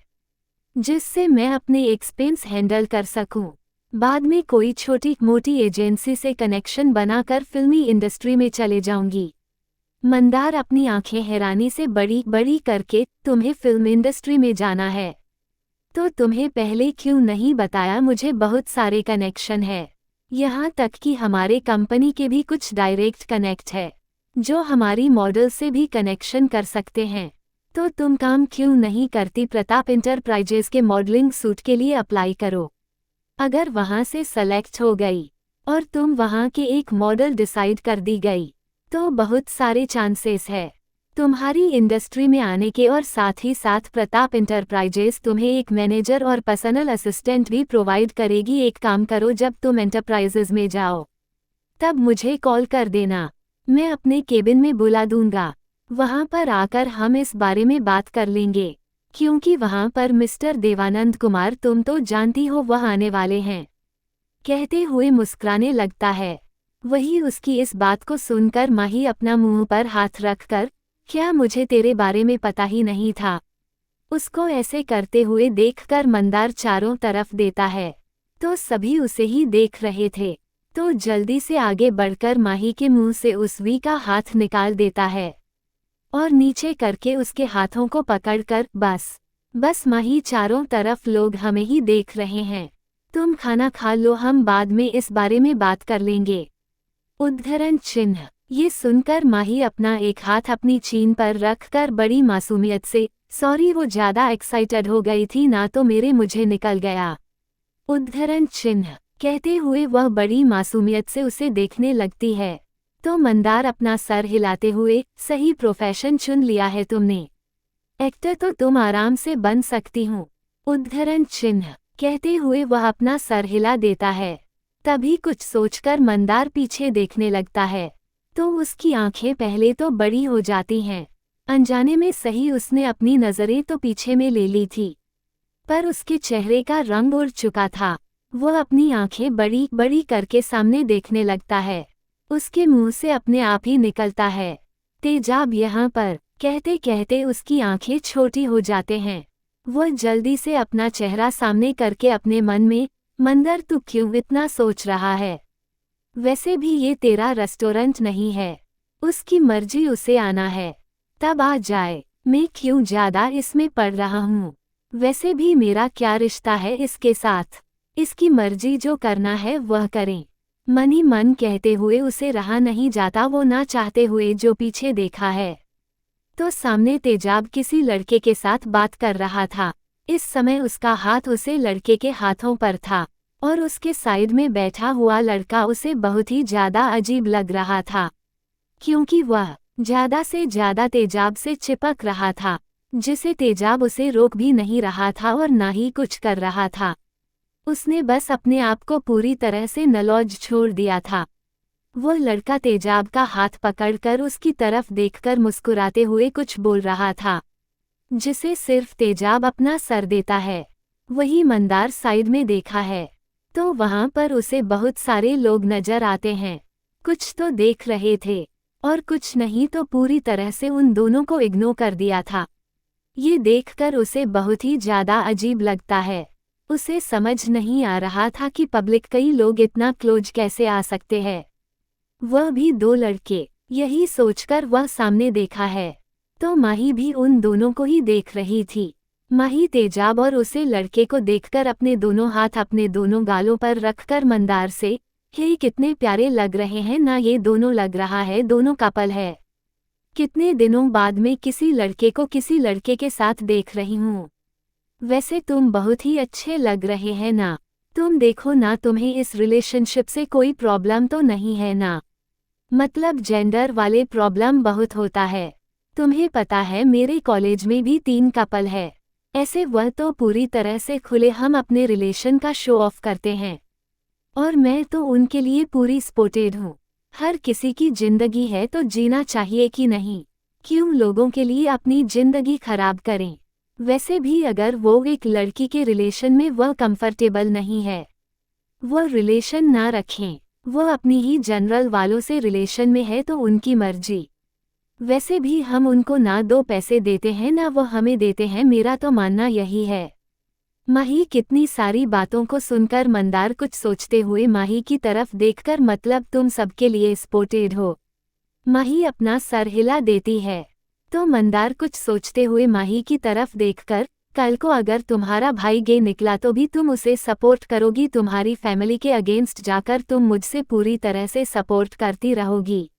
जिससे मैं अपने एक्सपेंस हैंडल कर सकूं। बाद में कोई छोटी मोटी एजेंसी से कनेक्शन बनाकर फिल्मी इंडस्ट्री में चले जाऊंगी। मंदार अपनी आंखें हैरानी से बड़ी बड़ी करके, तुम्हें फिल्म इंडस्ट्री में जाना है तो तुम्हें पहले क्यों नहीं बताया? मुझे बहुत सारे कनेक्शन है, यहाँ तक कि हमारे कंपनी के भी कुछ डायरेक्ट कनेक्ट है जो हमारी मॉडल से भी कनेक्शन कर सकते हैं। तो तुम काम क्यों नहीं करती? प्रताप इंटरप्राइजेज के मॉडलिंग सूट के लिए अप्लाई करो। अगर वहाँ से सेलेक्ट हो गई और तुम वहाँ के एक मॉडल डिसाइड कर दी गई तो बहुत सारे चांसेस है तुम्हारी इंडस्ट्री में आने के, और साथ ही साथ प्रताप इंटरप्राइजेज तुम्हें एक मैनेजर और पर्सनल असिस्टेंट भी प्रोवाइड करेगी। एक काम करो, जब तुम एंटरप्राइजेज में जाओ तब मुझे कॉल कर देना, मैं अपने केबिन में बुला दूंगा। वहां पर आकर हम इस बारे में बात कर लेंगे, क्योंकि वहां पर मिस्टर देवानंद कुमार, तुम तो जानती हो, वह आने वाले हैं। कहते हुए मुस्कुराने लगता है। वही उसकी इस बात को सुनकर माही अपना मुंह पर हाथ रखकर, क्या मुझे तेरे बारे में पता ही नहीं था? उसको ऐसे करते हुए देखकर मंदार चारों तरफ देता है तो सभी उसे ही देख रहे थे, तो जल्दी से आगे बढ़कर माही के मुंह से उस वी का हाथ निकाल देता है और नीचे करके उसके हाथों को पकड़कर, बस माही, चारों तरफ लोग हमें ही देख रहे हैं, तुम खाना खा लो, हम बाद में इस बारे में बात कर लेंगे। उद्धरण चिन्ह ये सुनकर माही अपना एक हाथ अपनी चीन पर रखकर बड़ी मासूमियत से, सॉरी, वो ज़्यादा एक्साइटेड हो गई थी ना, तो मुझे निकल गया। उद्धरण चिन्ह कहते हुए वह बड़ी मासूमियत से उसे देखने लगती है तो मंदार अपना सर हिलाते हुए, सही प्रोफेशन चुन लिया है तुमने, एक्टर तो तुम आराम से बन सकती हूँ। उद्धरण चिन्ह कहते हुए वह अपना सर हिला देता है। तभी कुछ सोचकर मंदार पीछे देखने लगता है तो उसकी आंखें पहले तो बड़ी हो जाती हैं। अनजाने में सही उसने अपनी नज़रें तो पीछे में ले ली थी, पर उसके चेहरे का रंग उड़ चुका था। वह अपनी आंखें बड़ी बड़ी करके सामने देखने लगता है। उसके मुंह से अपने आप ही निकलता है, तेजाब यहाँ पर। कहते कहते उसकी आंखें छोटी हो जाते हैं। वह जल्दी से अपना चेहरा सामने करके अपने मन में, मंदार तू क्यों इतना सोच रहा है? वैसे भी ये तेरा रेस्टोरेंट नहीं है, उसकी मर्जी उसे आना है, तब आ जाए, मैं क्यों ज्यादा इसमें पड़ रहा हूँ। वैसे भी मेरा क्या रिश्ता है इसके साथ, इसकी मर्जी जो करना है वह करें। मन ही मन कहते हुए उसे रहा नहीं जाता, वो ना चाहते हुए जो पीछे देखा है तो सामने तेजाब किसी लड़के के साथ बात कर रहा था। इस समय उसका हाथ उसे लड़के के हाथों पर था और उसके साइड में बैठा हुआ लड़का उसे बहुत ही ज्यादा अजीब लग रहा था, क्योंकि वह ज्यादा से ज्यादा तेजाब से चिपक रहा था, जिसे तेजाब उसे रोक भी नहीं रहा था और ना ही कुछ कर रहा था। उसने बस अपने आप को पूरी तरह से नलौज छोड़ दिया था। वो लड़का तेजाब का हाथ पकड़कर उसकी तरफ देखकर मुस्कुराते हुए कुछ बोल रहा था, जिसे सिर्फ तेजाब अपना सर देता है। वही मंदार साइड में देखा है तो वहां पर उसे बहुत सारे लोग नजर आते हैं। कुछ तो देख रहे थे और कुछ नहीं तो पूरी तरह से उन दोनों को इग्नोर कर दिया था। ये देखकर उसे बहुत ही ज्यादा अजीब लगता है। उसे समझ नहीं आ रहा था कि पब्लिक कई लोग इतना क्लोज कैसे आ सकते हैं, वह भी दो लड़के। यही सोचकर वह सामने देखा है तो माही भी उन दोनों को ही देख रही थी। माही तेजाब और उसे लड़के को देखकर अपने दोनों हाथ अपने दोनों गालों पर रखकर मंदार से, हे कितने प्यारे लग रहे हैं ना, ये दोनों लग रहा है दोनों कपल है। कितने दिनों बाद में किसी लड़के को किसी लड़के के साथ देख रही हूँ। वैसे तुम बहुत ही अच्छे लग रहे हैं ना, तुम देखो ना, तुम्हें इस रिलेशनशिप से कोई प्रॉब्लम तो नहीं है ना। मतलब जेंडर वाले प्रॉब्लम बहुत होता है, तुम्हें पता है मेरे कॉलेज में भी 3 कपल है। ऐसे वह तो पूरी तरह से खुले हम अपने रिलेशन का शो ऑफ करते हैं और मैं तो उनके लिए पूरी सपोर्टेड हूँ। हर किसी की जिंदगी है तो जीना चाहिए कि नहीं, क्यों लोगों के लिए अपनी जिंदगी खराब करें। वैसे भी अगर वो एक लड़की के रिलेशन में वह कंफर्टेबल नहीं है, वह रिलेशन ना रखें। वह अपनी ही जनरल वालों से रिलेशन में है तो उनकी मर्जी। वैसे भी हम उनको ना 2 पैसे देते हैं ना वो हमें देते हैं, मेरा तो मानना यही है। माही कितनी सारी बातों को सुनकर मंदार कुछ सोचते हुए माही की तरफ देखकर, मतलब तुम सबके लिए सपोर्टेड हो। माही अपना सर हिला देती है तो मंदार कुछ सोचते हुए माही की तरफ देखकर, कल को अगर तुम्हारा भाई गे निकला तो भी तुम उसे सपोर्ट करोगी, तुम्हारी फैमिली के अगेंस्ट जाकर तुम मुझसे पूरी तरह से सपोर्ट करती रहोगी।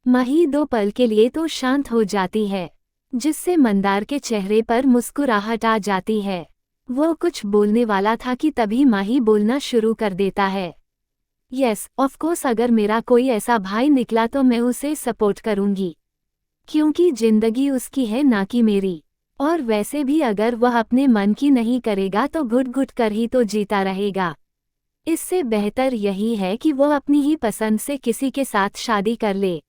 माही 2 पल के लिए तो शांत हो जाती है, जिससे मंदार के चेहरे पर मुस्कुराहट आ जाती है। वो कुछ बोलने वाला था कि तभी माही बोलना शुरू कर देता है, यस ऑफ कोर्स, अगर मेरा कोई ऐसा भाई निकला तो मैं उसे सपोर्ट करूंगी, क्योंकि जिंदगी उसकी है ना कि मेरी। और वैसे भी अगर वह अपने मन की नहीं करेगा तो घुट घुट कर ही तो जीता रहेगा। इससे बेहतर यही है कि वह अपनी ही पसंद से किसी के साथ शादी कर ले,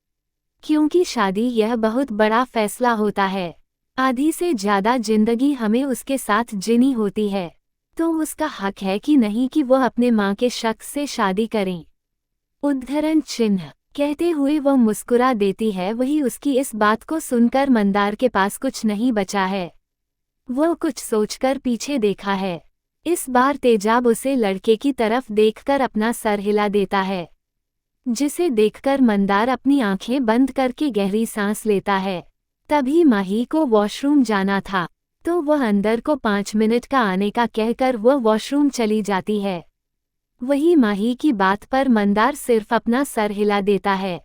क्योंकि शादी यह बहुत बड़ा फैसला होता है। आधी से ज्यादा जिंदगी हमें उसके साथ जीनी होती है, तो उसका हक है कि नहीं कि वह अपने माँ के शख्स से शादी करें। उद्धरण चिन्ह कहते हुए वह मुस्कुरा देती है। वही उसकी इस बात को सुनकर मंदार के पास कुछ नहीं बचा है। वह कुछ सोचकर पीछे देखा है। इस बार तेजाब उसे लड़के की तरफ देखकर अपना सर हिला देता है, जिसे देखकर मंदार अपनी आंखें बंद करके गहरी सांस लेता है। तभी माही को वॉशरूम जाना था तो वह अंदर को 5 मिनट का आने का कहकर वह वॉशरूम चली जाती है। वही माही की बात पर मंदार सिर्फ अपना सर हिला देता है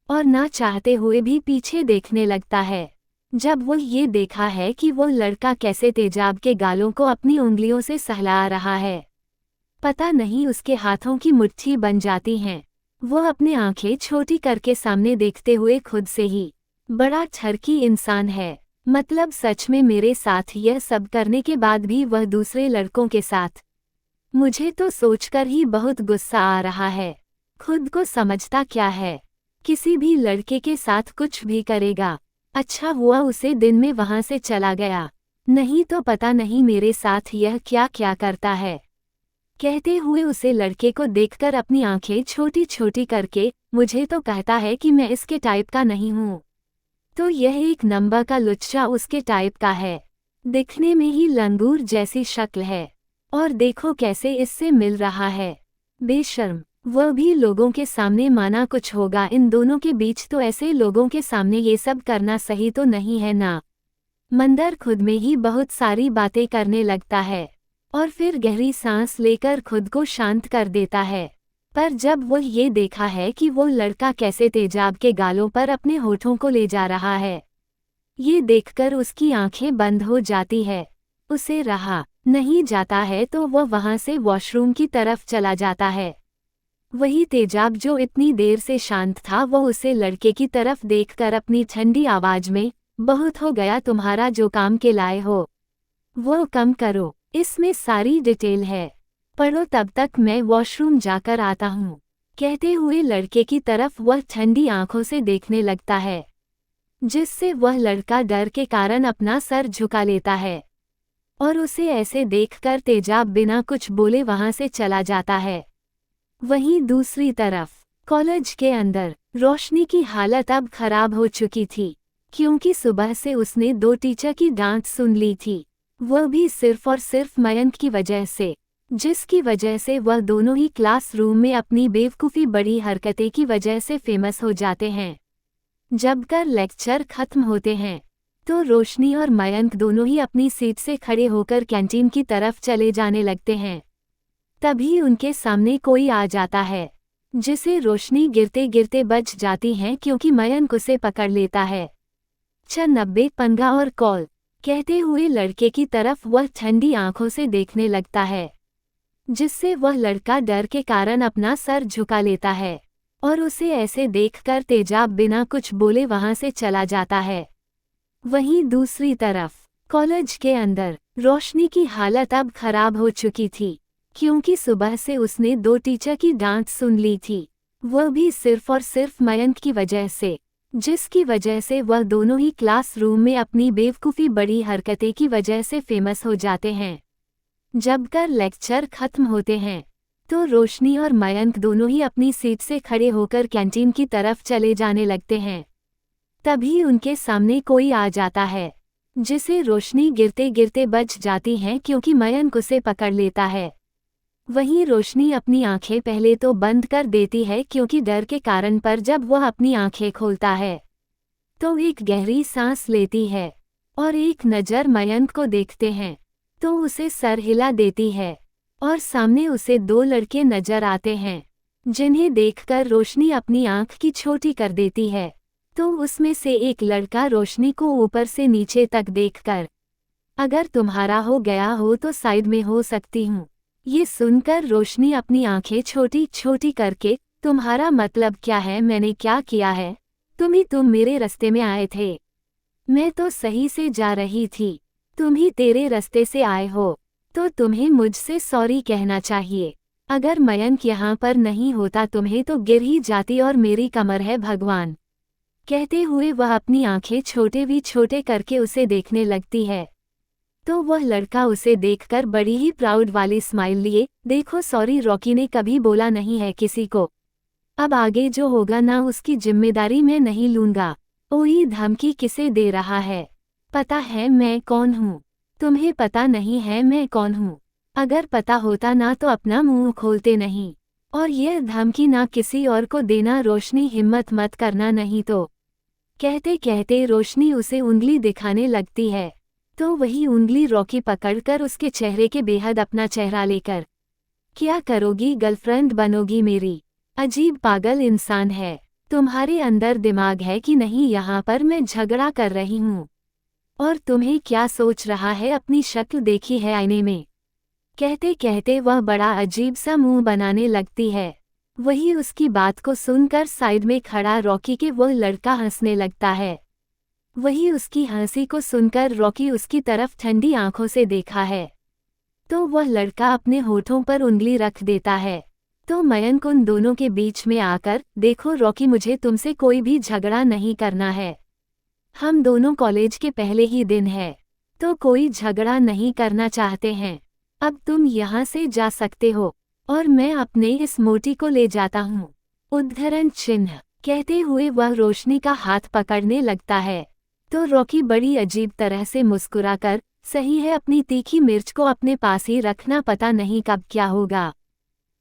और ना चाहते हुए भी पीछे देखने लगता है। जब वो ये देखा है कि वो लड़का कैसे तेजाब के गालों को अपनी उंगलियों से सहला रहा है, पता नहीं उसके हाथों की मुट्ठी बन जाती हैं। वह अपने आंखें छोटी करके सामने देखते हुए खुद से ही, बड़ा ठरकी इंसान है, मतलब सच में मेरे साथ यह सब करने के बाद भी वह दूसरे लड़कों के साथ। मुझे तो सोचकर ही बहुत गुस्सा आ रहा है। खुद को समझता क्या है, किसी भी लड़के के साथ कुछ भी करेगा। अच्छा हुआ उसे दिन में वहां से चला गया, नहीं तो पता नहीं मेरे साथ यह क्या क्या करता है। कहते हुए उसे लड़के को देखकर अपनी आंखें छोटी छोटी करके, मुझे तो कहता है कि मैं इसके टाइप का नहीं हूँ, तो यह एक नंबर का लुच्चा उसके टाइप का है। दिखने में ही लंगूर जैसी शक्ल है और देखो कैसे इससे मिल रहा है, बेशर्म। वह भी लोगों के सामने माना कुछ होगा इन दोनों के बीच, तो ऐसे लोगों के सामने ये सब करना सही तो नहीं है ना। मंदर खुद में ही बहुत सारी बातें करने लगता है और फिर गहरी सांस लेकर खुद को शांत कर देता है। पर जब वो ये देखा है कि वो लड़का कैसे तेजाब के गालों पर अपने होठों को ले जा रहा है, ये देखकर उसकी आंखें बंद हो जाती है। उसे रहा नहीं जाता है तो वह वहां से वॉशरूम की तरफ चला जाता है। वही तेजाब जो इतनी देर से शांत था, वह उसे लड़के की तरफ देखकर अपनी ठंडी आवाज में, बहुत हो गया तुम्हारा जो काम के लाए हो, वो कम करो, इसमें सारी डिटेल है, पढ़ो, तब तक मैं वॉशरूम जाकर आता हूँ, कहते हुए लड़के की तरफ वह ठंडी आंखों से देखने लगता है, जिससे वह लड़का डर के कारण अपना सर झुका लेता है और उसे ऐसे देखकर तेजाब बिना कुछ बोले वहां से चला जाता है। वहीं दूसरी तरफ कॉलेज के अंदर रोशनी की हालत अब खराब हो चुकी थी, क्योंकि सुबह से उसने 2 टीचर की डांट सुन ली थी, वह भी सिर्फ और सिर्फ मयंक की वजह से, जिसकी वजह से वह दोनों ही क्लासरूम में अपनी बेवकूफ़ी बड़ी हरकतें की वजह से फेमस हो जाते हैं। जब कर लेक्चर खत्म होते हैं तो रोशनी और मयंक दोनों ही अपनी सीट से खड़े होकर कैंटीन की तरफ चले जाने लगते हैं। तभी उनके सामने कोई आ जाता है, जिसे रोशनी गिरते गिरते बच जाती है क्योंकि मयंक उसे पकड़ लेता है। 96 पंगा और कॉल, कहते हुए लड़के की तरफ वह ठंडी आंखों से देखने लगता है, जिससे वह लड़का डर के कारण अपना सर झुका लेता है और उसे ऐसे देखकर तेजाब बिना कुछ बोले वहां से चला जाता है। वहीं दूसरी तरफ कॉलेज के अंदर रोशनी की हालत अब खराब हो चुकी थी, क्योंकि सुबह से उसने 2 टीचर की डांट सुन ली थी, वह भी सिर्फ और सिर्फ मयंक की वजह से, जिसकी वजह से वह दोनों ही क्लासरूम में अपनी बेवकूफ़ी बड़ी हरकतें की वजह से फेमस हो जाते हैं। जब कर लेक्चर खत्म होते हैं तो रोशनी और मयंक दोनों ही अपनी सीट से खड़े होकर कैंटीन की तरफ चले जाने लगते हैं। तभी उनके सामने कोई आ जाता है, जिसे रोशनी गिरते गिरते बच जाती है क्योंकि मयंक उसे पकड़ लेता है। वहीं रोशनी अपनी आंखें पहले तो बंद कर देती है क्योंकि डर के कारण, पर जब वह अपनी आंखें खोलता है तो एक गहरी सांस लेती है और एक नज़र मयंक को देखते हैं तो उसे सर हिला देती है और सामने उसे 2 लड़के नजर आते हैं, जिन्हें देखकर रोशनी अपनी आंख की छोटी कर देती है। तो उसमें से एक लड़का रोशनी को ऊपर से नीचे तक देखकर, अगर तुम्हारा हो गया हो तो साइड में हो सकती हूँ, ये सुनकर रोशनी अपनी आंखें छोटी छोटी करके, तुम्हारा मतलब क्या है, मैंने क्या किया है, तुम मेरे रास्ते में आए थे, मैं तो सही से जा रही थी, तुम ही तेरे रास्ते से आए हो, तो तुम्हें मुझसे सॉरी कहना चाहिए, अगर मयंक यहाँ पर नहीं होता तुम्हें तो गिर ही जाती और मेरी कमर है भगवान, कहते हुए वह अपनी आंखें छोटे भी छोटे करके उसे देखने लगती है। तो वह लड़का उसे देखकर बड़ी ही प्राउड वाली स्माइल लिए, देखो सॉरी, रॉकी ने कभी बोला नहीं है किसी को, अब आगे जो होगा ना उसकी जिम्मेदारी मैं नहीं लूंगा। ओही धमकी किसे दे रहा है, पता है मैं कौन हूँ, तुम्हें पता नहीं है मैं कौन हूँ, अगर पता होता ना तो अपना मुंह खोलते नहीं, और यह धमकी ना किसी और को देना, रोशनी हिम्मत मत करना नहीं तो, कहते कहते रोशनी उसे उंगली दिखाने लगती है। तो वही उंगली रॉकी पकड़कर उसके चेहरे के बेहद अपना चेहरा लेकर, क्या करोगी, गर्लफ्रेंड बनोगी मेरी, अजीब पागल इंसान है, तुम्हारे अंदर दिमाग है कि नहीं, यहाँ पर मैं झगड़ा कर रही हूँ और तुम्हें क्या सोच रहा है, अपनी शक्ल देखी है आईने में, कहते कहते वह बड़ा अजीब सा मुंह बनाने लगती है। वही उसकी बात को सुनकर साइड में खड़ा रॉकी के वो लड़का हंसने लगता है। वही उसकी हंसी को सुनकर रॉकी उसकी तरफ ठंडी आंखों से देखा है तो वह लड़का अपने होठों पर उंगली रख देता है। तो मयंक उन दोनों के बीच में आकर, देखो रॉकी, मुझे तुमसे कोई भी झगड़ा नहीं करना है, हम दोनों कॉलेज के पहले ही दिन है तो कोई झगड़ा नहीं करना चाहते हैं, अब तुम यहाँ से जा सकते हो और मैं अपने इस मोटी को ले जाता हूँ, उद्धरण चिन्ह, कहते हुए वह रोशनी का हाथ पकड़ने लगता है। तो रॉकी बड़ी अजीब तरह से मुस्कुराकर, सही है, अपनी तीखी मिर्च को अपने पास ही रखना, पता नहीं कब क्या होगा।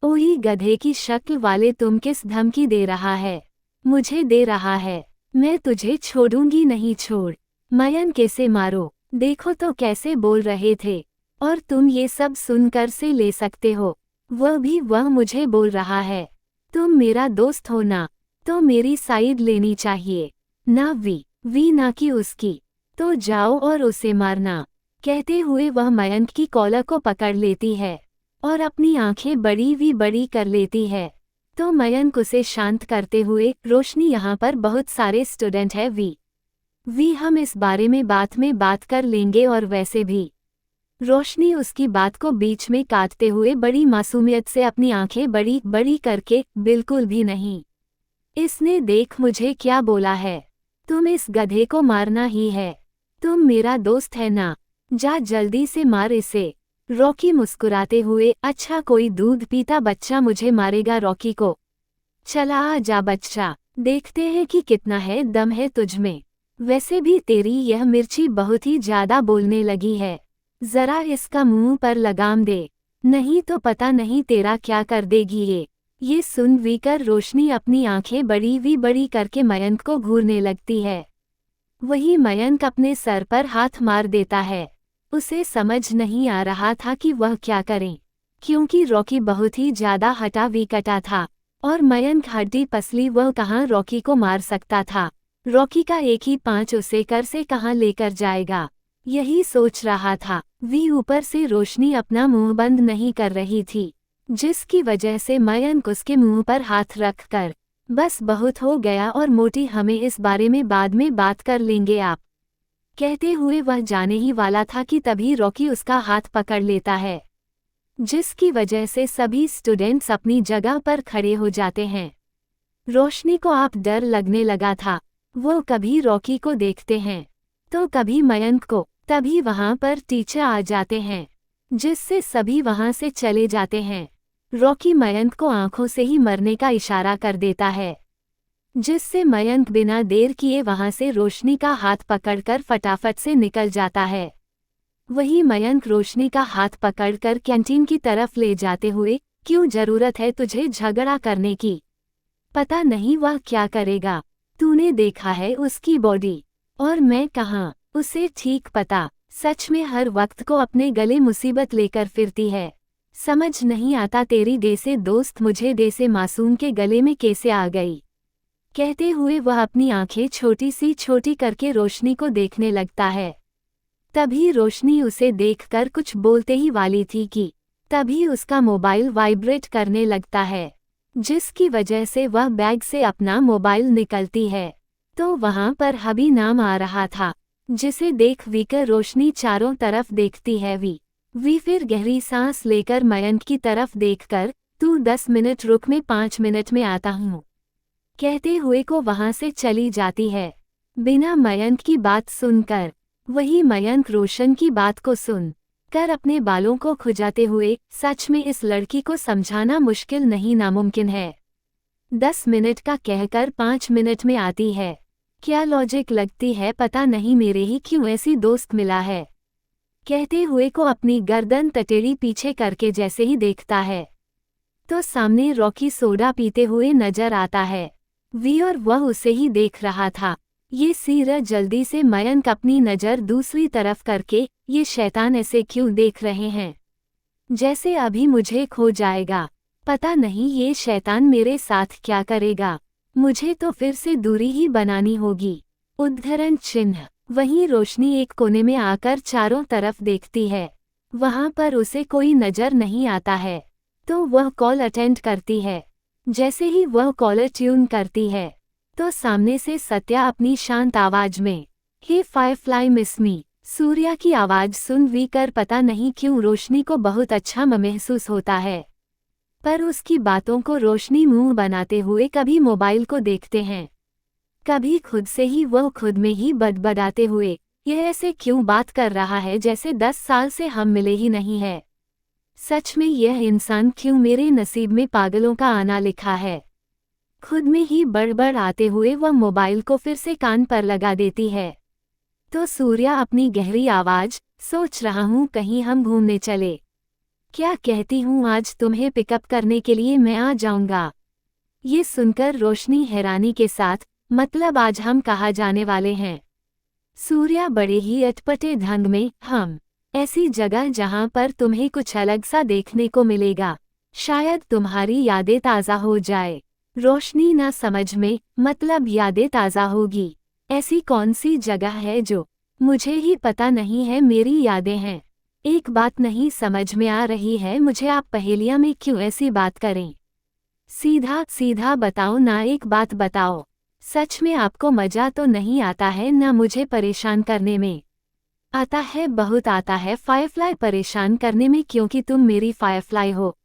ओही गधे की शक्ल वाले, तुम किस धमकी दे रहा है? मुझे दे रहा है। मैं तुझे छोड़ूंगी नहीं, छोड़। मयंक कैसे मारो, देखो तो कैसे बोल रहे थे। और तुम ये सब सुनकर से ले सकते हो। वह मुझे बोल रहा है। तुम मेरा दोस्त हो ना, तो मेरी साइड लेनी चाहिए ना। वी ना कि उसकी। तो जाओ और उसे मारना। कहते हुए वह मयंक की कॉलर को पकड़ लेती है और अपनी आंखें बड़ी कर लेती है। तो मयंक उसे शांत करते हुए, रोशनी यहाँ पर बहुत सारे स्टूडेंट है वी हम इस बारे में बात कर लेंगे, और वैसे भी। रोशनी उसकी बात को बीच में काटते हुए बड़ी मासूमियत से अपनी आंखें बड़ी करके, बिल्कुल भी नहीं। इसने देख मुझे क्या बोला है, तुम इस गधे को मारना ही है। तुम मेरा दोस्त है ना, जा जल्दी से मार इसे। रॉकी मुस्कुराते हुए, अच्छा कोई दूध पीता बच्चा मुझे मारेगा रॉकी को? चला आ जा बच्चा, देखते हैं कि कितना है दम है तुझमें। वैसे भी तेरी यह मिर्ची बहुत ही ज्यादा बोलने लगी है, जरा इसका मुंह पर लगाम दे, नहीं तो पता नहीं तेरा क्या कर देगी ये सुन वीकर रोशनी अपनी आंखें बड़ी करके मयंक को घूरने लगती है। वही मयंक अपने सर पर हाथ मार देता है। उसे समझ नहीं आ रहा था कि वह क्या करे, क्योंकि रॉकी बहुत ही ज्यादा हटा विकटा था और मयंक हड्डी पसली, वह कहाँ रॉकी को मार सकता था। रॉकी का एक ही पांच उसे कर से कहाँ लेकर जाएगा, यही सोच रहा था। ऊपर से रोशनी अपना मुंह बंद नहीं कर रही थी, जिसकी वजह से मयंक उसके मुंह पर हाथ रख कर, बस बहुत हो गया और मोटी, हमें इस बारे में बाद में बात कर लेंगे आप, कहते हुए वह जाने ही वाला था कि तभी रॉकी उसका हाथ पकड़ लेता है, जिसकी वजह से सभी स्टूडेंट्स अपनी जगह पर खड़े हो जाते हैं। रोशनी को आप डर लगने लगा था। वो कभी रॉकी को देखते हैं तो कभी मयंक को, तभी वहां पर टीचर आ जाते हैं, जिससे सभी वहां से चले जाते हैं। रॉकी मयंक को आंखों से ही मरने का इशारा कर देता है, जिससे मयंक बिना देर किए वहां से रोशनी का हाथ पकड़कर फटाफट से निकल जाता है। वही मयंक रोशनी का हाथ पकड़कर कैंटीन की तरफ ले जाते हुए, क्यों जरूरत है तुझे झगड़ा करने की? पता नहीं वह क्या करेगा, तूने देखा है उसकी बॉडी, और मैं कहाँ, उसे ठीक पता। सच में हर वक्त को अपने गले मुसीबत लेकर फिरती है। समझ नहीं आता तेरी जैसे दोस्त मुझे जैसे मासूम के गले में कैसे आ गई। कहते हुए वह अपनी आंखें छोटी करके रोशनी को देखने लगता है। तभी रोशनी उसे देखकर कुछ बोलते ही वाली थी कि तभी उसका मोबाइल वाइब्रेट करने लगता है, जिसकी वजह से वह बैग से अपना मोबाइल निकलती है। तो वहां पर हबी नाम आ रहा था, जिसे देख वीकर रोशनी चारों तरफ देखती है। वी फिर गहरी सांस लेकर मयंक की तरफ देखकर, तू 10 मिनट रुक, मैं 5 मिनट में आता हूँ, कहते हुए को वहां से चली जाती है, बिना मयंक की बात सुनकर। वही मयंक रोशन की बात को सुन कर अपने बालों को खुजाते हुए, सच में इस लड़की को समझाना मुश्किल नहीं नामुमकिन है। 10 मिनट का कहकर 5 मिनट में आती है, क्या लॉजिक लगती है पता नहीं, मेरे ही क्यों ऐसी दोस्त मिला है। कहते हुए को अपनी गर्दन टटेरी पीछे करके जैसे ही देखता है, तो सामने रॉकी सोडा पीते हुए नजर आता है। और वह उसे ही देख रहा था। ये सीरा जल्दी से मयंक अपनी नज़र दूसरी तरफ करके, ये शैतान ऐसे क्यों देख रहे हैं, जैसे अभी मुझे खो जाएगा। पता नहीं ये शैतान मेरे साथ क्या करेगा, मुझे तो फिर से दूरी ही बनानी होगी। उद्धरण चिन्ह। वहीं रोशनी एक कोने में आकर चारों तरफ देखती है, वहां पर उसे कोई नजर नहीं आता है, तो वह कॉल अटेंड करती है। जैसे ही वह कॉलर ट्यून करती है, तो सामने से सत्या अपनी शांत आवाज में, हे फायरफ्लाई मिस मी, सूर्या की आवाज सुन वीकर पता नहीं क्यों रोशनी को बहुत अच्छा महसूस होता है। पर उसकी बातों को रोशनी मुंह बनाते हुए कभी मोबाइल को देखते हैं, कभी खुद से ही वह खुद में ही बड़बड़ाते हुए, यह ऐसे क्यों बात कर रहा है जैसे 10 साल से हम मिले ही नहीं है। सच में यह इंसान क्यों मेरे नसीब में पागलों का आना लिखा है। खुद में ही बड़बड़ आते हुए वह मोबाइल को फिर से कान पर लगा देती है। तो सूर्या अपनी गहरी आवाज, सोच रहा हूँ कहीं हम घूमने चले, क्या कहती हूँ, आज तुम्हें पिकअप करने के लिए मैं आ जाऊंगा। ये सुनकर रोशनी हैरानी के साथ, मतलब आज हम कहाँ जाने वाले हैं? सूर्या बड़े ही अटपटे ढंग में, हम ऐसी जगह जहाँ पर तुम्हें कुछ अलग सा देखने को मिलेगा, शायद तुम्हारी यादें ताज़ा हो जाए। रोशनी ना समझ में, मतलब यादें ताज़ा होगी? ऐसी कौन सी जगह है जो मुझे ही पता नहीं है? मेरी यादें हैं। एक बात नहीं समझ में आ रही है मुझे, आप पहेलियां में क्यों ऐसी बात करें? सीधा सीधा बताओ ना, एक बात बताओ। सच में आपको मजा तो नहीं आता है ना मुझे परेशान करने में? आता है, बहुत आता है फायरफ्लाई परेशान करने में, क्योंकि तुम मेरी फायरफ्लाई हो।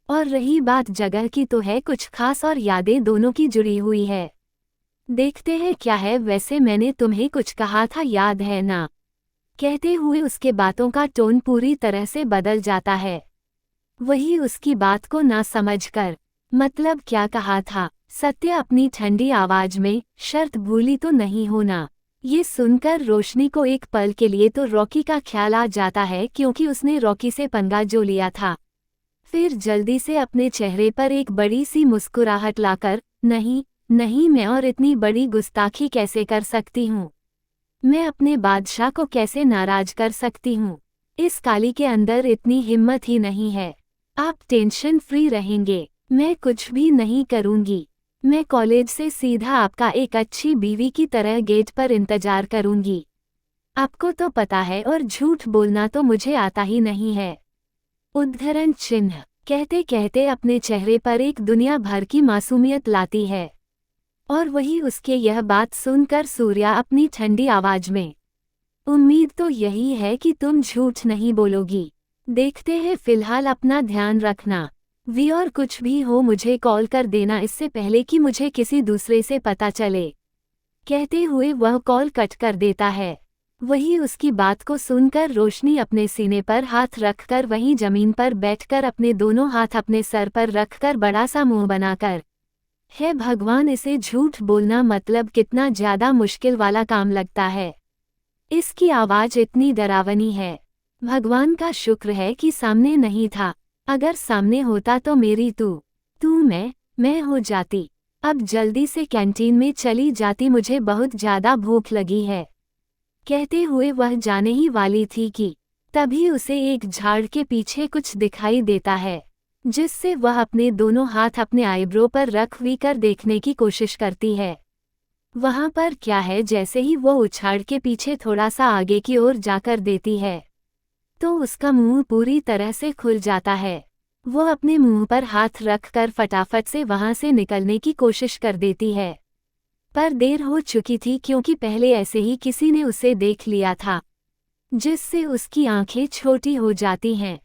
और रही बात जगह की, तो है कुछ खास और यादें दोनों की जुड़ी हुई है। देखते हैं क्या है। वैसे मैंने तुम्हें कुछ कहा था, याद है ना? कहते हुए उसके बातों का टोन पूरी तरह से बदल जाता है। वही उसकी बात को ना समझकर, मतलब क्या कहा था? सत्य अपनी ठंडी आवाज में, शर्त भूली तो नहीं होना? ये सुनकर रोशनी को एक पल के लिए तो रॉकी का ख्याल आ जाता है, क्योंकि उसने रॉकी से पंगा जो लिया था। फिर जल्दी से अपने चेहरे पर एक बड़ी सी मुस्कुराहट लाकर, नहीं नहीं, मैं और इतनी बड़ी गुस्ताखी कैसे कर सकती हूँ? मैं अपने बादशाह को कैसे नाराज कर सकती हूँ? इस काली के अंदर इतनी हिम्मत ही नहीं है। आप टेंशन फ्री रहेंगे, मैं कुछ भी नहीं करूँगी। मैं कॉलेज से सीधा आपका एक अच्छी बीवी की तरह गेट पर इंतजार करूँगी। आपको तो पता है, और झूठ बोलना तो मुझे आता ही नहीं है। उद्धरण चिन्ह कहते कहते अपने चेहरे पर एक दुनिया भर की मासूमियत लाती है। और वही उसके यह बात सुनकर सूर्या अपनी ठंडी आवाज में, उम्मीद तो यही है कि तुम झूठ नहीं बोलोगी। देखते हैं, फिलहाल अपना ध्यान रखना। वी और कुछ भी हो मुझे कॉल कर देना, इससे पहले कि मुझे किसी दूसरे से पता चले। कहते हुए वह कॉल कट कर देता है। वही उसकी बात को सुनकर रोशनी अपने सीने पर हाथ रखकर वहीं जमीन पर बैठकर अपने दोनों हाथ अपने सर पर रखकर बड़ा सा मुंह बनाकर, हे भगवान, इसे झूठ बोलना मतलब कितना ज्यादा मुश्किल वाला काम लगता है। इसकी आवाज इतनी डरावनी है। भगवान का शुक्र है कि सामने नहीं था। अगर सामने होता तो मेरी तू मैं हो जाती। अब जल्दी से कैंटीन में चली जाती, मुझे बहुत ज्यादा भूख लगी है। कहते हुए वह जाने ही वाली थी कि तभी उसे एक झाड़ के पीछे कुछ दिखाई देता है, जिससे वह अपने दोनों हाथ अपने आईब्रो पर रख वी कर देखने की कोशिश करती है। वहां पर क्या है? जैसे ही वो उछाड़ के पीछे थोड़ा सा आगे की ओर जाकर देती है, तो उसका मुंह पूरी तरह से खुल जाता है। वो अपने मुंह पर हाथ रखकर फटाफट से वहां से निकलने की कोशिश कर देती है, पर देर हो चुकी थी, क्योंकि पहले ऐसे ही किसी ने उसे देख लिया था, जिससे उसकी आंखें छोटी हो जाती हैं।